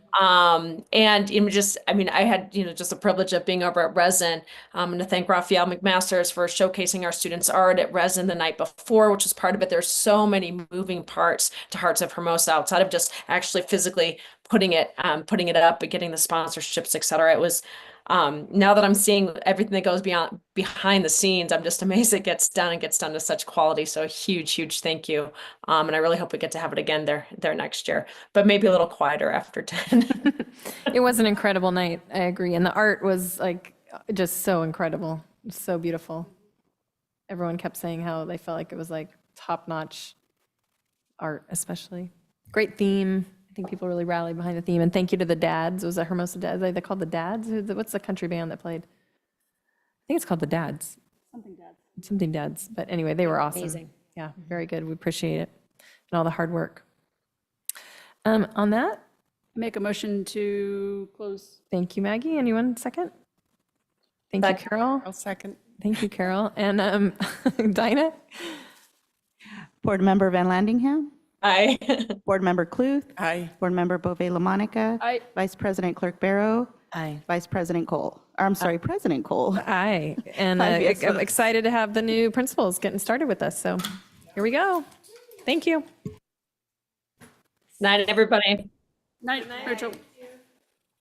I had, just the privilege of being over at Resin, and to thank Raphael McMasters for showcasing our students' art at Resin the night before, which was part of it. There's so many moving parts to Hearts of Hermosa outside of just actually physically putting it up and getting the sponsorships, et cetera. It was, now that I'm seeing everything that goes behind the scenes, I'm just amazed it gets done and gets done to such quality. So a huge thank you. And I really hope we get to have it again there next year, but maybe a little quieter after 10. It was an incredible night. I agree. And the art was like just so incredible, so beautiful. Everyone kept saying how they felt like it was like top-notch art, especially. Great theme. I think people really rallied behind the theme. And thank you to the dads. It was a Hermosa Dads. They called the Dads. What's the country band that played? I think it's called the Dads. Something Dads. Something Dads. But anyway, they were awesome. Amazing. Yeah, very good. We appreciate it. and all the hard work. On that, Make a motion to close. thank you, Maggie. Anyone second? Thank you, Carol. I'll second. Thank you, Carol. And Dinah? Board Member Van Landingham. Aye. Board Member Cluth. Aye. Board Member Bove LaMonica. Aye. Vice President Clerk Barrow. Aye. Vice President Cole. Or, I'm sorry, President Cole. Aye. And Five yes I'm votes. excited to have the new principals getting started with us. So here we go. Thank you. Night, everybody. Night, Rachel.